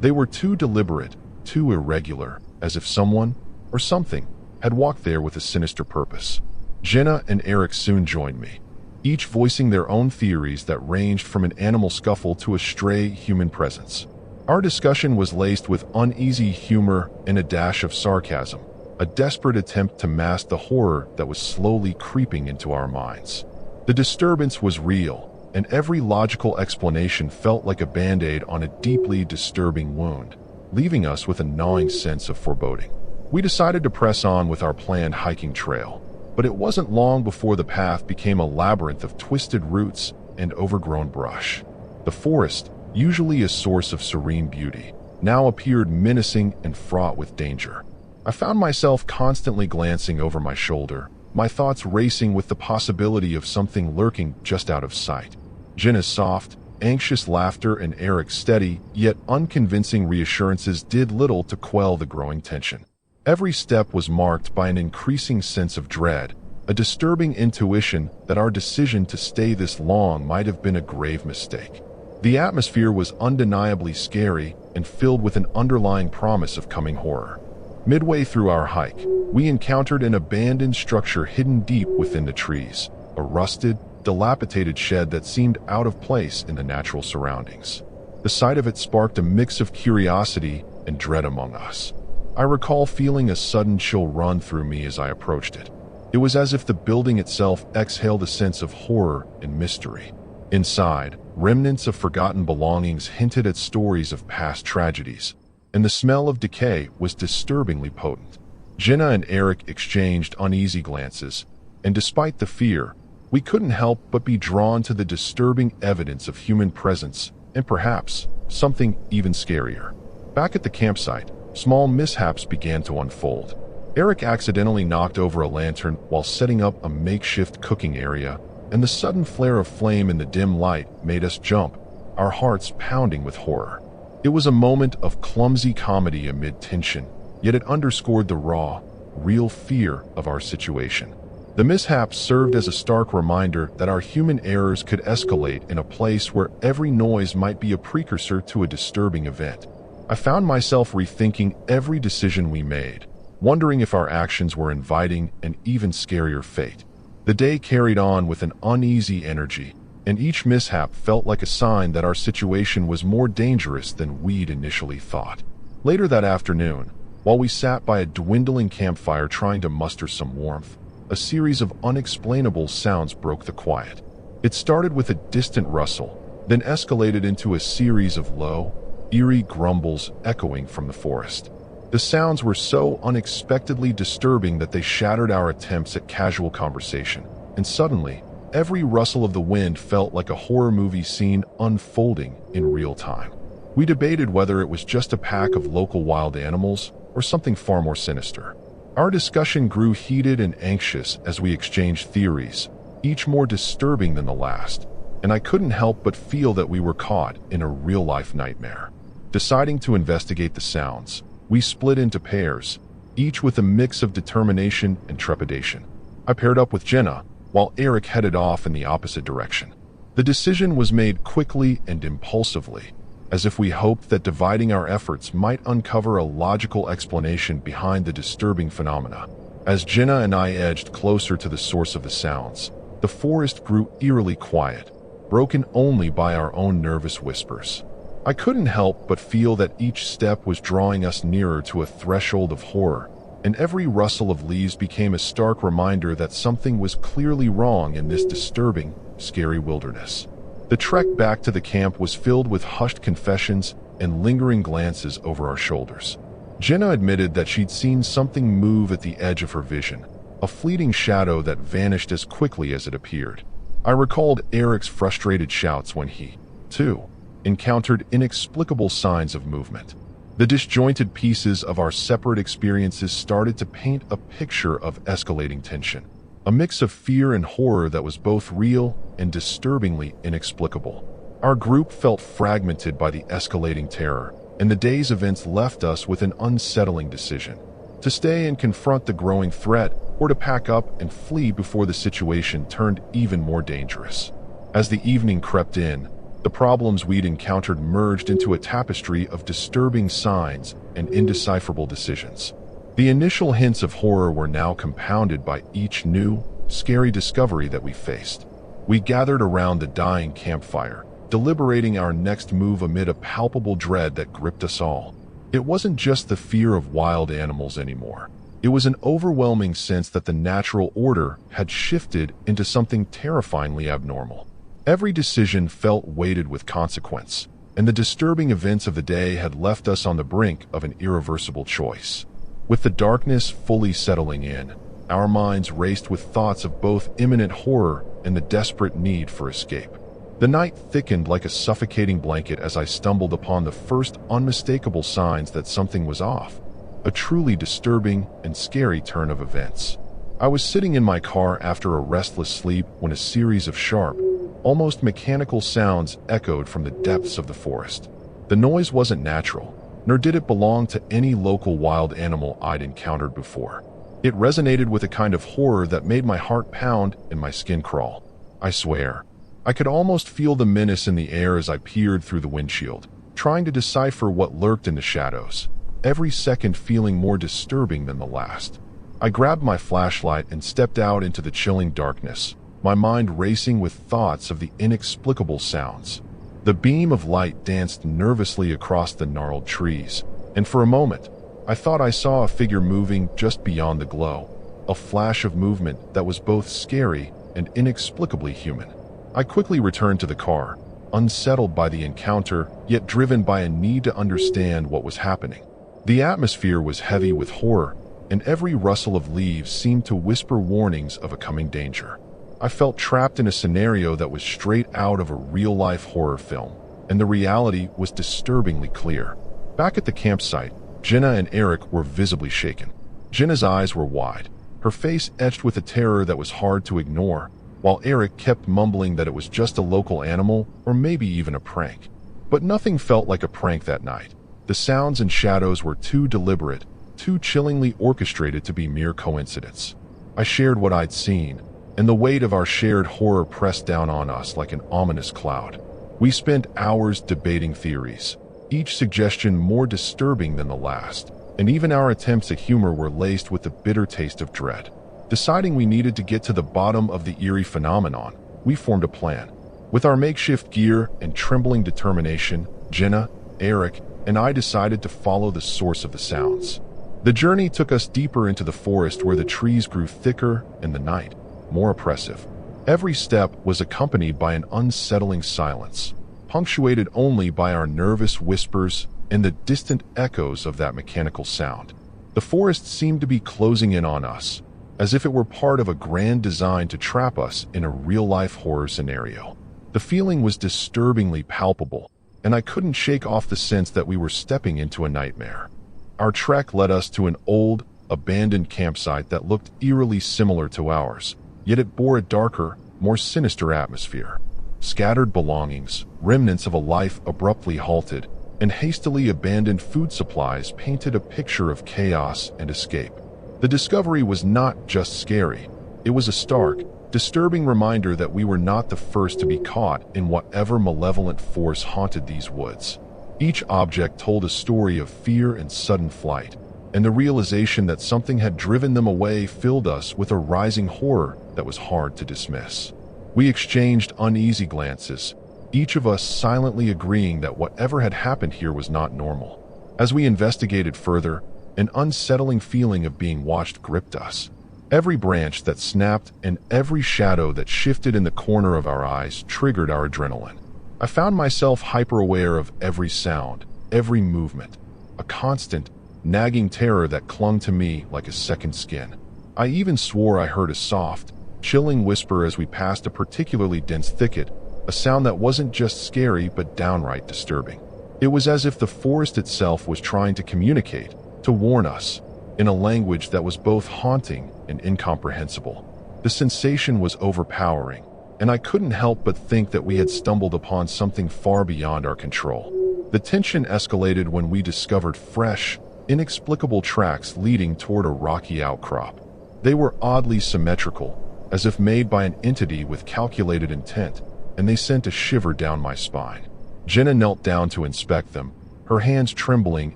They were too deliberate, too irregular, as if someone, or something, had walked there with a sinister purpose. Jenna and Eric soon joined me, each voicing their own theories that ranged from an animal scuffle to a stray human presence. Our discussion was laced with uneasy humor and a dash of sarcasm, a desperate attempt to mask the horror that was slowly creeping into our minds. The disturbance was real, and every logical explanation felt like a band-aid on a deeply disturbing wound, leaving us with a gnawing sense of foreboding. We decided to press on with our planned hiking trail, but it wasn't long before the path became a labyrinth of twisted roots and overgrown brush. The forest, usually a source of serene beauty, now appeared menacing and fraught with danger. I found myself constantly glancing over my shoulder, my thoughts racing with the possibility of something lurking just out of sight. Jenna's soft, anxious laughter and Eric's steady, yet unconvincing reassurances did little to quell the growing tension. Every step was marked by an increasing sense of dread, a disturbing intuition that our decision to stay this long might have been a grave mistake. The atmosphere was undeniably scary and filled with an underlying promise of coming horror. Midway through our hike, we encountered an abandoned structure hidden deep within the trees, a rusted, dilapidated shed that seemed out of place in the natural surroundings. The sight of it sparked a mix of curiosity and dread among us. I recall feeling a sudden chill run through me as I approached it. It was as if the building itself exhaled a sense of horror and mystery. Inside, remnants of forgotten belongings hinted at stories of past tragedies, and the smell of decay was disturbingly potent. Jenna and Eric exchanged uneasy glances, and despite the fear, we couldn't help but be drawn to the disturbing evidence of human presence and perhaps something even scarier. Back at the campsite, small mishaps began to unfold. Eric accidentally knocked over a lantern while setting up a makeshift cooking area, and the sudden flare of flame in the dim light made us jump, our hearts pounding with horror. It was a moment of clumsy comedy amid tension, yet it underscored the raw, real fear of our situation. The mishap served as a stark reminder that our human errors could escalate in a place where every noise might be a precursor to a disturbing event. I found myself rethinking every decision we made, wondering if our actions were inviting an even scarier fate. The day carried on with an uneasy energy, and each mishap felt like a sign that our situation was more dangerous than we'd initially thought. Later that afternoon, while we sat by a dwindling campfire trying to muster some warmth, a series of unexplainable sounds broke the quiet. It started with a distant rustle, then escalated into a series of low, eerie grumbles echoing from the forest. The sounds were so unexpectedly disturbing that they shattered our attempts at casual conversation, and suddenly, every rustle of the wind felt like a horror movie scene unfolding in real time. We debated whether it was just a pack of local wild animals or something far more sinister. Our discussion grew heated and anxious as we exchanged theories, each more disturbing than the last, and I couldn't help but feel that we were caught in a real-life nightmare. Deciding to investigate the sounds, we split into pairs, each with a mix of determination and trepidation. I paired up with Jenna, while Eric headed off in the opposite direction. The decision was made quickly and impulsively, as if we hoped that dividing our efforts might uncover a logical explanation behind the disturbing phenomena. As Jenna and I edged closer to the source of the sounds, the forest grew eerily quiet, broken only by our own nervous whispers. I couldn't help but feel that each step was drawing us nearer to a threshold of horror, and every rustle of leaves became a stark reminder that something was clearly wrong in this disturbing, scary wilderness. The trek back to the camp was filled with hushed confessions and lingering glances over our shoulders. Jenna admitted that she'd seen something move at the edge of her vision, a fleeting shadow that vanished as quickly as it appeared. I recalled Eric's frustrated shouts when he, too, encountered inexplicable signs of movement. The disjointed pieces of our separate experiences started to paint a picture of escalating tension, a mix of fear and horror that was both real and disturbingly inexplicable. Our group felt fragmented by the escalating terror, and the day's events left us with an unsettling decision: to stay and confront the growing threat, or to pack up and flee before the situation turned even more dangerous. As the evening crept in, the problems we'd encountered merged into a tapestry of disturbing signs and indecipherable decisions. The initial hints of horror were now compounded by each new, scary discovery that we faced. We gathered around the dying campfire, deliberating our next move amid a palpable dread that gripped us all. It wasn't just the fear of wild animals anymore. It was an overwhelming sense that the natural order had shifted into something terrifyingly abnormal. Every decision felt weighted with consequence, and the disturbing events of the day had left us on the brink of an irreversible choice. With the darkness fully settling in, our minds raced with thoughts of both imminent horror and the desperate need for escape. The night thickened like a suffocating blanket as I stumbled upon the first unmistakable signs that something was off, a truly disturbing and scary turn of events. I was sitting in my car after a restless sleep when a series of sharp, almost mechanical sounds echoed from the depths of the forest. The noise wasn't natural, nor did it belong to any local wild animal I'd encountered before. It resonated with a kind of horror that made my heart pound and my skin crawl. I swear, I could almost feel the menace in the air as I peered through the windshield, trying to decipher what lurked in the shadows, every second feeling more disturbing than the last. I grabbed my flashlight and stepped out into the chilling darkness, my mind racing with thoughts of the inexplicable sounds. The beam of light danced nervously across the gnarled trees, and for a moment, I thought I saw a figure moving just beyond the glow, a flash of movement that was both scary and inexplicably human. I quickly returned to the car, unsettled by the encounter, yet driven by a need to understand what was happening. The atmosphere was heavy with horror, and every rustle of leaves seemed to whisper warnings of a coming danger. I felt trapped in a scenario that was straight out of a real-life horror film, and the reality was disturbingly clear. Back at the campsite, Jenna and Eric were visibly shaken. Jenna's eyes were wide, her face etched with a terror that was hard to ignore, while Eric kept mumbling that it was just a local animal or maybe even a prank. But nothing felt like a prank that night. The sounds and shadows were too deliberate, too chillingly orchestrated to be mere coincidence. I shared what I'd seen, and the weight of our shared horror pressed down on us like an ominous cloud. We spent hours debating theories, each suggestion more disturbing than the last, and even our attempts at humor were laced with the bitter taste of dread. Deciding we needed to get to the bottom of the eerie phenomenon, we formed a plan. With our makeshift gear and trembling determination, Jenna, Eric, and I decided to follow the source of the sounds. The journey took us deeper into the forest where the trees grew thicker and the night more oppressive. Every step was accompanied by an unsettling silence, punctuated only by our nervous whispers and the distant echoes of that mechanical sound. The forest seemed to be closing in on us, as if it were part of a grand design to trap us in a real-life horror scenario. The feeling was disturbingly palpable, and I couldn't shake off the sense that we were stepping into a nightmare. Our trek led us to an old, abandoned campsite that looked eerily similar to ours, yet it bore a darker, more sinister atmosphere. Scattered belongings, remnants of a life abruptly halted, and hastily abandoned food supplies painted a picture of chaos and escape. The discovery was not just scary, it was a stark, disturbing reminder that we were not the first to be caught in whatever malevolent force haunted these woods. Each object told a story of fear and sudden flight, and the realization that something had driven them away filled us with a rising horror that was hard to dismiss. We exchanged uneasy glances, each of us silently agreeing that whatever had happened here was not normal. As we investigated further, an unsettling feeling of being watched gripped us. Every branch that snapped and every shadow that shifted in the corner of our eyes triggered our adrenaline. I found myself hyper-aware of every sound, every movement, a constant, nagging terror that clung to me like a second skin. I even swore I heard a soft, chilling whisper as we passed a particularly dense thicket, a sound that wasn't just scary but downright disturbing. It was as if the forest itself was trying to communicate, to warn us, in a language that was both haunting and incomprehensible. The sensation was overpowering, and I couldn't help but think that we had stumbled upon something far beyond our control. The tension escalated when we discovered fresh, inexplicable tracks leading toward a rocky outcrop. They were oddly symmetrical, as if made by an entity with calculated intent, and they sent a shiver down my spine. Jenna knelt down to inspect them, her hands trembling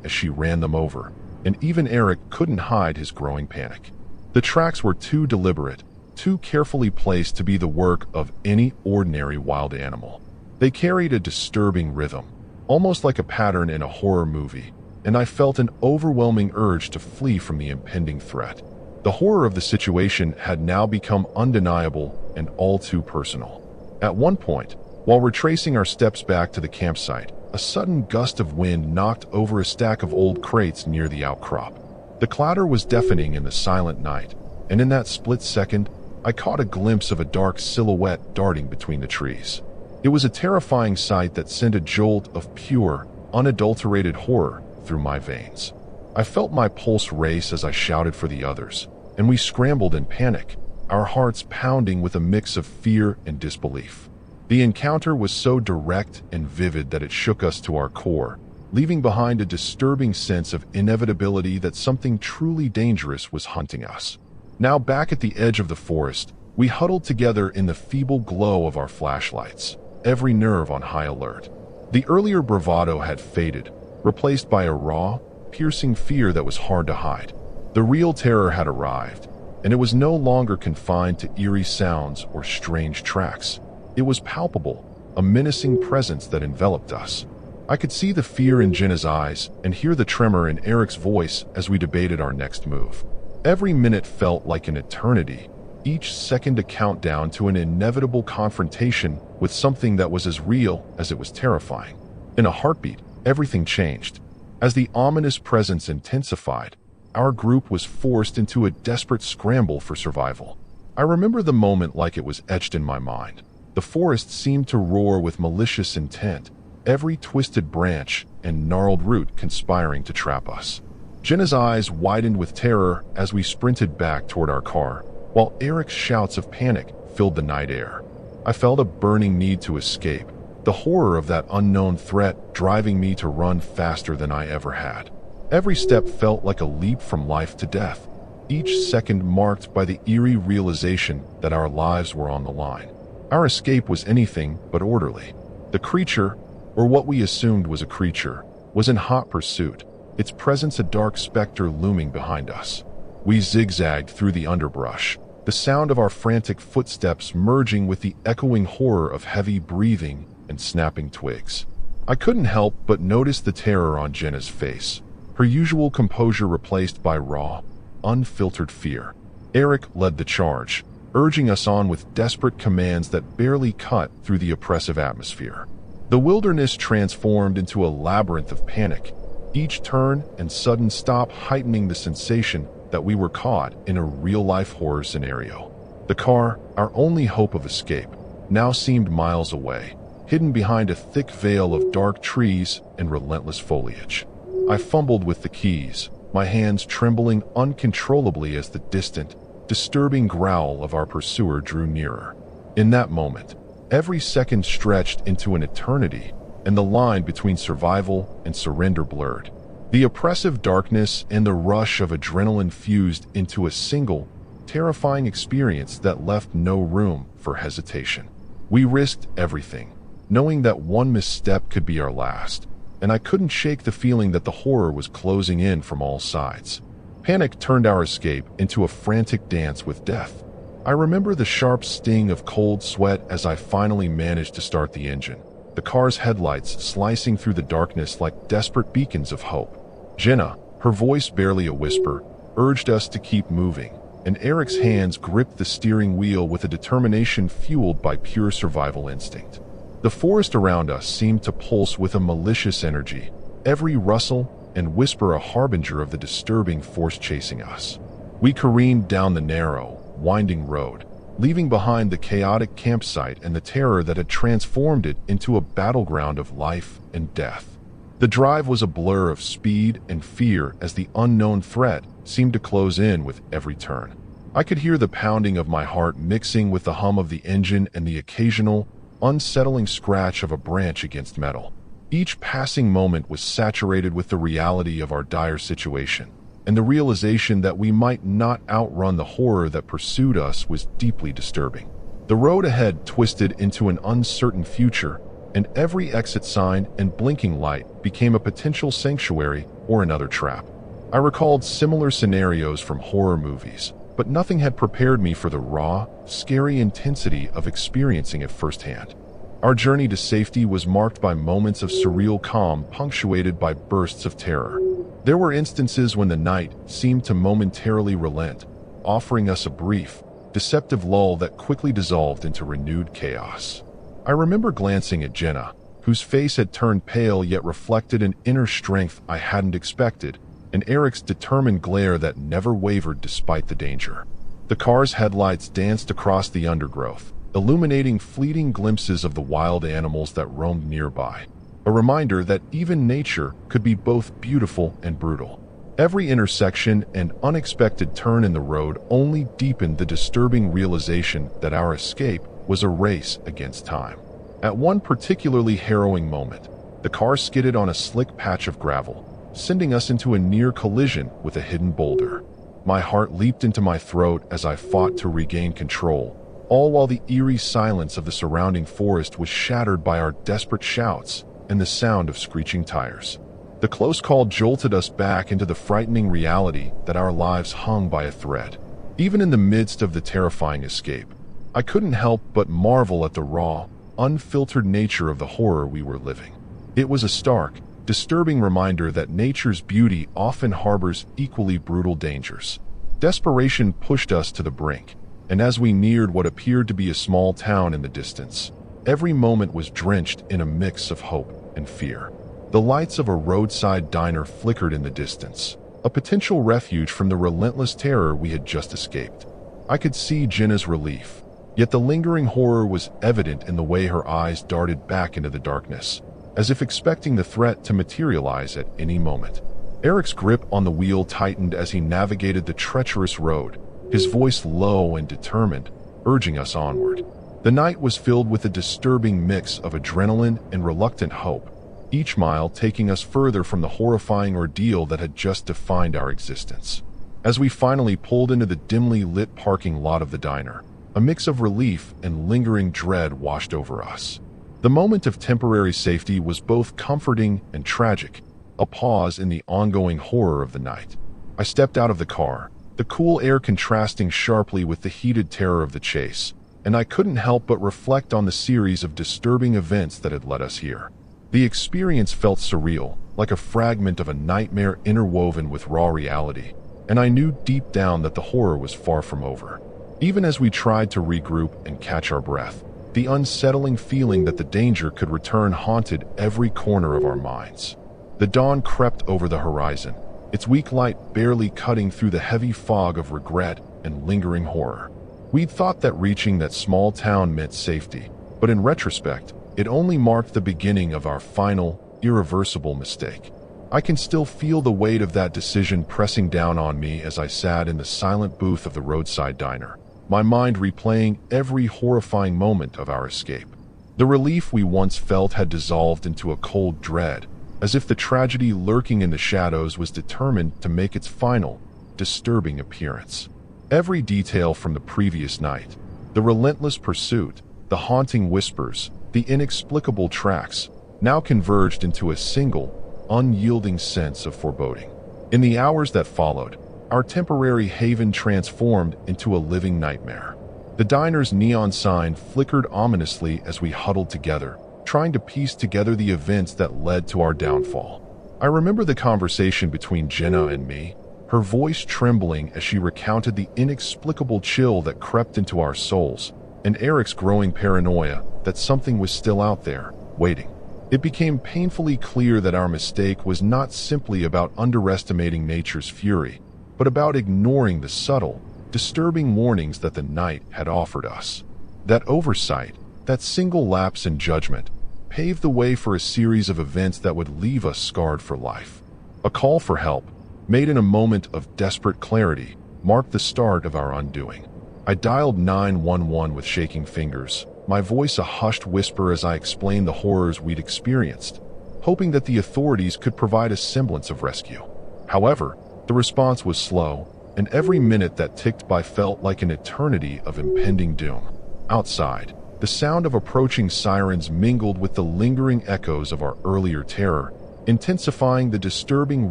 as she ran them over, and even Eric couldn't hide his growing panic. The tracks were too deliberate, too carefully placed to be the work of any ordinary wild animal. They carried a disturbing rhythm, almost like a pattern in a horror movie, and I felt an overwhelming urge to flee from the impending threat. The horror of the situation had now become undeniable and all too personal. At one point, while retracing our steps back to the campsite, a sudden gust of wind knocked over a stack of old crates near the outcrop. The clatter was deafening in the silent night, and in that split second, I caught a glimpse of a dark silhouette darting between the trees. It was a terrifying sight that sent a jolt of pure, unadulterated horror through my veins. I felt my pulse race as I shouted for the others, and we scrambled in panic, our hearts pounding with a mix of fear and disbelief. The encounter was so direct and vivid that it shook us to our core, leaving behind a disturbing sense of inevitability that something truly dangerous was hunting us. Now back at the edge of the forest, we huddled together in the feeble glow of our flashlights, every nerve on high alert. The earlier bravado had faded, replaced by a raw, piercing fear that was hard to hide. The real terror had arrived, and it was no longer confined to eerie sounds or strange tracks. It was palpable, a menacing presence that enveloped us. I could see the fear in Jenna's eyes and hear the tremor in Eric's voice as we debated our next move. Every minute felt like an eternity, each second a countdown to an inevitable confrontation with something that was as real as it was terrifying. In a heartbeat, everything changed. As the ominous presence intensified, our group was forced into a desperate scramble for survival. I remember the moment like it was etched in my mind. The forest seemed to roar with malicious intent, every twisted branch and gnarled root conspiring to trap us. Jenna's eyes widened with terror as we sprinted back toward our car, while Eric's shouts of panic filled the night air. I felt a burning need to escape, the horror of that unknown threat driving me to run faster than I ever had. Every step felt like a leap from life to death, each second marked by the eerie realization that our lives were on the line. Our escape was anything but orderly. The creature, or what we assumed was a creature, was in hot pursuit, its presence a dark specter looming behind us. We zigzagged through the underbrush, the sound of our frantic footsteps merging with the echoing horror of heavy breathing and snapping twigs. I couldn't help but notice the terror on Jenna's face, her usual composure replaced by raw, unfiltered fear. Eric led the charge, urging us on with desperate commands that barely cut through the oppressive atmosphere. The wilderness transformed into a labyrinth of panic, each turn and sudden stop heightening the sensation that we were caught in a real-life horror scenario. The car, our only hope of escape, now seemed miles away, hidden behind a thick veil of dark trees and relentless foliage. I fumbled with the keys, my hands trembling uncontrollably as the distant, disturbing growl of our pursuer drew nearer. In that moment, every second stretched into an eternity, and the line between survival and surrender blurred. The oppressive darkness and the rush of adrenaline fused into a single, terrifying experience that left no room for hesitation. We risked everything, knowing that one misstep could be our last, and I couldn't shake the feeling that the horror was closing in from all sides. Panic turned our escape into a frantic dance with death. I remember the sharp sting of cold sweat as I finally managed to start the engine, the car's headlights slicing through the darkness like desperate beacons of hope. Jenna, her voice barely a whisper, urged us to keep moving, and Eric's hands gripped the steering wheel with a determination fueled by pure survival instinct. The forest around us seemed to pulse with a malicious energy, every rustle and whisper a harbinger of the disturbing force chasing us. We careened down the narrow, winding road, leaving behind the chaotic campsite and the terror that had transformed it into a battleground of life and death. The drive was a blur of speed and fear as the unknown threat seemed to close in with every turn. I could hear the pounding of my heart mixing with the hum of the engine and the occasional, unsettling scratch of a branch against metal. Each passing moment was saturated with the reality of our dire situation, and the realization that we might not outrun the horror that pursued us was deeply disturbing. The road ahead twisted into an uncertain future, and every exit sign and blinking light became a potential sanctuary or another trap. I recalled similar scenarios from horror movies, but nothing had prepared me for the raw, scary intensity of experiencing it firsthand. Our journey to safety was marked by moments of surreal calm punctuated by bursts of terror. There were instances when the night seemed to momentarily relent, offering us a brief, deceptive lull that quickly dissolved into renewed chaos. I remember glancing at Jenna, whose face had turned pale yet reflected an inner strength I hadn't expected, and Eric's determined glare that never wavered despite the danger. The car's headlights danced across the undergrowth, illuminating fleeting glimpses of the wild animals that roamed nearby, a reminder that even nature could be both beautiful and brutal. Every intersection and unexpected turn in the road only deepened the disturbing realization that our escape was a race against time. At one particularly harrowing moment, the car skidded on a slick patch of gravel, sending us into a near collision with a hidden boulder. My heart leaped into my throat as I fought to regain control, all while the eerie silence of the surrounding forest was shattered by our desperate shouts and the sound of screeching tires. The close call jolted us back into the frightening reality that our lives hung by a thread. Even in the midst of the terrifying escape, I couldn't help but marvel at the raw, unfiltered nature of the horror we were living. It was a stark, disturbing reminder that nature's beauty often harbors equally brutal dangers. Desperation pushed us to the brink, and as we neared what appeared to be a small town in the distance, every moment was drenched in a mix of hope and fear. The lights of a roadside diner flickered in the distance, a potential refuge from the relentless terror we had just escaped. I could see Jenna's relief, yet the lingering horror was evident in the way her eyes darted back into the darkness, as if expecting the threat to materialize at any moment. Eric's grip on the wheel tightened as he navigated the treacherous road, his voice low and determined, urging us onward. The night was filled with a disturbing mix of adrenaline and reluctant hope, each mile taking us further from the horrifying ordeal that had just defined our existence. As we finally pulled into the dimly lit parking lot of the diner, a mix of relief and lingering dread washed over us. The moment of temporary safety was both comforting and tragic, a pause in the ongoing horror of the night. I stepped out of the car, the cool air contrasting sharply with the heated terror of the chase, and I couldn't help but reflect on the series of disturbing events that had led us here. The experience felt surreal, like a fragment of a nightmare interwoven with raw reality, and I knew deep down that the horror was far from over. Even as we tried to regroup and catch our breath, the unsettling feeling that the danger could return haunted every corner of our minds. The dawn crept over the horizon, its weak light barely cutting through the heavy fog of regret and lingering horror. We'd thought that reaching that small town meant safety, but in retrospect, it only marked the beginning of our final, irreversible mistake. I can still feel the weight of that decision pressing down on me as I sat in the silent booth of the roadside diner, my mind replaying every horrifying moment of our escape. The relief we once felt had dissolved into a cold dread, as if the tragedy lurking in the shadows was determined to make its final, disturbing appearance. Every detail from the previous night, the relentless pursuit, the haunting whispers, the inexplicable tracks, now converged into a single, unyielding sense of foreboding. In the hours that followed, our temporary haven transformed into a living nightmare. The diner's neon sign flickered ominously as we huddled together, trying to piece together the events that led to our downfall. I remember the conversation between Jenna and me, her voice trembling as she recounted the inexplicable chill that crept into our souls, and Eric's growing paranoia that something was still out there, waiting. It became painfully clear that our mistake was not simply about underestimating nature's fury, but about ignoring the subtle, disturbing warnings that the night had offered us. That oversight, that single lapse in judgment, paved the way for a series of events that would leave us scarred for life. A call for help, made in a moment of desperate clarity, marked the start of our undoing. I dialed 911 with shaking fingers, my voice a hushed whisper as I explained the horrors we'd experienced, hoping that the authorities could provide a semblance of rescue. However, the response was slow, and every minute that ticked by felt like an eternity of impending doom. Outside, the sound of approaching sirens mingled with the lingering echoes of our earlier terror, intensifying the disturbing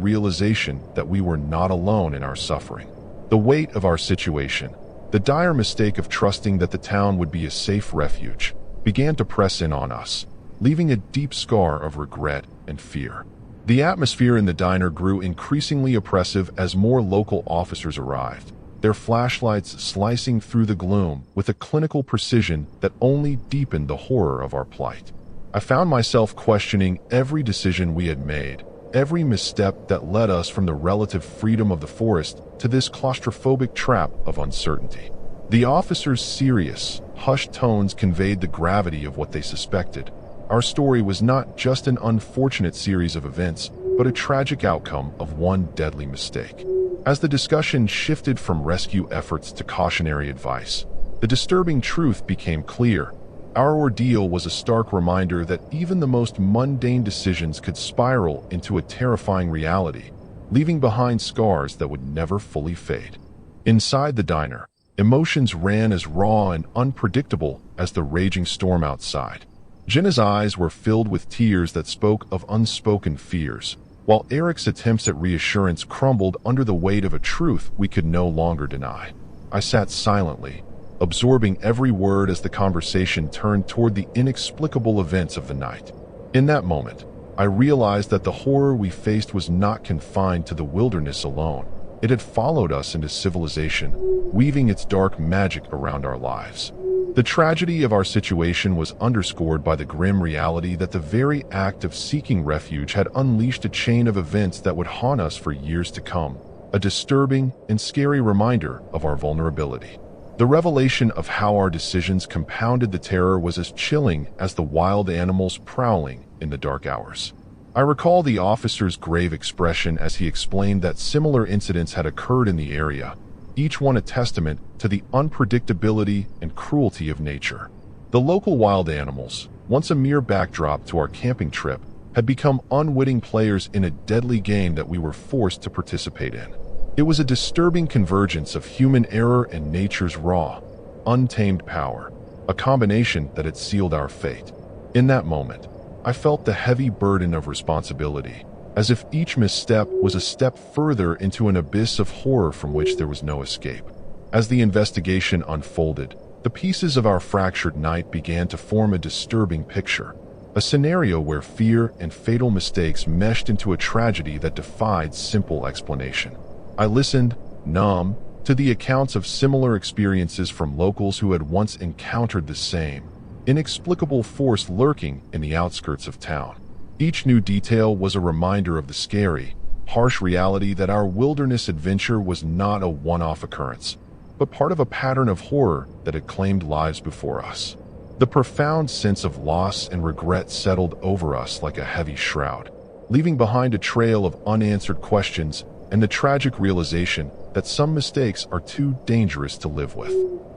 realization that we were not alone in our suffering. The weight of our situation, the dire mistake of trusting that the town would be a safe refuge, began to press in on us, leaving a deep scar of regret and fear. The atmosphere in the diner grew increasingly oppressive as more local officers arrived, their flashlights slicing through the gloom with a clinical precision that only deepened the horror of our plight. I found myself questioning every decision we had made, every misstep that led us from the relative freedom of the forest to this claustrophobic trap of uncertainty. The officers' serious, hushed tones conveyed the gravity of what they suspected. Our story was not just an unfortunate series of events, but a tragic outcome of one deadly mistake. As the discussion shifted from rescue efforts to cautionary advice, the disturbing truth became clear. Our ordeal was a stark reminder that even the most mundane decisions could spiral into a terrifying reality, leaving behind scars that would never fully fade. Inside the diner, emotions ran as raw and unpredictable as the raging storm outside. Jenna's eyes were filled with tears that spoke of unspoken fears, while Eric's attempts at reassurance crumbled under the weight of a truth we could no longer deny. I sat silently, absorbing every word as the conversation turned toward the inexplicable events of the night. In that moment, I realized that the horror we faced was not confined to the wilderness alone. It had followed us into civilization, weaving its dark magic around our lives. The tragedy of our situation was underscored by the grim reality that the very act of seeking refuge had unleashed a chain of events that would haunt us for years to come, a disturbing and scary reminder of our vulnerability. The revelation of how our decisions compounded the terror was as chilling as the wild animals prowling in the dark hours. I recall the officer's grave expression as he explained that similar incidents had occurred in the area, each one a testament to the unpredictability and cruelty of nature. The local wild animals, once a mere backdrop to our camping trip, had become unwitting players in a deadly game that we were forced to participate in. It was a disturbing convergence of human error and nature's raw, untamed power, a combination that had sealed our fate. In that moment, I felt the heavy burden of responsibility, as if each misstep was a step further into an abyss of horror from which there was no escape. As the investigation unfolded, the pieces of our fractured night began to form a disturbing picture, a scenario where fear and fatal mistakes meshed into a tragedy that defied simple explanation. I listened, numb, to the accounts of similar experiences from locals who had once encountered the same inexplicable force lurking in the outskirts of town. Each new detail was a reminder of the scary, harsh reality that our wilderness adventure was not a one-off occurrence, but part of a pattern of horror that had claimed lives before us. The profound sense of loss and regret settled over us like a heavy shroud, leaving behind a trail of unanswered questions and the tragic realization that some mistakes are too dangerous to live with.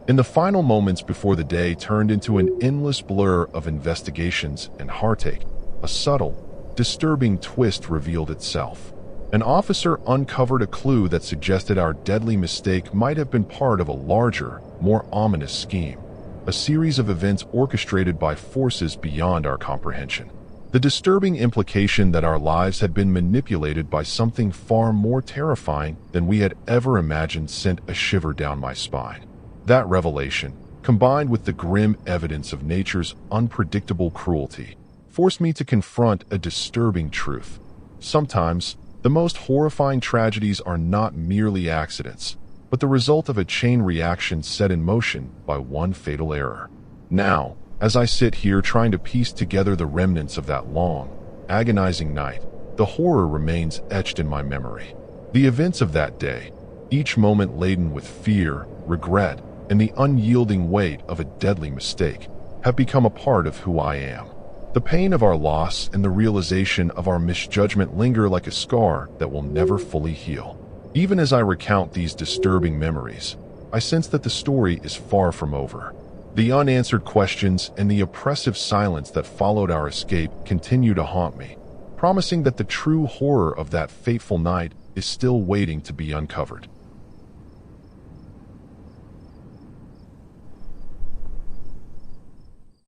In the final moments before the day turned into an endless blur of investigations and heartache, a subtle, disturbing twist revealed itself. An officer uncovered a clue that suggested our deadly mistake might have been part of a larger, more ominous scheme, a series of events orchestrated by forces beyond our comprehension. The disturbing implication that our lives had been manipulated by something far more terrifying than we had ever imagined sent a shiver down my spine. That revelation, combined with the grim evidence of nature's unpredictable cruelty, forced me to confront a disturbing truth. Sometimes, the most horrifying tragedies are not merely accidents, but the result of a chain reaction set in motion by one fatal error. Now, as I sit here trying to piece together the remnants of that long, agonizing night, the horror remains etched in my memory. The events of that day, each moment laden with fear, regret, and the unyielding weight of a deadly mistake, have become a part of who I am. The pain of our loss and the realization of our misjudgment linger like a scar that will never fully heal. Even as I recount these disturbing memories, I sense that the story is far from over. The unanswered questions and the oppressive silence that followed our escape continue to haunt me, promising that the true horror of that fateful night is still waiting to be uncovered.